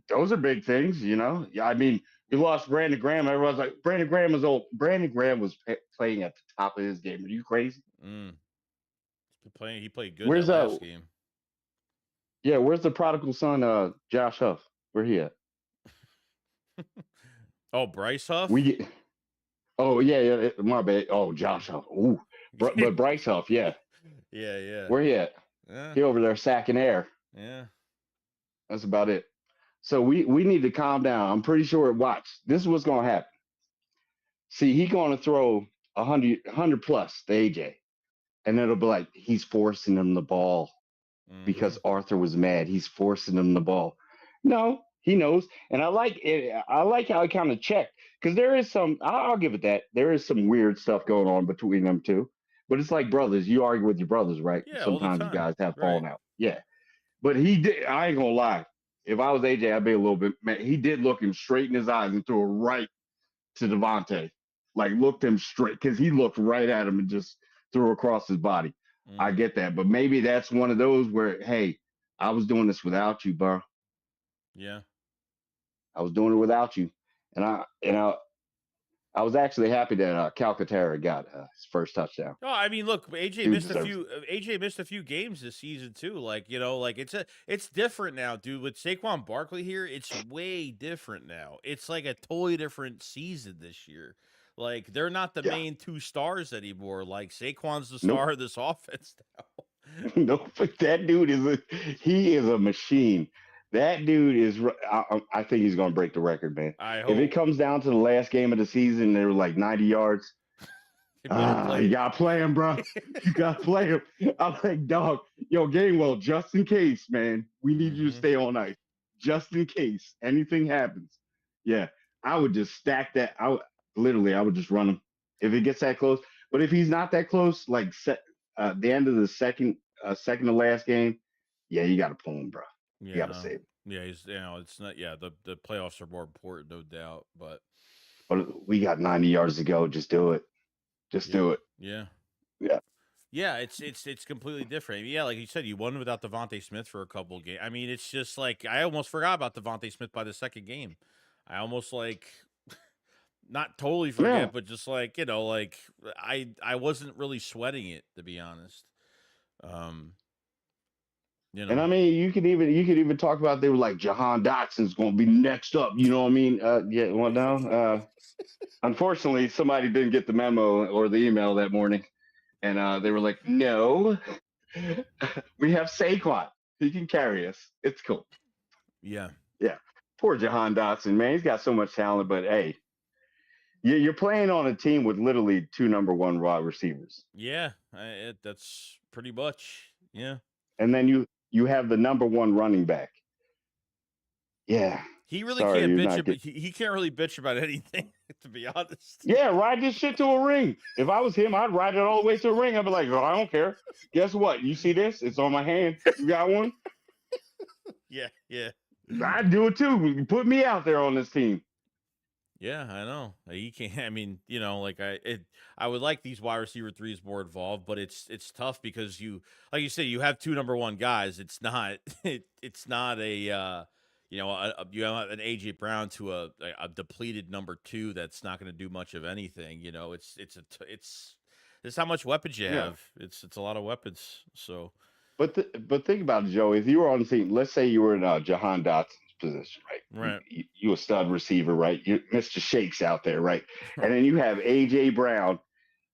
those are big things, Yeah, I mean, you lost Brandon Graham. Everyone's like, Brandon Graham is old. Brandon Graham was playing at the top of his game. Are you crazy? He played good that last game. Yeah, where's the prodigal son, Josh Huff? Where he at? Oh, Bryce Huff? Yeah, my bad. Oh, Josh Huff. Ooh, but Bryce Huff, yeah. Yeah. Where he at? Yeah. He over there sacking air. Yeah. That's about it. So we need to calm down. I'm pretty sure. Watch. This is what's going to happen. See, he's going to throw 100 plus to AJ. And it'll be like he's forcing him the ball because Arthur was mad. He's forcing him the ball. No, he knows, and I like it. I like how he kind of checked because there is some. I'll give it that there is some weird stuff going on between them two. But it's like brothers. You argue with your brothers, right? Yeah, all the Sometimes you time. guys have Right. fallen out. Yeah, but he did. I ain't gonna lie. If I was AJ, I'd be a little bit. Man, he did look him straight in his eyes and threw a right to Devontae. Like looked him straight because he looked right at him and just threw across his body. I get that, but maybe that's one of those where, hey, I was doing this without you, bro. Yeah. I was doing it without you, and I was actually happy that Calcaterra got his first touchdown. Oh, I mean, look, AJ Dude missed a deserves few. AJ missed a few games this season too. Like like it's different now, dude. With Saquon Barkley here, it's way different now. It's like a totally different season this year. Like they're not the Yeah. main two stars anymore. Like Saquon's the Nope. star of this offense now. No, but that dude he is a machine. That dude is. I think he's going to break the record, man. I If it hope comes down to the last game of the season, they were like 90 yards. he better play. You gotta play him, bro. You gotta play him. I'm like, dog, yo, Gainwell, just in case, man. We need you to stay all night, just in case anything happens. Yeah, I would just stack that. I would just run him if it gets that close. But if he's not that close, like the end of the second to last game, yeah, you gotta pull him, bro. You gotta save him. Yeah, he's it's not. Yeah, the playoffs are more important, no doubt. But we got 90 yards to go. Just do it. Just do it. Yeah. Yeah. Yeah, it's completely different. Yeah, like you said, you won without Devontae Smith for a couple of games. I mean, it's just like I almost forgot about Devontae Smith by the second game. I almost like not totally forget, but just like, like I wasn't really sweating it, to be honest. And I mean, you could even talk about they were like Jahan Dotson's going to be next up. You know what I mean? Yeah. Well, no. Unfortunately, somebody didn't get the memo or the email that morning, and they were like, "No, we have Saquon. He can carry us. It's cool." Yeah. Yeah. Poor Jahan Dotson, man. He's got so much talent, but hey, you're playing on a team with literally two number one wide receivers. Yeah, that's pretty much. Yeah. And then you have the number one running back. Yeah. He really can't bitch. He can't really bitch about anything, to be honest. Yeah, ride this shit to a ring. If I was him, I'd ride it all the way to a ring. I'd be like, oh, I don't care. Guess what? You see this? It's on my hand. You got one? Yeah. I'd do it too. Put me out there on this team. Yeah, I know. He can't. I mean, like I would like these wide receiver threes more involved, but it's tough because like you say, you have two number one guys. It's not. It's not a. You have an AJ Brown to a depleted number two that's not going to do much of anything. It's how much weapons you have. It's a lot of weapons. So, but think about it, Joe. If you were on the team, let's say you were in Jahan Dotson's position, right? You a stud receiver, right? You Mr. Shakes out there, right? And then you have AJ Brown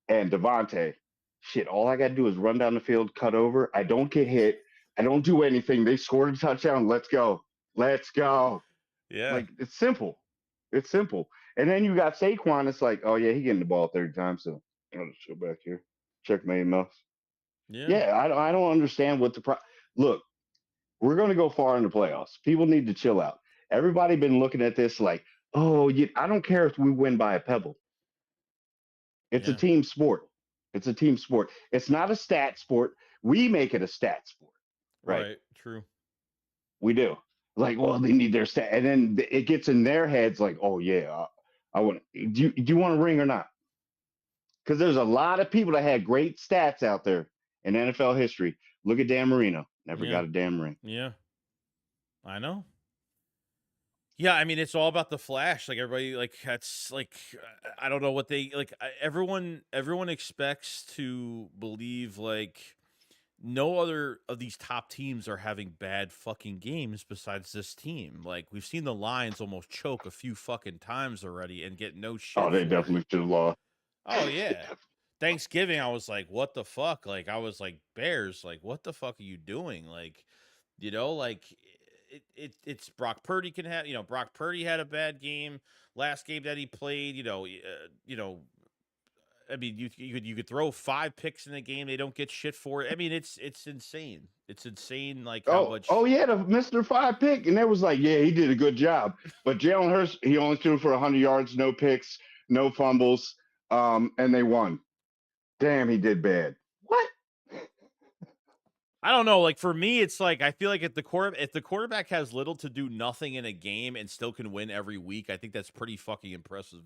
and Devontae. Shit, all I got to do is run down the field, cut over. I don't get hit. I don't do anything. They scored a touchdown. Let's go. Let's go. Yeah. Like, it's simple. It's simple. And then you got Saquon. It's like, oh, yeah, he getting the ball 30 times. So I'll just go back here. Check my emails. Yeah, I don't understand what look, we're going to go far in the playoffs. People need to chill out. Everybody been looking at this like, oh, I don't care if we win by a pebble. It's a team sport. It's a team sport. It's not a stat sport. We make it a stat sport. Right. True. We do. Like, well, they need their stat, and then it gets in their heads like, oh yeah, I want. Do you want a ring or not? Because there's a lot of people that had great stats out there in NFL history. Look at Dan Marino, never got a damn ring. Yeah, I know. Yeah, I mean, it's all about the flash. Like everybody, like that's like I don't know what they like. Everyone expects to believe like no other of these top teams are having bad fucking games besides this team. Like we've seen the Lions almost choke a few fucking times already and get no shit. Oh, they definitely should have lost. Oh yeah. Thanksgiving, I was like, what the fuck? Like I was like, Bears, like what the fuck are you doing? Like, like it's Brock Purdy can have, Brock Purdy had a bad game last game that he played, I mean, you could throw 5 picks in a game, they don't get shit for it. I mean, it's insane. It's insane, like how much. Oh yeah, the Mr. 5 pick, and it was like, yeah, he did a good job. But Jalen Hurts, he only threw for 100 yards, no picks, no fumbles, and they won. Damn, he did bad. What? I don't know. Like for me, it's like I feel like if the quarterback has little to do nothing in a game and still can win every week, I think that's pretty fucking impressive.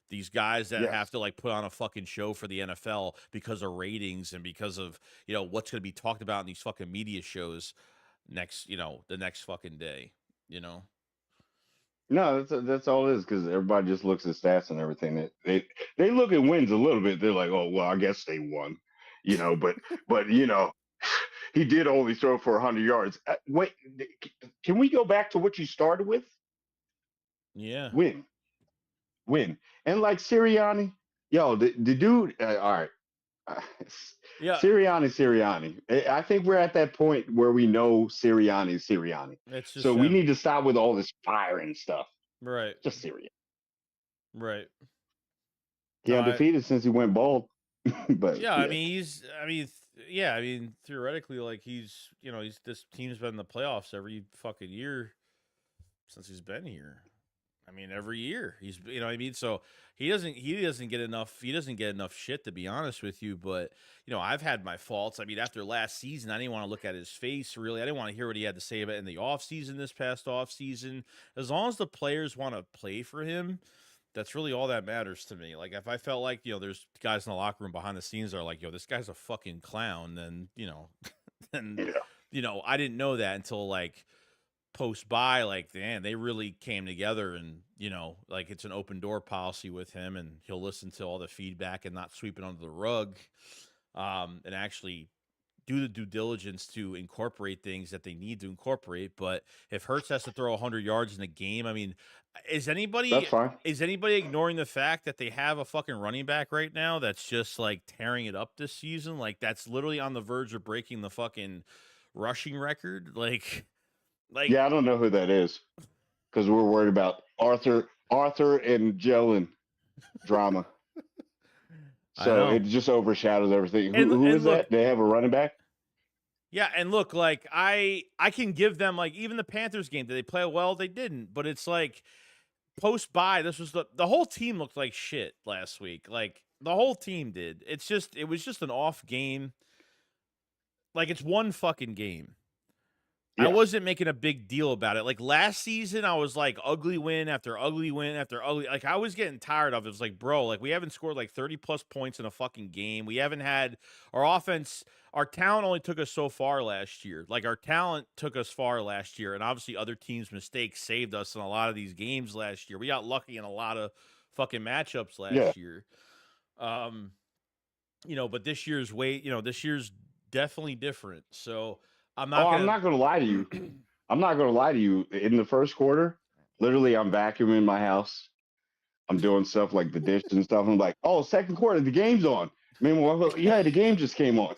These guys that have Yes. to like put on a fucking show for the NFL because of ratings and because of what's going to be talked about in these fucking media shows the next fucking day. No, that's all it is, because everybody just looks at stats and everything. They look at wins a little bit. They're like, oh well, I guess they won, but he did only throw for 100 yards. Wait, can we go back to what you started with? Yeah. Win, and like Sirianni, the dude. All right, Yeah. Sirianni. I think we're at that point where we know Sirianni's Sirianni. It's just So we him. need to stop with all this firing stuff. Right. Just Sirianni. Right. He undefeated since he went bald. But yeah, I mean, theoretically, like he's this team's been in the playoffs every fucking year since he's been here. I mean, every year he's, what I mean. So he doesn't get enough shit, to be honest with you. But I've had my faults. I mean, after last season, I didn't want to look at his face. Really, I didn't want to hear what he had to say about it in the offseason, this past offseason. As long as the players want to play for him, that's really all that matters to me. Like, if I felt like there's guys in the locker room behind the scenes that are like, this guy's a fucking clown, then I didn't know that until like post by, like, man, they really came together, and like it's an open door policy with him, and he'll listen to all the feedback and not sweep it under the rug, and actually do the due diligence to incorporate things that they need to incorporate. But if Hurts has to throw 100 yards in a game, I mean, is anybody that's fine. ignoring the fact that they have a fucking running back right now that's just like tearing it up this season? Like, that's literally on the verge of breaking the fucking rushing record. Like, yeah, I don't know who that is, because we're worried about Arthur and Jalen drama. So it just overshadows everything. Who is that? They have a running back? Yeah, and look, like I can give them, like, even the Panthers game, did they play well? They didn't. But it's like post bye, this was the whole team looked like shit last week. Like, the whole team did. It was just an off game. Like, it's one fucking game. Yeah. I wasn't making a big deal about it. Like last season, I was like ugly win after ugly win after ugly. Like, I was getting tired of it. It was like, bro, like we haven't scored like 30 plus points in a fucking game. We haven't had our offense. Our talent only took us so far last year. Like, our talent took us far last year, and obviously other teams' mistakes saved us in a lot of these games last year. We got lucky in a lot of fucking matchups last year. But this year's this year's definitely different. So I'm not going to lie to you. I'm not going to lie to you. In the first quarter, literally, I'm vacuuming my house. I'm doing stuff like the dishes and stuff. I'm like, oh, second quarter, the game's on. Meanwhile, yeah, the game just came on.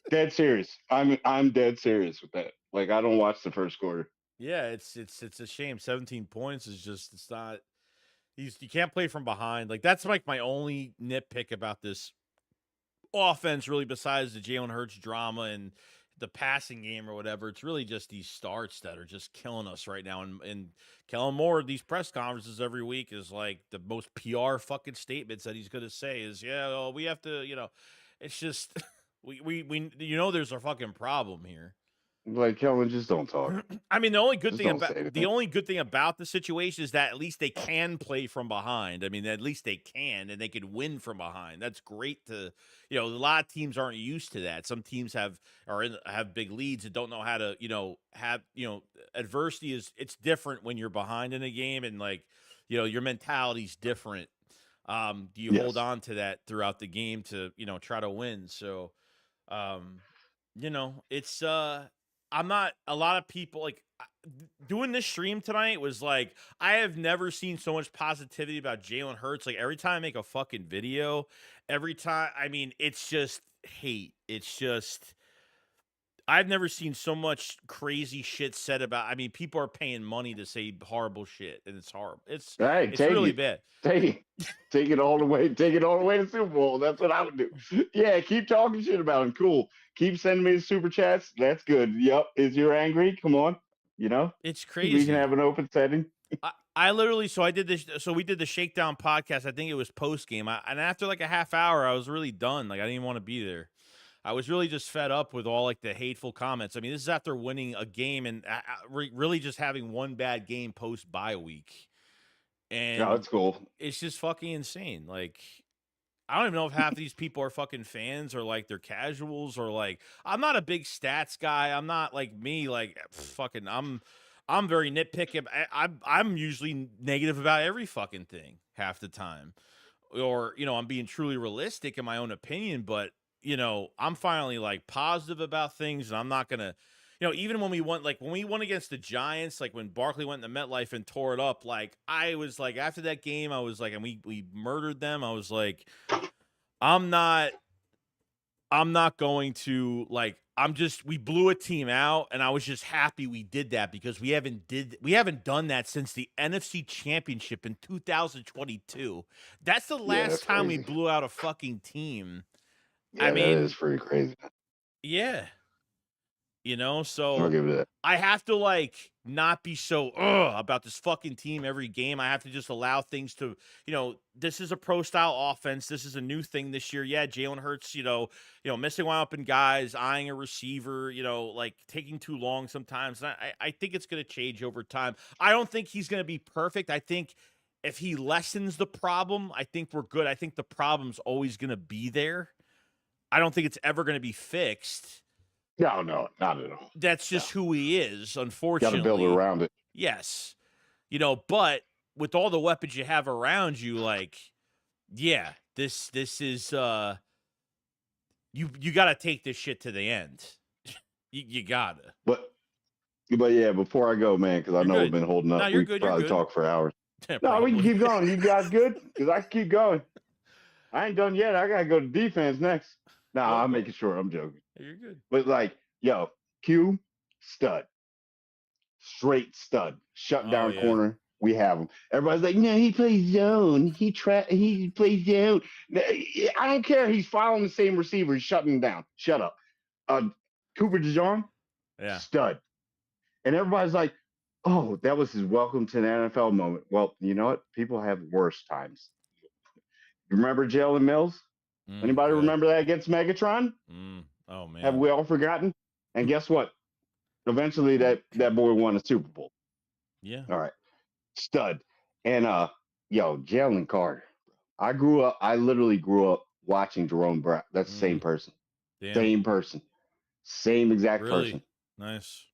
Dead serious. I'm dead serious with that. Like, I don't watch the first quarter. Yeah, it's a shame. 17 points is just, it's not. You can't play from behind. Like, that's like my only nitpick about this offense, really, besides the Jalen Hurts drama and the passing game or whatever. It's really just these starts that are just killing us right now. And Kellen Moore, these press conferences every week, is like the most PR fucking statements that he's going to say is, yeah, well, we have to, it's just, we there's a fucking problem here. Like, Kellen, just don't talk. I mean, the only good thing about the situation is that at least they can play from behind. I mean, at least they can, and they can win from behind. That's great to, a lot of teams aren't used to that. Some teams have big leads and don't know how to, adversity it's different when you're behind in a game, and like, your mentality's different. Do you hold on to that throughout the game to, try to win? So, it's I'm not, a lot of people, like, doing this stream tonight was like, I have never seen so much positivity about Jalen Hurts. Like, every time I make a fucking video, I mean, it's just hate. It's just, I've never seen so much crazy shit said about. I mean, people are paying money to say horrible shit, and it's horrible. Hey, It's take really it. bad. Take it. Take it all the way. Take it all the way to Super Bowl. That's what I would do. Yeah, keep talking shit about him. Cool. Keep sending me the super chats. That's good. Yep. Is you're angry? Come on. You know, It's we can crazy. have an open setting. I literally, so I did this. So we did the Shakedown podcast. I think it was post game, and after like a half hour, I was really done. Like I didn't even want to be there. I was really just fed up with all like the hateful comments. I mean, this is after winning a game and really just having one bad game post bye week, No, and that's cool. it's just fucking insane. Like I don't even know if half of these people are fucking fans or like they're casuals or like I'm not a big stats guy. I'm not like me. Like fucking, I'm very nitpicky. I'm usually negative about every fucking thing half the time, or I'm being truly realistic in my own opinion. But I'm finally like positive about things, and I'm not gonna. Even when we won, like when we won against the Giants, like when Barkley went in the MetLife and tore it up, like I was like after that game, I was like, and we murdered them. I was like, I'm not going to like we blew a team out, and I was just happy we did that because we haven't done that since the NFC Championship in 2022. That's the Yeah, last that's time we crazy. blew out a fucking team. I Yeah, that is mean, pretty crazy. yeah. I'll So give it that. I have to like not be so about this fucking team every game. I have to just allow things to, this is a pro style offense. This is a new thing this year. Yeah, Jalen Hurts, missing wide open guys, eyeing a receiver, like taking too long sometimes. And I think it's going to change over time. I don't think he's going to be perfect. I think if he lessens the problem, I think we're good. I think the problem's always going to be there. I don't think it's ever going to be fixed. No, not at all. That's just who he is, Got to unfortunately. build around it. Yes. But with all the weapons you have around you, like, yeah, this is you gotta take this shit to the end. You gotta. But yeah, before I go, man, because I You're know we've good. been holding up. No, you're We good. probably You're good. talk for hours. Yeah, No, we can probably. keep going. You guys good? Because I can keep going. I ain't done yet. I gotta go to defense next. Nah, I'm making sure. I'm joking. You're good. But like, yo, Q, stud, straight stud, shut down yeah. corner. We have him. Everybody's like, no, he plays zone. He plays zone. I don't care. He's following the same receiver. He's shutting him down. Shut up. Cooper DeJean, Yeah. stud. And everybody's like, oh, that was his welcome to the NFL moment. Well, you know what? People have worse times. Remember Jalen Mills? Anybody remember that against Megatron? Oh, man. Have we all forgotten? And guess what? Eventually that boy won a Super Bowl. Yeah. All right. Stud. And Jalen Carter. I literally grew up watching Jerome Brown. That's the same person. Damn. Same person. Same exact Really? person. Nice.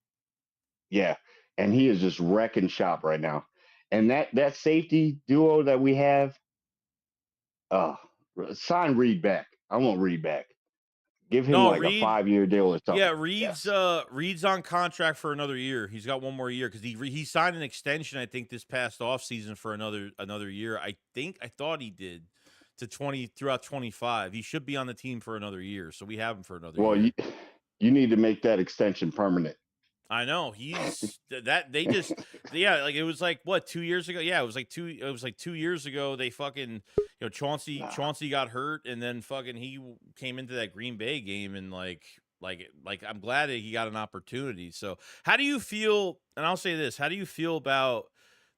Yeah. And he is just wrecking shop right now. And that safety duo that we have, sign Reed back. I want Reed back. Give him a 5-year deal or something. Yeah, Reed's on contract for another year. He's got one more year because he signed an extension, I think, this past offseason for another year. I thought he did throughout 25. He should be on the team for another year, so we have him for another year. Well, you need to make that extension permanent. I know he's that they just like it was like what 2 years ago. Yeah, it was like 2 years ago. They fucking Chauncey got hurt, and then fucking he came into that Green Bay game and like I'm glad that he got an opportunity. So how do you feel? And I'll say this: how do you feel about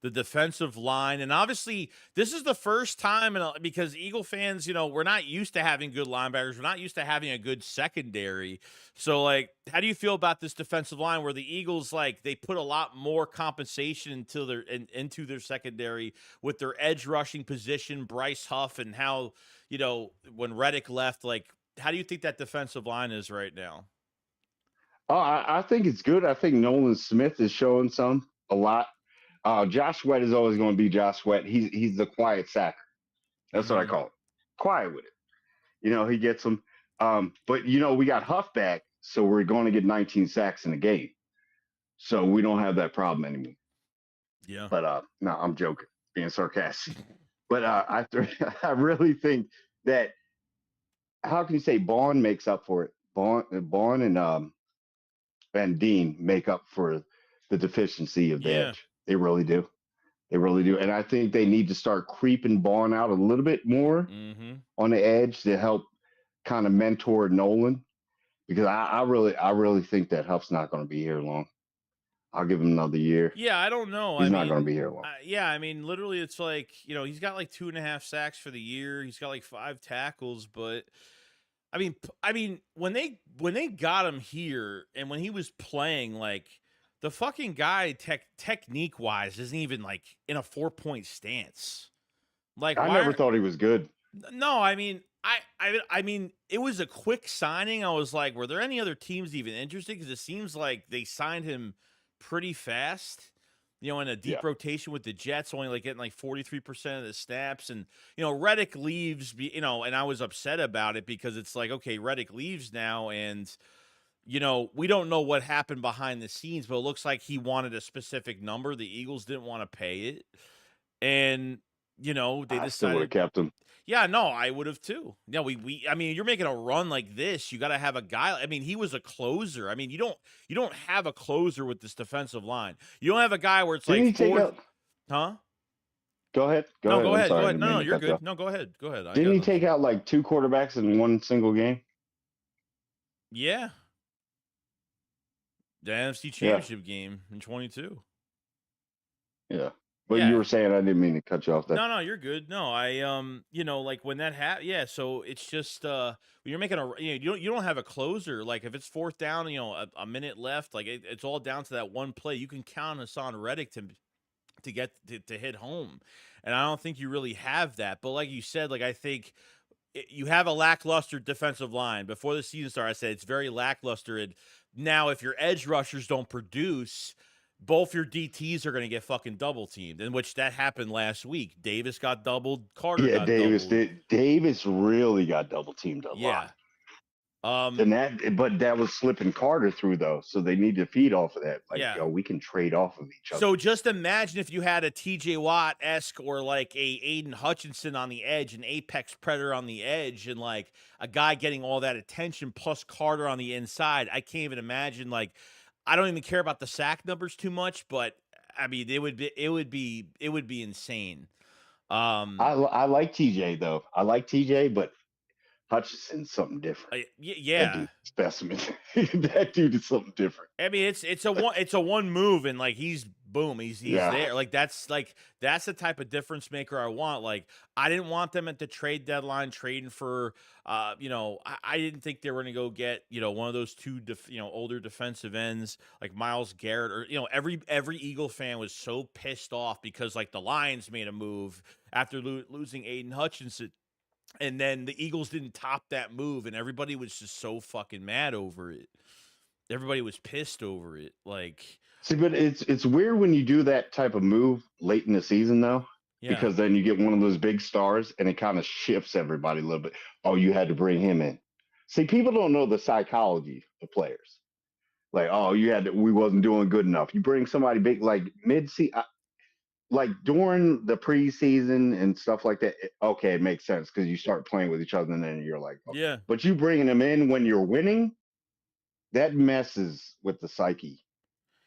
the defensive line? And obviously, this is the first time, because Eagle fans, we're not used to having good linebackers. We're not used to having a good secondary. So, like, how do you feel about this defensive line where the Eagles, like, they put a lot more compensation into their secondary with their edge rushing position, Bryce Huff, and how, when Reddick left, like, how do you think that defensive line is right now? Oh, I think it's good. I think Nolan Smith is showing a lot. Josh Sweat is always going to be Josh Sweat. He's the quiet sacker. That's what I call it. Quiet with it. He gets them. But we got Huff back, so we're going to get 19 sacks in a game. So we don't have that problem anymore. Yeah. But no, I'm joking, being sarcastic. But I really think that how can you say Bond makes up for it? Bond and Van Deen make up for the deficiency of the Yeah. edge. They really do. They really do. And I think they need to start creeping Bond out a little bit more on the edge to help kind of mentor Nolan. Because I really think that Huff's not going to be here long. I'll give him another year. Yeah, I don't know. He's I not mean, going to be here long. yeah, I mean, literally, it's like, he's got like 2.5 sacks for the year. He's got like 5 tackles, but I mean, when they got him here and when he was playing, like the fucking guy technique wise isn't even like in a 4-point stance. Like, I never thought he was good. No, I mean, I mean, it was a quick signing. I was like, were there any other teams even interested? Because it seems like they signed him pretty fast. In a deep rotation with the Jets, only like getting like 43% of the snaps, and Reddick leaves. And I was upset about it because it's like, okay, Reddick leaves now, and we don't know what happened behind the scenes, but it looks like he wanted a specific number. The Eagles didn't want to pay it, and they I still would have decided. kept him. Yeah, no, I would have too. I mean, you're making a run like this, you got to have a guy. I mean, he was a closer. I mean, you don't have a closer with this defensive line. You don't have a guy where it's Didn't he like take fourth. out? Huh? Go ahead. Go No, ahead. go I'm ahead. sorry, Go I ahead. didn't No, mean no, to you're cut you good. off. No, go ahead. Go ahead. Didn't he take out like 2 quarterbacks in one single game? Yeah. The NFC Yeah. Championship game in 22. Yeah. But Yeah. you were saying, I didn't mean to cut you off there. No, you're good. No, I like when that yeah, so it's just when you're making a you don't have a closer, like if it's fourth down, a minute left, like it's all down to that one play. You can count us on Reddick to get to hit home. And I don't think you really have that. But like you said, like I think you have a lackluster defensive line. Before the season started, I said it's very lackluster. And now if your edge rushers don't produce, both your DTs are going to get fucking double teamed, in which that happened last week. Davis got doubled. Carter got Davis doubled. did. Davis really got double teamed a Yeah. lot. But that was slipping Carter through though, so they need to feed off of that. Like, Yeah. we can trade off of each other. So just imagine if you had a TJ Watt-esque or like a Aiden Hutchinson on the edge, an apex predator on the edge, and like a guy getting all that attention plus Carter on the inside. I can't even imagine. Like, I don't even care about the sack numbers too much, but I mean, it would be insane. I like TJ though. I like TJ, but Hutchinson's something different. Yeah. That dude's a specimen. That dude is something different. I mean, it's a one move, and like he's there. Like that's the type of difference maker I want. Like I didn't want them at the trade deadline trading for I didn't think they were going to go get one of those two older defensive ends like Myles Garrett, or every Eagle fan was so pissed off because like the Lions made a move after losing Aiden Hutchinson. And then the Eagles didn't top that move, and everybody was just so fucking mad over it. Everybody was pissed over it. Like, see, but it's weird when you do that type of move late in the season, though, because then you get one of those big stars, and it kind of shifts everybody a little bit. Oh, you had to bring him in. See, people don't know the psychology of players. Like, oh, we wasn't doing good enough. You bring somebody big, like mid-season. Like during the preseason and stuff like that, okay, it makes sense because you start playing with each other and then you're like, okay. Yeah. But you bringing them in when you're winning, that messes with the psyche.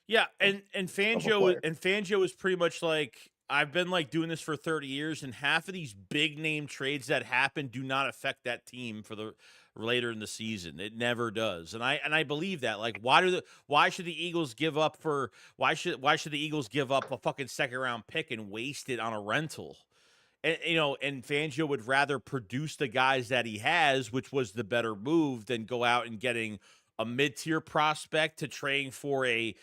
Yeah, and Fangio is pretty much like, I've been like doing this for 30 years, and half of these big name trades that happen do not affect that team for the later in the season. It never does. And I believe that. Like, why should the Eagles give up a fucking second round pick and waste it on a rental? And and Fangio would rather produce the guys that he has, which was the better move, than go out and getting a mid-tier prospect to train for a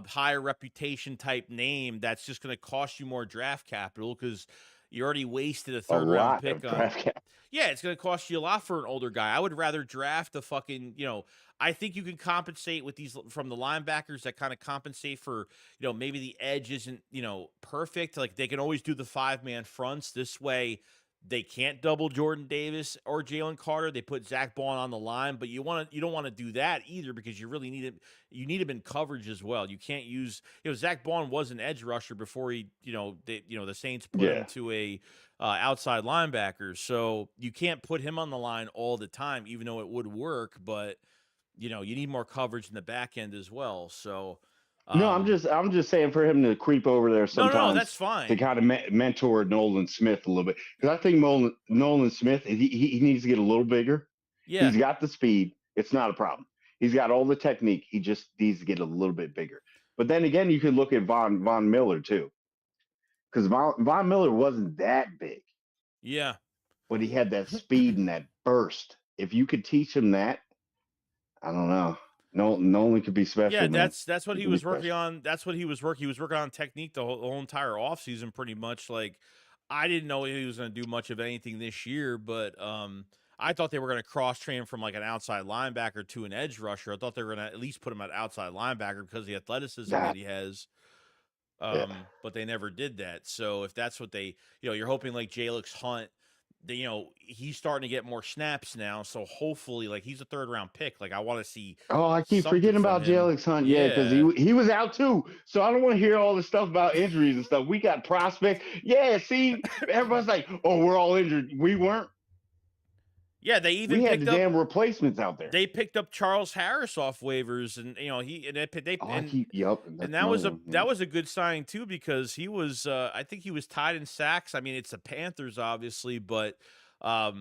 higher reputation type name that's just going to cost you more draft capital because you already wasted a third round pick on draft cap. Yeah, it's going to cost you a lot for an older guy. I would rather draft a fucking, I think you can compensate with these from the linebackers that kind of compensate for, maybe the edge isn't, perfect. Like they can always do the 5-man fronts. This way they can't double Jordan Davis or Jalen Carter. They put Zach Bond on the line, but you don't want to do that either because you really need him. You need him in coverage as well. You can't use, Zach Bond was an edge rusher before he, the Saints put him to a outside linebacker. So you can't put him on the line all the time, even though it would work. But you need more coverage in the back end as well. So, No, I'm just saying for him to creep over there no, that's sometimes to fine. kind of mentor Nolan Smith a little bit, because I think Nolan Smith he needs to get a little bigger. Yeah, He's got the speed; it's not a problem. He's got all the technique. He just needs to get a little bit bigger. But then again, you could look at Von Miller too, because Von Miller wasn't that big, yeah. but he had that speed and that burst. If you could teach him that, I don't know. Nolan could be special, Yeah, man. that's what He he could be was working special. on. That's what he was working. He was working on technique the whole entire offseason, pretty much. Like, I didn't know he was going to do much of anything this year, but I thought they were going to cross train from like an outside linebacker to an edge rusher. I thought they were going to at least put him at outside linebacker because of the athleticism that he has. Yeah. But they never did that. So if that's what they, you're hoping like Jalix Hunt, he's starting to get more snaps now. So hopefully, like, he's a 3rd-round pick. Like, I want to see. Oh, I keep something forgetting from about him. Jalen Hunt. Yeah, because Yeah. he was out too. So I don't want to hear all this stuff about injuries and stuff. We got prospects. Yeah, see, everybody's like, "Oh, we're all injured." We weren't. Yeah, they even We had picked the up. damn replacements out there. They picked up Charles Harris off waivers, and and that was a good sign too, because he was I think he was tied in sacks. I mean, it's the Panthers obviously, but I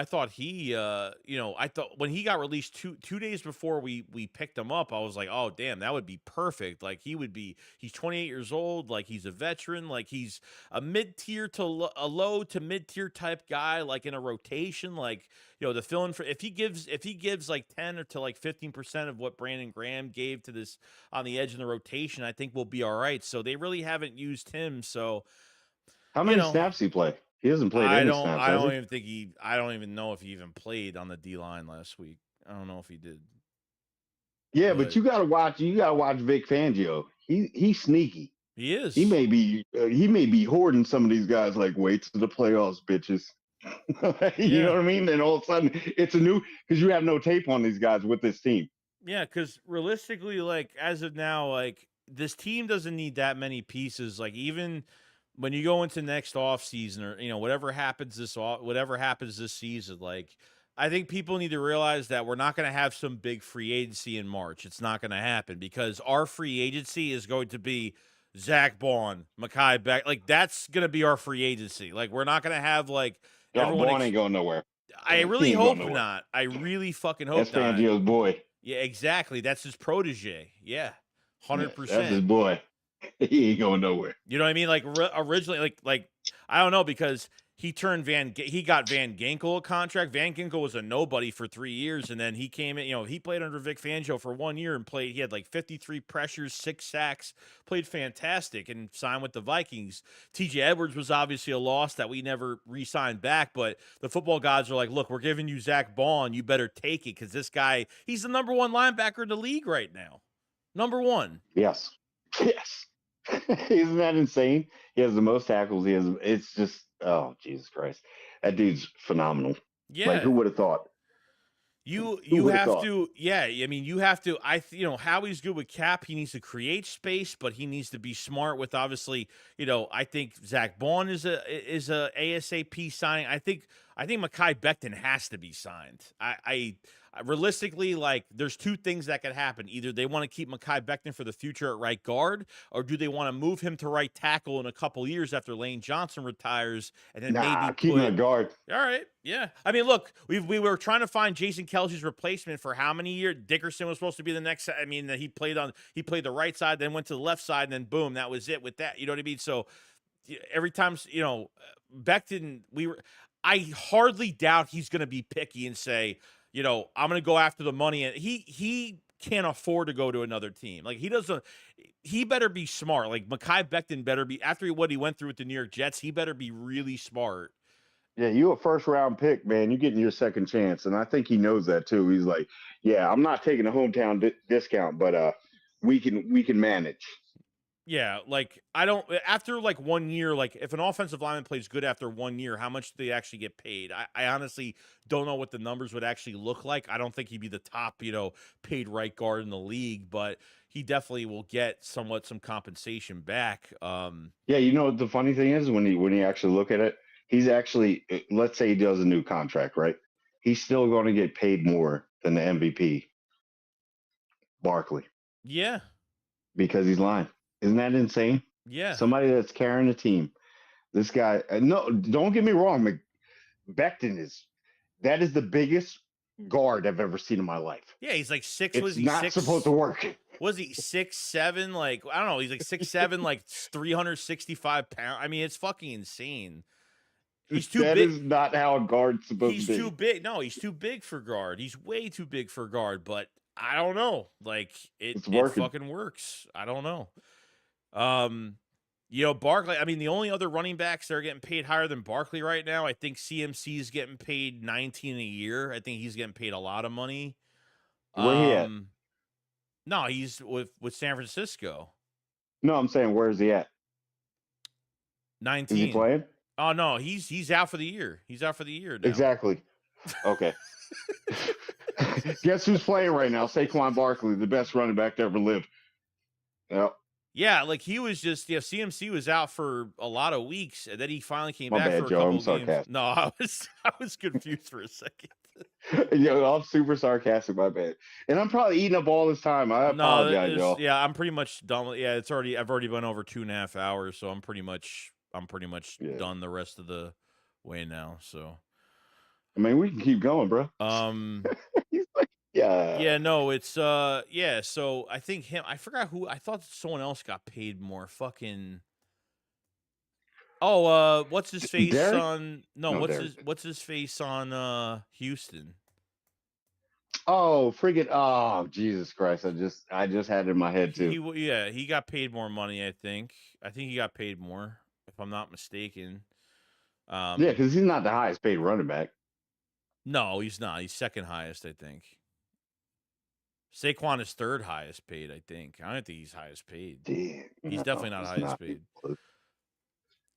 thought I thought when he got released two days before we picked him up, I was like, oh damn, that would be perfect. Like, he's 28 years old, like he's a veteran, like he's a mid-tier to a low to mid-tier type guy, like in a rotation, like, to fill in for, if he gives like 10 or to like 15% of what Brandon Graham gave to this on the edge in the rotation, I think we'll be all right. So they really haven't used him. So How many snaps he play? He hasn't played any snaps. I don't even know if he even played on the D line last week. I don't know if he did. Yeah, but you gotta watch Vic Fangio. He's sneaky. He is. He may be hoarding some of these guys, like, wait to the playoffs, bitches. You know what I mean? And all of a sudden it's because you have no tape on these guys with this team. Yeah, because realistically, like, as of now, like, this team doesn't need that many pieces. Like, even when you go into next off season, or whatever happens this season, like, I think people need to realize that we're not going to have some big free agency in March. It's not going to happen, because our free agency is going to be Zach Bond, Mekhi Beck. Like, that's going to be our free agency. Like, we're not going to have like everyone. Bond ain't going nowhere. I really hope not. I really fucking hope That's not. Fangio's boy. Yeah, exactly. That's his protege. Yeah, 100%. That's his boy. He ain't going nowhere. You know what I mean? Like, originally, like I don't know, because he got Van Ginkel a contract. Van Ginkel was a nobody for 3 years, and then he came in. He played under Vic Fangio for 1 year and played. He had like 53 pressures, 6 sacks, played fantastic, and signed with the Vikings. T.J. Edwards was obviously a loss that we never re-signed back, but the football gods are like, look, we're giving you Zach Bond. You better take it, because this guy, he's the number 1 linebacker in the league right now. Number 1. Yes. Isn't that insane? He has the most tackles. It's just, oh, Jesus Christ. That dude's phenomenal. Yeah. Like, who would have thought? You have to, yeah. I mean, you have to. Howie's good with cap. He needs to create space, but he needs to be smart with, obviously. I think Zach Bond is a ASAP signing. I think Mekhi Becton has to be signed. I realistically, like, there's 2 things that could happen. Either they want to keep Mekhi Becton for the future at right guard, or do they want to move him to right tackle in a couple years after Lane Johnson retires, and then maybe keep him at guard. All right, yeah. I mean, look, we were trying to find Jason Kelce's replacement for how many years? Dickerson was supposed to be the next. I mean, he played the right side, then went to the left side, and then boom, that was it with that. You know what I mean? So every time, Becton, I hardly doubt he's going to be picky and say, I'm going to go after the money. And he can't afford to go to another team. Like, he better be smart. Like, Mekhi Becton better be, after what he went through with the New York Jets, he better be really smart. Yeah, you a 1st-round pick, man. You're getting your second chance. And I think he knows that too. He's like, yeah, I'm not taking a hometown discount, but we can manage. Yeah, like, I don't, after like 1 year, like, if an offensive lineman plays good after 1 year, how much do they actually get paid? I honestly don't know what the numbers would actually look like. I don't think he'd be the top, paid right guard in the league, but he definitely will get some compensation back. Yeah, the funny thing is, when you actually look at it, he's actually, let's say he does a new contract, right? He's still going to get paid more than the MVP. Barkley Yeah. because he's lying. Isn't that insane? Yeah. Somebody that's carrying a team. This guy. No, don't get me wrong. Becton is the biggest guard I've ever seen in my life. Yeah, he's like six. It's Was he not six? supposed to work. Was he 6'7"? Like, I don't know. He's like 6'7", like 365 pounds. I mean, it's fucking insane. He's too That big. is not how a guard's supposed He's to be. too big. No, he's too big for guard. He's way too big for guard. But I don't know. Like it fucking works. I don't know. Barkley. I mean, the only other running backs that are getting paid higher than Barkley right now, I think CMC is getting paid $19 a year. I think he's getting paid a lot of money. Where he at? No, he's with San Francisco. No, I'm saying where's he at? 19. Is he playing? Oh no, he's out for the year. He's out for the year now. Exactly. Okay. Guess who's playing right now? Saquon Barkley, the best running back to ever live. Yep. Yeah, like he was just CMC was out for a lot of weeks, and then he finally came back bad, for a Joe. couple I'm games. sarcastic. No, I was confused for a second. I'm super sarcastic. My bad. And I'm probably eating up all this time. I apologize, y'all. Yeah, I'm pretty much done. Yeah, I've already been over 2.5 hours, so I'm pretty much done the rest of the way now. So, I mean, we can keep going, bro. He's like, yeah. Yeah, no, it's yeah. So I think I forgot who. I thought someone else got paid more. Fucking. Oh, what's his face Derek? on? No, what's his face on Houston? Oh, friggin'! Oh, Jesus Christ! I just had it in my head too. He got paid more money. I think he got paid more, if I'm not mistaken. Yeah, because he's not the highest paid running back. No, he's not. He's second highest, I think. Saquon is third highest paid, I think. I don't think he's highest paid. Damn, he's definitely not highest paid.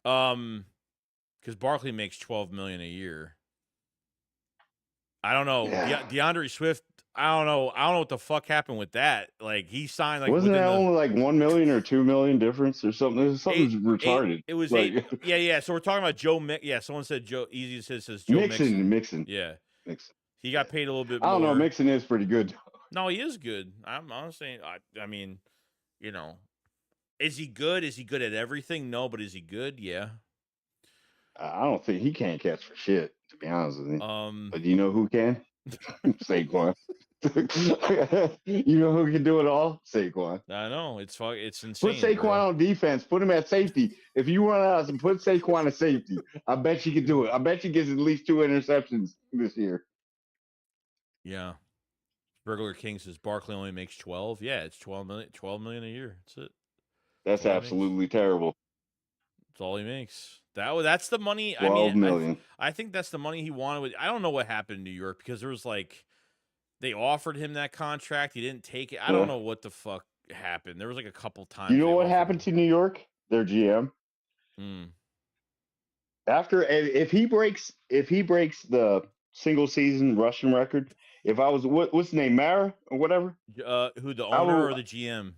Because Barkley makes $12 million a year. I don't know. Yeah. DeAndre Swift. I don't know what the fuck happened with that. Like he signed like wasn't that only like 1 million or 2 million difference or something? Something's retarded. It was like, 8. Yeah. So we're talking about Joe. Yeah, someone said Joe. Easy says Joe Mixon. Yeah, Mixon. He got paid a little bit. I don't more. know. Mixon is pretty good. No, he is good. I'm honestly. I mean, is he good? Is he good at everything? No, but is he good? Yeah. I don't think he can't catch for shit, to be honest with you. But you know who can? Saquon. You know who can do it all? Saquon. I know. It's insane. Put Saquon on defense. Put him at safety. If you run out and put Saquon at safety, I bet you can do it. I bet you gets at least 2 interceptions this year. Yeah. Burglar King says Barkley only makes 12. Yeah, it's 12 million a year. That's it. That's absolutely terrible. That's all he makes. That's the money. 12 million. I think that's the money he wanted. I don't know what happened in New York because there was like they offered him that contract. He didn't take it. I don't know what the fuck happened. There was like a couple times. You know what happened to New York? Their GM. After if he breaks the single season rushing record, if I was what's his name, Mara or whatever? Who, the owner or the GM?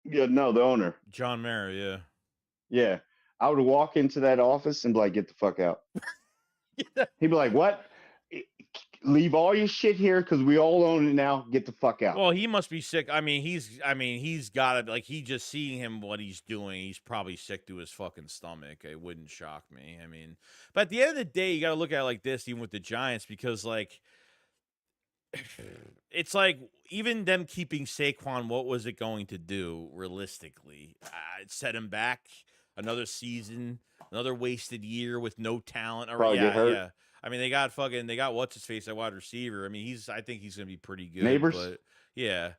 Yeah, no, the owner. John Mara, yeah. Yeah. I would walk into that office and be like, get the fuck out. He'd be like, what? Leave all your shit here because we all own it now. Get the fuck out. Well, he must be sick. He's got to, like, he just seeing him, what he's doing, he's probably sick to his fucking stomach. It wouldn't shock me. I mean, but at the end of the day, you got to look at it like this, even with the Giants, because, like, it's like even them keeping Saquon, what was it going to do realistically? It set him back another season, another wasted year with no talent. Probably get hurt. Yeah. I mean, they got what's his face at wide receiver. I mean, I think he's gonna be pretty good. Neighbors, but yeah.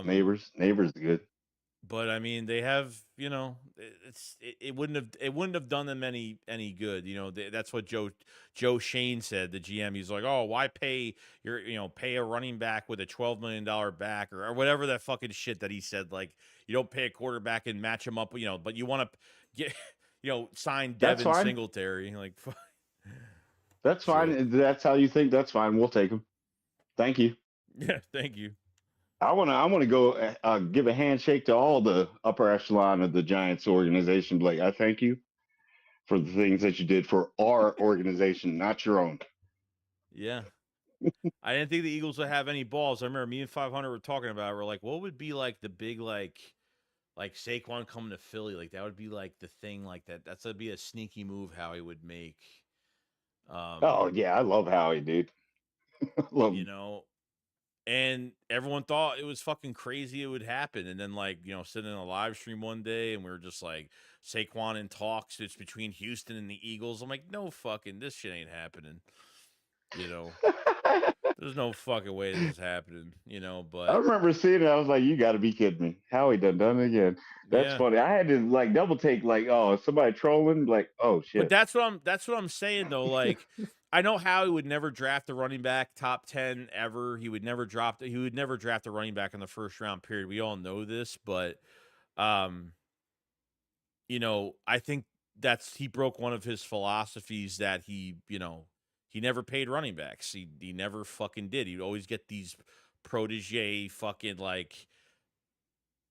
Neighbors is good. But I mean, they have, it wouldn't have done them any good. That's what Joe Shane said, the GM. He's like, oh, why pay pay a running back with a $12 million back or whatever that fucking shit that he said. Like, you don't pay a quarterback and match him up, but you want to get, sign Devin Singletary. Like, that's fine. If that's how you think. That's fine. We'll take him. Thank you. Yeah, thank you. I want to go give a handshake to all the upper echelon of the Giants organization. Blake, I thank you for the things that you did for our organization, not your own. Yeah. I didn't think the Eagles would have any balls. I remember me and 500 were talking about it. We're like, what would be like the big like Saquon coming to Philly? Like that would be like the thing like that. That's would be a sneaky move Howie would make. Oh yeah, I love Howie, dude. Love You him. know, and everyone thought it was fucking crazy it would happen. And then like, sitting in a live stream one day and we were just like Saquon in talks. It's between Houston and the Eagles. I'm like, no fucking this shit ain't happening. There's no fucking way this is happening, I but remember seeing it. I was like, "You got to be kidding me! Howie done it again." That's yeah. funny. I had to like double take, like, "Oh, is somebody trolling?" Like, "Oh But shit." that's what I'm saying though. Like, I know Howie would never draft a running back top 10 ever. He would never draft a running back in the first round, period. We all know this, but um, I think he broke one of his philosophies that he never paid running backs. He never fucking did. He'd always get these protege fucking like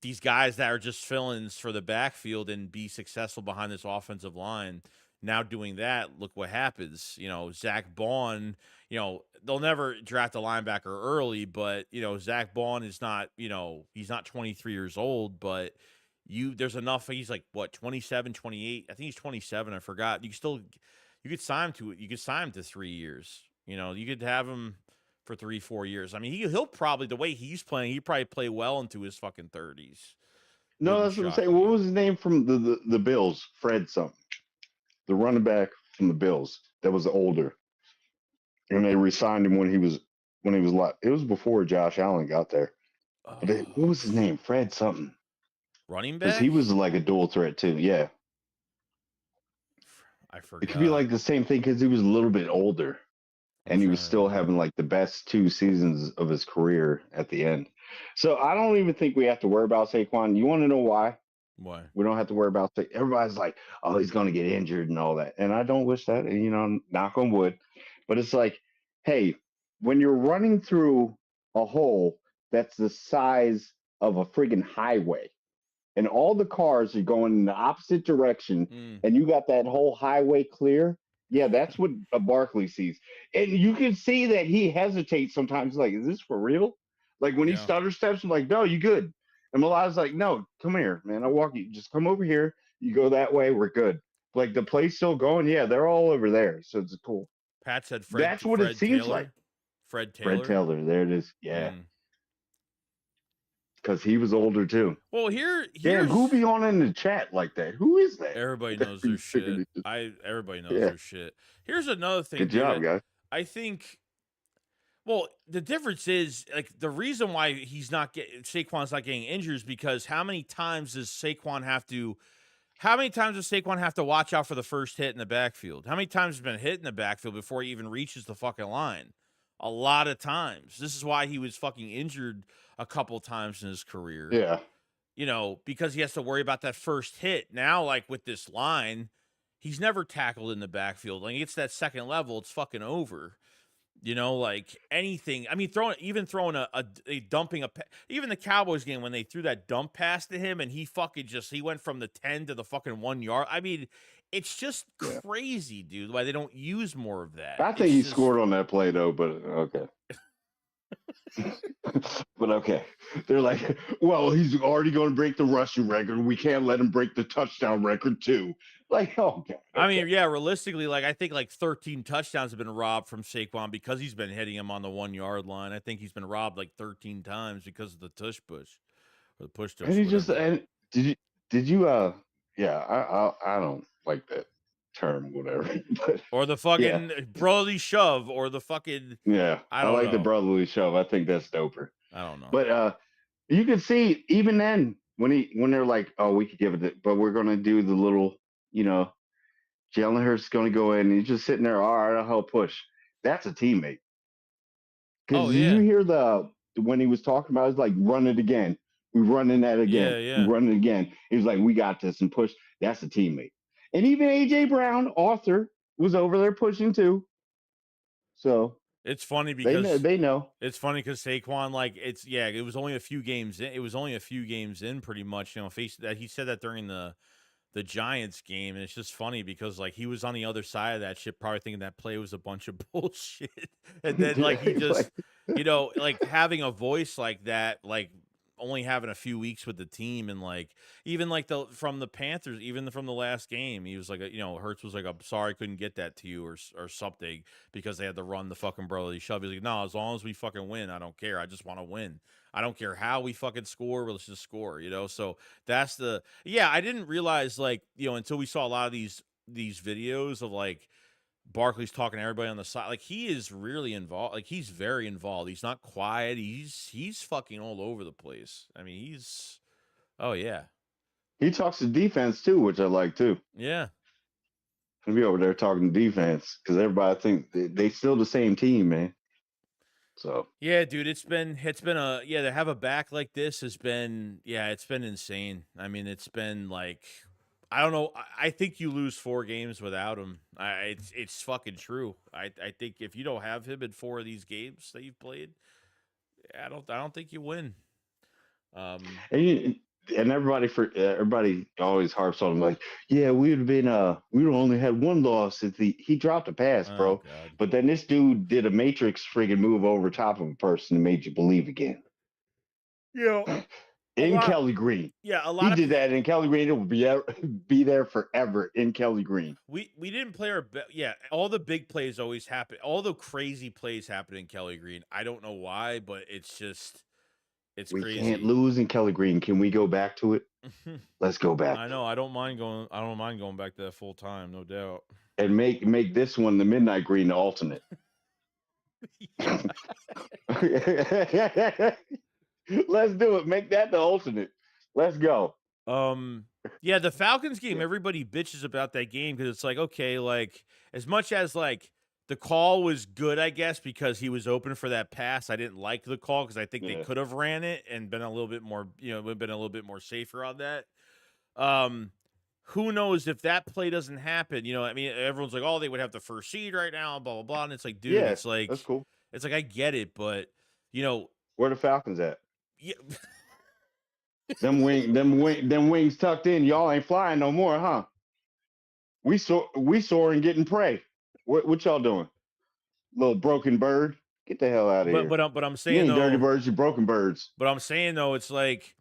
these guys that are just fill-ins for the backfield and be successful behind this offensive line. Now doing that, look what happens. Zach Bond, they'll never draft a linebacker early, but Zach Bond is not, he's not 23 years old, but there's enough. He's like what, 27, 28. I think he's 27. I forgot. You could sign him to 3 years. You could have him for 3-4 years. I mean, he'll probably, the way he's playing, he probably play well into his fucking 30s. No, Wouldn't that's what I'm shock saying. What me. was his name from the Bills? Fred something. The running back from the Bills that was older, and they re-signed him when he was it was before Josh Allen got there. But what was his name? Fred something. Running Because back? he was like a dual threat too. Yeah, I it could be forgot. like the same thing because he was a little bit older, I'm and he trying was to still remember. having like the best 2 seasons of his career at the end. So I don't even think we have to worry about Saquon. You want to know why? Why? We don't have to worry about it. Everybody's like, oh, he's going to get injured and all that. And I don't wish that, knock on wood. But it's like, hey, when you're running through a hole that's the size of a friggin' highway, and all the cars are going in the opposite direction, and you got that whole highway clear, yeah, that's what a Barkley sees. And you can see that he hesitates sometimes, like, is this for real? Like when he Yeah. stutter steps, I'm like, no, you good. And Malai's like, no, come here, man. I'll walk you. Just come over here. You go that way. We're good. Like the play's still going. Yeah, they're all over there. So it's cool. Pat said That's what it Fred seems like. Taylor. Fred Fred Taylor. Taylor. There it is. Yeah. Because he was older too. Well, Damn, here's who be on in the chat like that? Who is that? everybody knows their shit. Everybody knows Yeah. their shit. Here's another thing, Good dude. job, guys. I think. Well, the difference is like the reason why Saquon's not getting injured is because how many times does Saquon have to watch out for the first hit in the backfield? How many times has been hit in the backfield before he even reaches the fucking line? A lot of times. This is why he was fucking injured a couple times in his career. Yeah. Because he has to worry about that first hit. Now, like with this line, he's never tackled in the backfield. Like it's that second level, it's fucking over. Like anything. I mean, throwing even the Cowboys game when they threw that dump pass to him and he went from the 10 to the fucking 1 yard. I mean, it's just crazy, dude, why they don't use more of that. I think he scored on that play though, but okay. But okay. They're like, well, he's already going to break the rushing record. We can't let him break the touchdown record too. Like, oh, okay. I mean, yeah, realistically, like I think like 13 touchdowns have been robbed from Saquon because he's been hitting him on the 1 yard line. I think he's been robbed like 13 times because of the tush push or the push tush. And he Whatever. and did you yeah, I don't like that term, whatever. But or the fucking brotherly shove or the fucking I like the brotherly shove. I think that's doper. I don't know. But you can see even then when they're like, oh, we could give it, but we're gonna do the little, Jalen Hurts going to go in and he's just sitting there. All right, I'll help push. That's a teammate. Because did you hear when he was talking about it, was like, run it again. We running that again. Yeah. We run it again. He was like, we got this and push. That's a teammate. And even AJ Brown, Arthur, was over there pushing too. So it's funny because they know. It's funny because Saquon, like it was only a few games in. It was only a few games in, pretty much. He said that during the the Giants game, and it's just funny because like he was on the other side of that shit, probably thinking that play was a bunch of bullshit, and then like he just, like having a voice like that, like only having a few weeks with the team, and like even like from the Panthers, even from the last game, he was like, Hurts was like, "I'm sorry, I couldn't get that to you," or something because they had to run the fucking brotherly shove. He's like, "No, as long as we fucking win, I don't care. I just want to win. I don't care how we fucking score, but let's just score," So that's I didn't realize like, until we saw a lot of these videos of like Barkley's talking to everybody on the side. Like he is really involved. Like he's very involved. He's not quiet. He's fucking all over the place. I mean, oh yeah. He talks to defense too, which I like too. Yeah. He'll be over there talking to defense because everybody thinks they still the same team, man. So yeah, dude, it's been to have a back like this has been it's been insane. I mean, it's been like I don't know. I think you lose 4 games without him. It's fucking true. I think if you don't have him in 4 of these games that you've played, I don't think you win. And everybody always harps on him like, yeah, we would have been we would only had 1 loss if he dropped a pass, bro. God. But then this dude did a Matrix friggin' move over top of a person and made you believe again. Kelly Green. Yeah, he did that in Kelly Green. It will be there forever in Kelly Green. We didn't play our all the big plays always happen. All the crazy plays happen in Kelly Green. I don't know why, but it's just we crazy. Can't lose in Kelly Green. Can we go back to it? Let's go back. I know. I don't mind going back to that full time, no doubt. And make this one the Midnight Green the alternate. Let's do it. Make that the alternate. Let's go. Yeah, the Falcons game, everybody bitches about that game because it's like, okay, like as much as like the call was good, I guess, because he was open for that pass. I didn't like the call because I think they could have ran it and been a little bit more, been a little bit more safer on that. Who knows if that play doesn't happen? I mean, everyone's like, oh, they would have the first seed right now, blah blah blah, and it's like, dude, it's like that's cool. It's like I get it, but where the Falcons at? Yeah. them wings tucked in. Y'all ain't flying no more, huh? We soaring getting prey. What y'all doing? Little broken bird. Get the hell out of here. But I'm saying, you ain't dirty birds, you broken birds. But I'm saying though, it's like,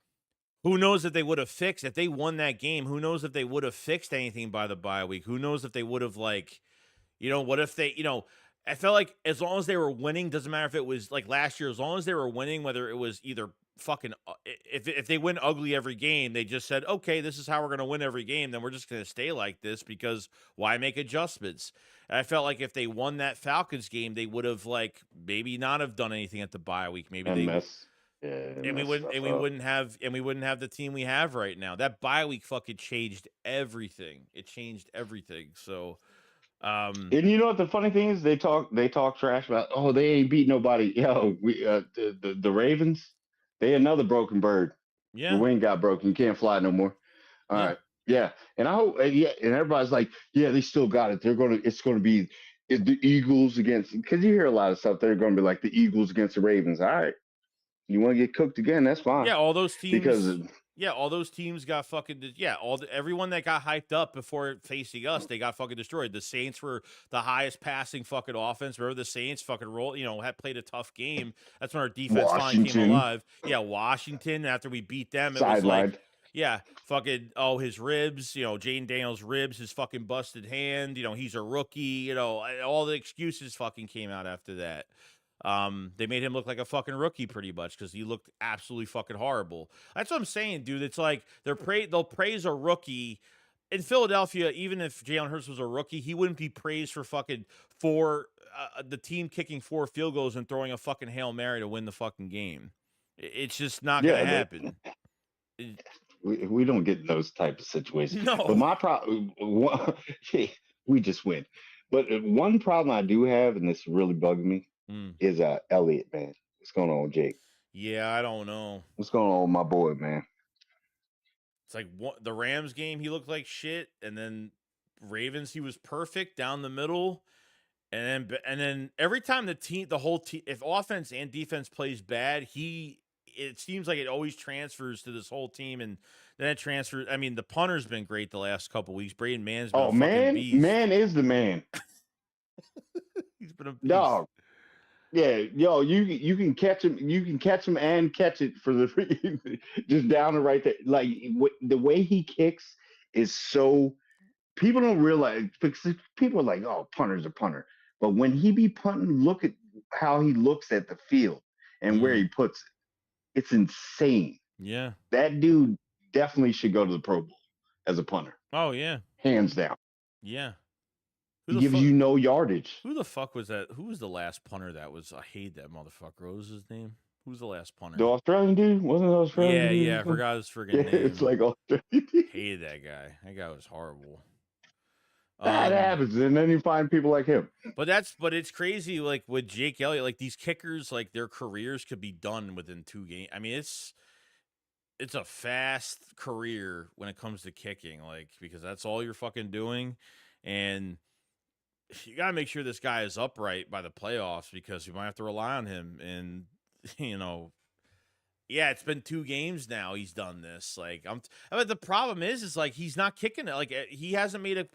who knows if they would have fixed if they won that game? Who knows if they would have fixed anything by the bye week? Who knows if they would have what if they I felt like as long as they were winning, doesn't matter if it was like last year, as long as they were winning, whether it was either fucking if they win ugly every game, they just said, okay, this is how we're going to win every game, then we're just going to stay like this because why make adjustments? And I felt like if they won that Falcons game, they would have like maybe not have done anything at the bye week. Maybe we wouldn't have the team we have right now. That bye week fucking changed everything. It changed everything. So and you know what the funny thing is? They talk trash about, oh, they ain't beat nobody. Yo, we the Ravens, they another broken bird. Yeah, the wing got broken. You can't fly no more. All right. Yeah, and I hope and everybody's like, yeah, they still got it. It's gonna be the Eagles against, because you hear a lot of stuff. They're gonna be like the Eagles against the Ravens. All right, you want to get cooked again? That's fine. Yeah, all those teams because. all those teams got fucking everyone that got hyped up before facing us, they got fucking destroyed. The Saints were the highest passing fucking offense. Remember the Saints fucking had played a tough game. That's when our defense finally came alive. Yeah, Washington, after we beat them, it was like, fucking his ribs, Jaden Daniels' ribs, his fucking busted hand, he's a rookie, all the excuses fucking came out after that. They made him look like a fucking rookie pretty much because he looked absolutely fucking horrible. That's what I'm saying, dude. It's like they'll praise a rookie in Philadelphia. Even if Jalen Hurts was a rookie, he wouldn't be praised for fucking the team kicking 4 field goals and throwing a fucking Hail Mary to win the fucking game. It's just not gonna happen. We don't get those type of situations. No. But my problem, we just win. But one problem I do have, and this really bugging me, is Elliott, man. What's going on, Jake? Yeah, I don't know. What's going on with my boy, man? It's like the Rams game, he looked like shit, and then Ravens, he was perfect down the middle, and then every time the whole team, if offense and defense plays bad, it seems like it always transfers to this whole team, and then it transfers. I mean, the punter's been great the last couple weeks. Braden Mann's been a fucking beast. Man is the man. He's been a beast. Dog. Yeah, yo, you can catch him. You can catch him and catch it for the just down and right there. Like the way he kicks is so. People don't realize because people are like, "Oh, punter's a punter," but when he be punting, look at how he looks at the field and where he puts it. It's insane. Yeah, that dude definitely should go to the Pro Bowl as a punter. Oh yeah, hands down. Yeah. He gives you no yardage. Who the fuck was that? Who was the last punter that was? I hate that motherfucker. What was his name? Who's the last punter? The Australian dude? Wasn't it Australian Yeah, dude? yeah. I forgot his friggin' name. It's like Australian. Hated that guy. That guy was horrible. That happens, and then you find people like him. But it's crazy. Like with Jake Elliott, like these kickers, like their careers could be done within 2 games. I mean, it's a fast career when it comes to kicking, like because that's all you're fucking doing, and you got to make sure this guy is upright by the playoffs because you might have to rely on him. And, yeah, it's been 2 games now he's done this. Like, but the problem is like he's not kicking it. Like, he hasn't made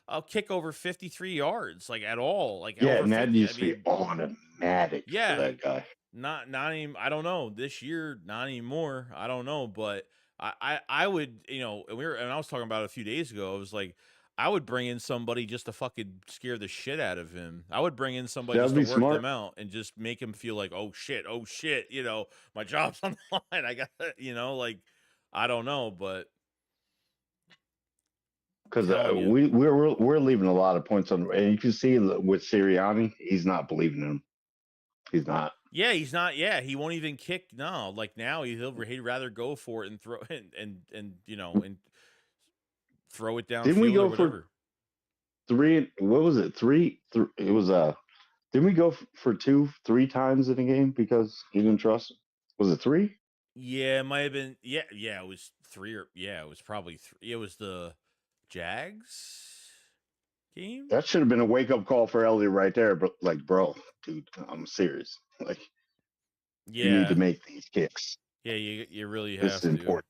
a kick over 53 yards, like, at all. Like, Yeah, over and that 50, used to be automatic for that guy. Not even, I don't know. This year, not anymore. I don't know. But I would, and I was talking about it a few days ago. I was like, I would bring in somebody just to fucking scare the shit out of him. I would bring in somebody just to work them out and just make him feel like, oh shit, my job's on the line. I got, like, I don't know, but because we're leaving a lot of points on, and you can see with Sirianni, he's not believing in him. He's not. Yeah, he's not. Yeah, he won't even kick. No, like now he'd rather go for it and throw and throw it down. Didn't we go for 3? What was it? 3? It was Didn't we go for 3 times in a game because he didn't trust him? Was it 3? Yeah, it might have been. Yeah, it was 3 or it was probably 3. It was the Jags game. That should have been a wake up call for Elliott right there. But like, bro, dude, I'm serious. Like, you need to make these kicks. Yeah, you really have this is to. important.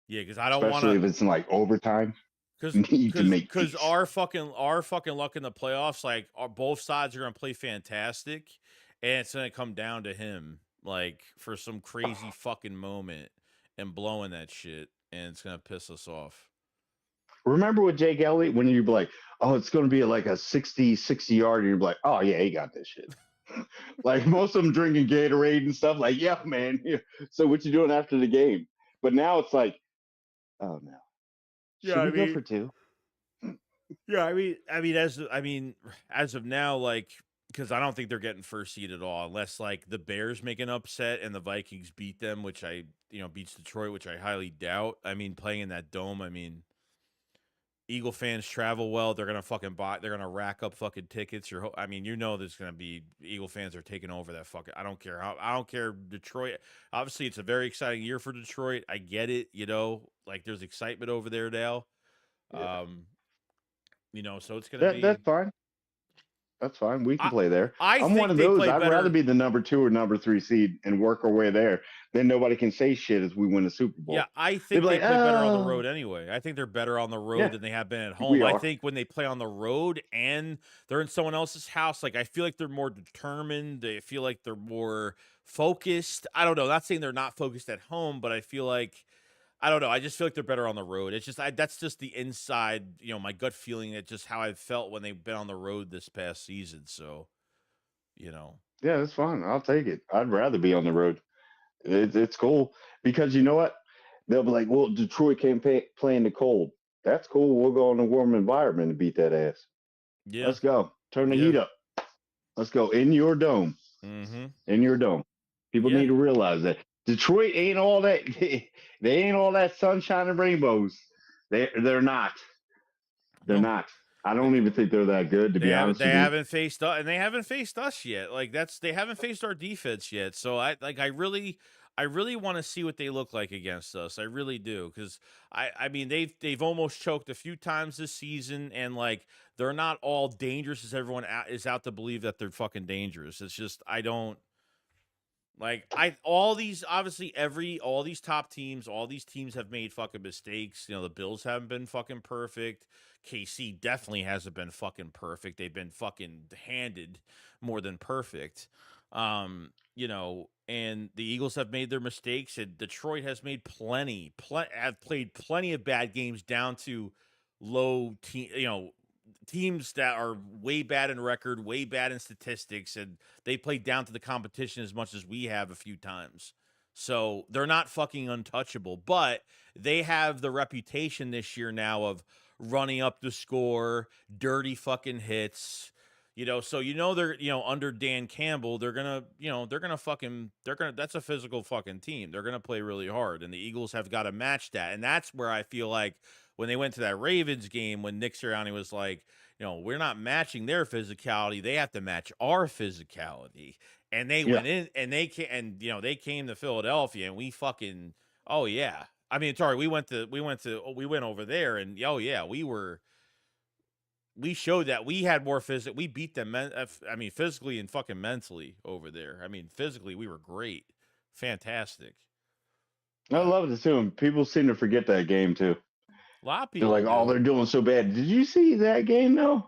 Yeah, because I don't want to. Especially if it's in like overtime. Because our fucking luck in the playoffs, like both sides are gonna play fantastic, and it's gonna come down to him, like for some crazy fucking moment and blowing that shit, and it's gonna piss us off. Remember with Jake Elliott when you'd be like, oh, it's gonna be like a 60 yard, and you'd be like, oh yeah, he got this shit. Like most of them drinking Gatorade and stuff. Like, yeah, man. So what you doing after the game? But now it's like, oh no. Should we go for 2? Yeah, I mean, as of now, like, because I don't think they're getting first seed at all, unless like the Bears make an upset and the Vikings beat them, which beats Detroit, which I highly doubt. I mean, playing in that dome, I mean, Eagle fans travel well. They're gonna fucking they're gonna rack up fucking tickets. There's gonna be Eagle fans are taking over that fucking. I don't care Detroit. Obviously, it's a very exciting year for Detroit. I get it. Like there's excitement over there now. Yeah. So it's gonna be. That's fine. That's fine. We can play there. I'm one of those. I'd rather be the number 2 or number 3 seed and work our way there. Then nobody can say shit as we win the Super Bowl. Yeah, I think they play better on the road anyway. I think they're better on the road than they have been at home. I think when they play on the road and they're in someone else's house, like I feel like they're more determined. They feel like they're more focused. I don't know. Not saying they're not focused at home, but I feel like I don't know. I just feel like they're better on the road. It's just that's just the inside, my gut feeling. It's just how I felt when they've been on the road this past season. So, Yeah, that's fine. I'll take it. I'd rather be on the road. It's cool because you know what? They'll be like, well, Detroit can't play in the cold. That's cool. We'll go in a warm environment and beat that ass. Yeah. Let's go. Turn the heat up. Let's go in your dome. Mm-hmm. In your dome. People need to realize that. Detroit ain't all that. They ain't all that sunshine and rainbows. They're not. They're not. I don't even think they're that good, to be honest with you. They haven't faced us, and they haven't faced us yet. Like they haven't faced our defense yet. So I really want to see what they look like against us. I really do, because I mean they've almost choked a few times this season, and like they're not all dangerous as everyone is out to believe that they're fucking dangerous. It's just I don't. Like all these top teams, all these teams have made fucking mistakes. You know, the Bills haven't been fucking perfect. KC definitely hasn't been fucking perfect. They've been fucking handed more than perfect. You know, and the Eagles have made their mistakes, and Detroit has made have played plenty of bad games down to low team, teams that are way bad in record, way bad in statistics, and they played down to the competition as much as we have a few times. So they're not fucking untouchable, but they have the reputation this year now of running up the score, dirty fucking hits. So they're under Dan Campbell, they're gonna that's a physical fucking team. They're gonna play really hard, and the Eagles have got to match that. And that's where I feel like when they went to that Ravens game, when Nick Sirianni was like, we're not matching their physicality, they have to match our physicality. And they went in and they came to Philadelphia, and we fucking, oh yeah. I mean, sorry, we went over there, and oh yeah, we showed that we had more we beat them, physically and fucking mentally over there. I mean, physically, we were great. Fantastic. I love it too. And people seem to forget that game too. A lot of They're people like, oh, they're doing so bad. Did you see that game though?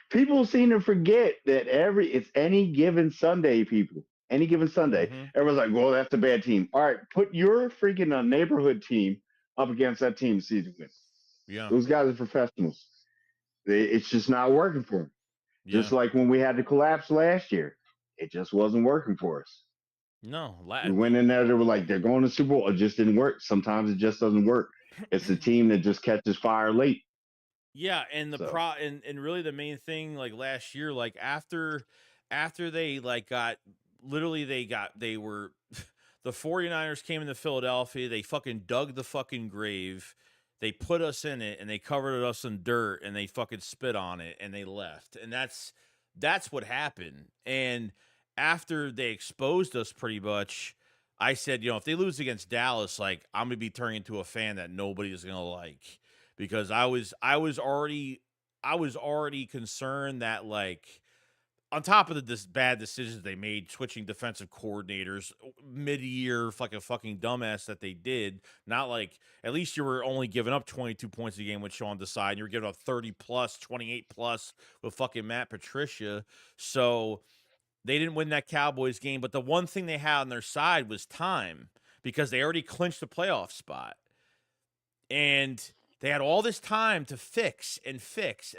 People seem to forget that it's any given Sunday, people. Any given Sunday. Everyone's like, well, that's a bad team. All right, put your freaking neighborhood team up against that team season win. Yeah. Those guys are professionals. It's just not working for them. Yeah. Just like when we had to collapse last year. It just wasn't working for us. No. We went in there, they were like, they're going to Super Bowl. It just didn't work. Sometimes it just doesn't work. It's the team that just catches fire late. Yeah, and and really the main thing, like last year, like after they like they were the 49ers came into Philadelphia, they fucking dug the fucking grave, they put us in it, and they covered us in dirt, and they fucking spit on it, and they left. And that's what happened. And after they exposed us pretty much, I said, if they lose against Dallas, like I'm gonna be turning into a fan that nobody is gonna like. Because I was already concerned that, like, on top of the bad decisions they made, switching defensive coordinators mid-year, like a fucking dumbass that they did. Not like, at least you were only giving up 22 points a game with Sean Desai, and you were giving up 30 plus, 28 plus with fucking Matt Patricia. So they didn't win that Cowboys game. But the one thing they had on their side was time, because they already clinched the playoff spot. And they had all this time to fix, and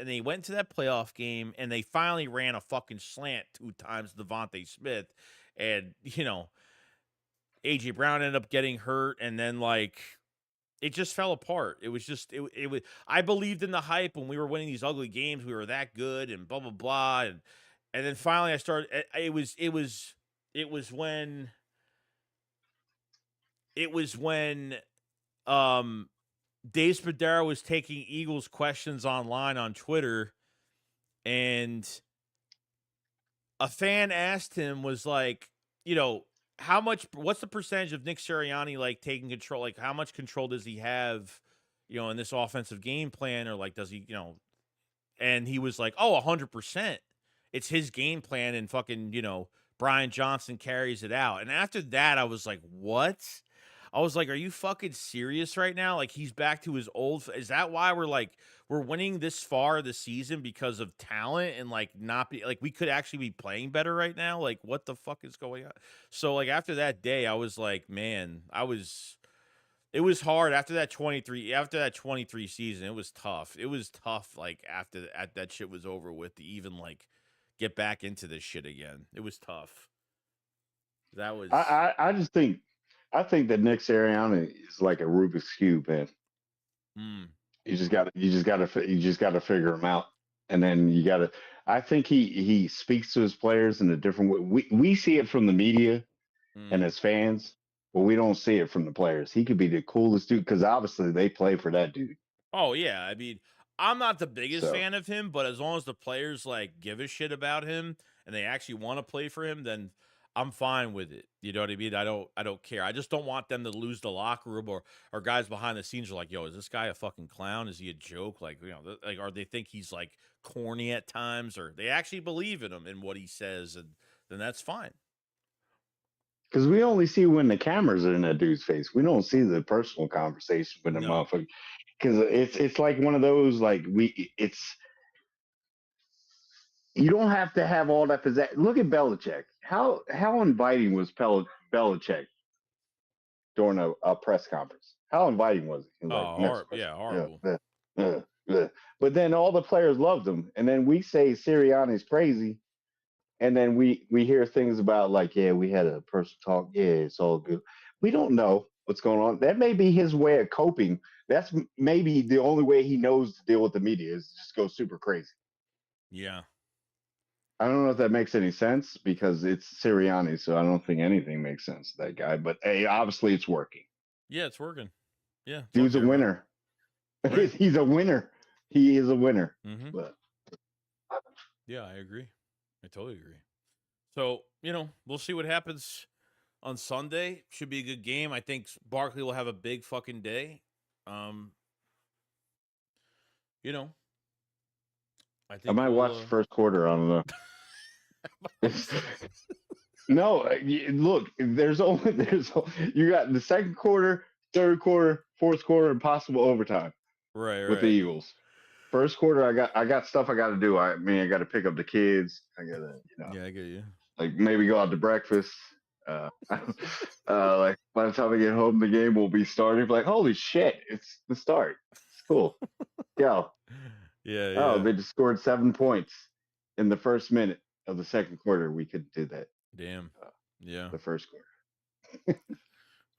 they went to that playoff game, and they finally ran a fucking slant 2 times to Devontae Smith, and, A.J. Brown ended up getting hurt, and then, like, it just fell apart. It was just, it was, I believed in the hype when we were winning these ugly games. We were that good, and blah, blah, blah, and then finally I started, it was when, Dave Spadaro was taking Eagles questions online on Twitter, and a fan asked him, was like, what's the percentage of Nick Sirianni, like, taking control? Like, how much control does he have, in this offensive game plan? Or, like, does he, and he was like, oh, 100%. It's his game plan, and fucking, Brian Johnson carries it out. And after that, I was like, what? I was like, are you fucking serious right now? Like, he's back to his old. Is that why we're winning this far this season, because of talent, and like not be like, we could actually be playing better right now? Like, what the fuck is going on? So like after that day, I was like, man, it was hard after that 23 season. It was tough. It was tough. Like after that shit was over with, to even like get back into this shit again. It was tough. That was. I think that Nick Sirianni is like a Rubik's cube, man. You just got to figure him out, and then you got to. I think he speaks to his players in a different way. We see it from the media and as fans, but we don't see it from the players. He could be the coolest dude, because obviously they play for that dude. Oh yeah, I mean, I'm not the biggest fan of him, but as long as the players like give a shit about him and they actually want to play for him, then I'm fine with it. You know what I mean? I don't care. I just don't want them to lose the locker room, or guys behind the scenes are like, yo, is this guy a fucking clown? Is he a joke? Like, or they think he's like corny at times, or they actually believe in him and what he says. And then that's fine. Because we only see when the cameras are in that dude's face. We don't see the personal conversation with the No. motherfucker. Because it's like one of those you don't have to have all that pizzazz. Look at Belichick. How inviting was Belichick during a press conference? How inviting was it? He was like, next question. Horrible. But then all the players loved him, and then we say Sirianni's crazy, and then we hear things about like, yeah, we had a personal talk. Yeah, it's all good. We don't know what's going on. That may be his way of coping. That's maybe the only way he knows to deal with the media is just go super crazy. Yeah. I don't know if that makes any sense because it's Sirianni, so I don't think anything makes sense to that guy. But hey, obviously it's working. Yeah, it's working. Yeah. Dude's a winner. Right. He's a winner. He is a winner. Mm-hmm. But yeah, I agree. I totally agree. So, we'll see what happens on Sunday. Should be a good game. I think Barkley will have a big fucking day. I think I might watch the first quarter. I don't know. No, look. There's you got the second quarter, third quarter, fourth quarter, and possible overtime. Right. With the Eagles. First quarter, I got stuff I got to do. I got to pick up the kids. I got to, Yeah, I get you. Like maybe go out to breakfast. Like by the time I get home, the game will be starting. Like, holy shit, it's the start. It's cool. Yo. Yeah. Oh, they just scored 7 points in the first minute of the second quarter. We could do that. Damn. Yeah. The first quarter.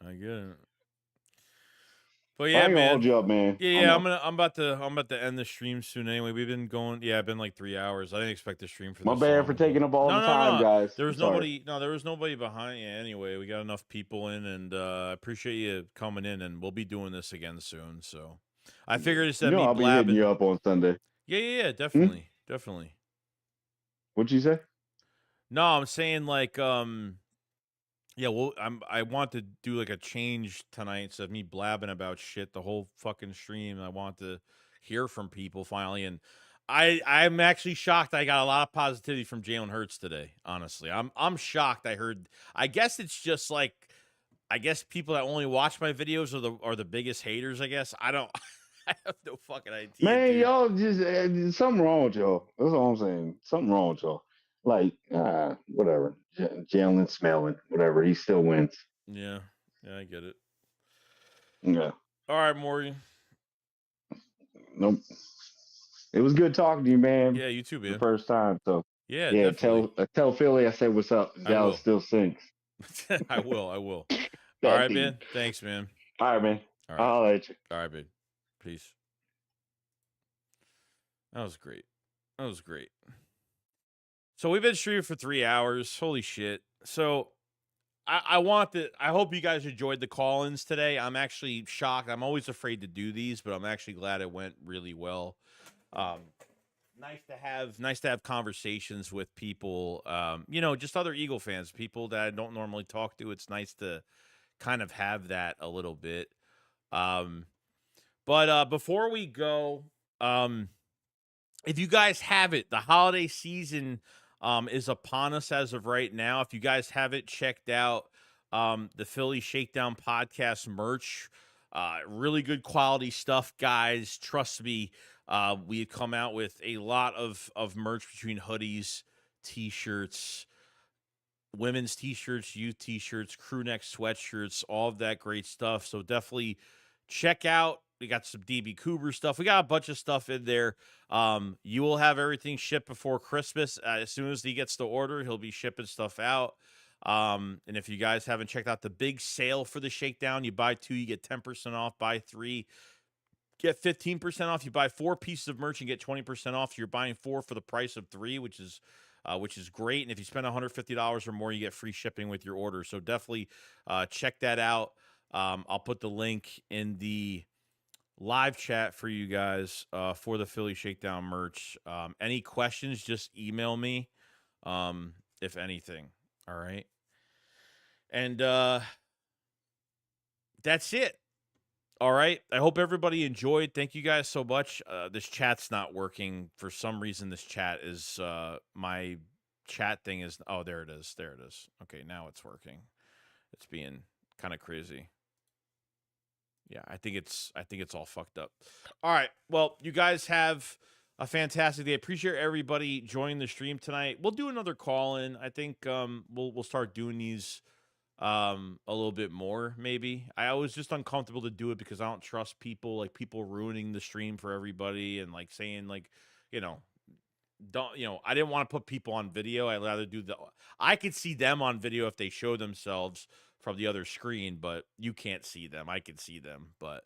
I get it. But yeah, I'm gonna hold you up, man. Yeah. I'm about to end the stream soon. Anyway, we've been going. Yeah, it's been like 3 hours. I didn't expect the stream for. My bad for taking up all the time, guys. There was nobody. No, there was nobody behind you. Anyway, we got enough people in, and I appreciate you coming in. And we'll be doing this again soon. So I figured it's that I'll be hitting you up on Sunday. Yeah, definitely, definitely. What'd you say? No, I'm saying like yeah, well, I want to do like a change tonight instead of me blabbing about shit the whole fucking stream. I want to hear from people finally, and I'm actually shocked. I got a lot of positivity from Jalen Hurts today. Honestly, I'm shocked. I guess it's just like, I guess people that only watch my videos are the biggest haters. I guess I don't. I have no fucking idea. Man, dude. y'all just something wrong with y'all. That's all I'm saying. Something wrong with y'all. Like, whatever. Jalen smelling, whatever. He still wins. Yeah, I get it. Yeah. All right, Morgan. Nope. It was good talking to you, man. Yeah, you too, man. The first time, so yeah. Tell Philly I said what's up. Dallas still sinks. I will. All right, man. Thanks, man. All right, man. All right. I'll let you. All right, babe. Peace. That was great. So we've been streaming for 3 hours. Holy shit. So I hope you guys enjoyed the call-ins today. I'm actually shocked. I'm always afraid to do these, but I'm actually glad it went really well. Nice to have conversations with people, just other Eagle fans, people that I don't normally talk to. It's nice to kind of have that a little bit. But before we go, if you guys have it, the holiday season is upon us as of right now. If you guys haven't checked out the Philly Shakedown podcast merch, really good quality stuff, guys. Trust me, we had come out with a lot of merch between hoodies, t-shirts, women's t-shirts, youth t-shirts, crew neck sweatshirts, all of that great stuff. So definitely check out. We got some DB Cooper stuff. We got a bunch of stuff in there. You will have everything shipped before Christmas. As soon as he gets the order, he'll be shipping stuff out. And if you guys haven't checked out the big sale for the Shakedown, you buy 2, you get 10% off. Buy 3, get 15% off. You buy 4 pieces of merch and get 20% off. You're buying 4 for the price of 3, which is great. And if you spend $150 or more, you get free shipping with your order. So definitely check that out. I'll put the link in the live chat for you guys for the Philly Shakedown merch. Any questions, just email me, if anything. All right. And that's it. All right. I hope everybody enjoyed. Thank you guys so much. This chat's not working. For some reason, this chat is my chat thing is. Oh, there it is. There it is. Okay, now it's working. It's being kind of crazy. Yeah, I think it's all fucked up. All right. Well, you guys have a fantastic day. Appreciate everybody joining the stream tonight. We'll do another call in. I think we'll start doing these a little bit more maybe. I was just uncomfortable to do it because I don't trust people, like people ruining the stream for everybody and like saying like, you know, don't, you know, I didn't want to put people on video. I'd rather do I could see them on video if they show themselves from the other screen, but you can't see them. I can see them, but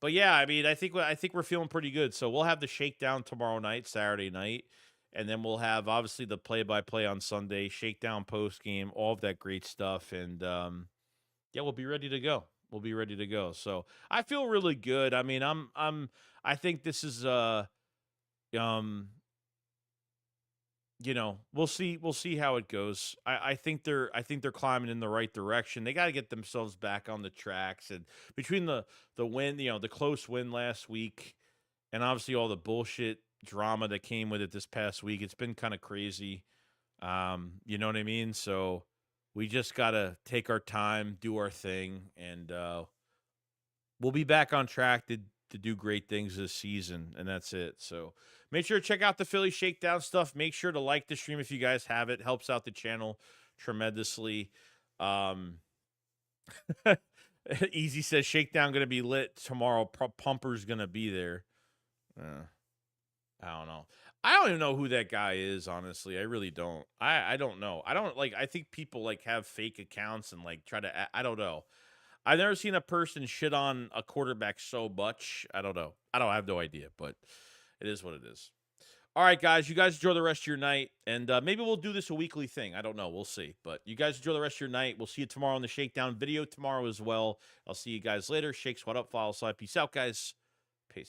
yeah, I mean, I think we're feeling pretty good. So we'll have the shakedown tomorrow night, Saturday night, and then we'll have obviously the play-by-play on Sunday, shakedown post game, all of that great stuff, and yeah, we'll be ready to go. We'll be ready to go. So I feel really good. I mean, I think this is you know, we'll see how it goes. I think they're climbing in the right direction. They got to get themselves back on the tracks, and between the win, you know, the close win last week, and obviously all the bullshit drama that came with it this past week, it's been kind of crazy. You know what I mean? So we just got to take our time, do our thing, and we'll be back on track to do great things this season, and that's it. So make sure to check out the Philly Shakedown stuff. Make sure to like the stream if you guys have it. Helps out the channel tremendously. Easy says Shakedown going to be lit tomorrow. Pumper's going to be there. I don't know. I don't even know who that guy is, honestly. I really don't. I don't know. I think people like have fake accounts and like try to, I don't know. I've never seen a person shit on a quarterback so much. I don't know. I have no idea, but it is what it is. All right, guys. You guys enjoy the rest of your night, and maybe we'll do this a weekly thing. I don't know. We'll see. But you guys enjoy the rest of your night. We'll see you tomorrow on the Shakedown video tomorrow as well. I'll see you guys later. Shakes, what up? Follow side. Peace out, guys.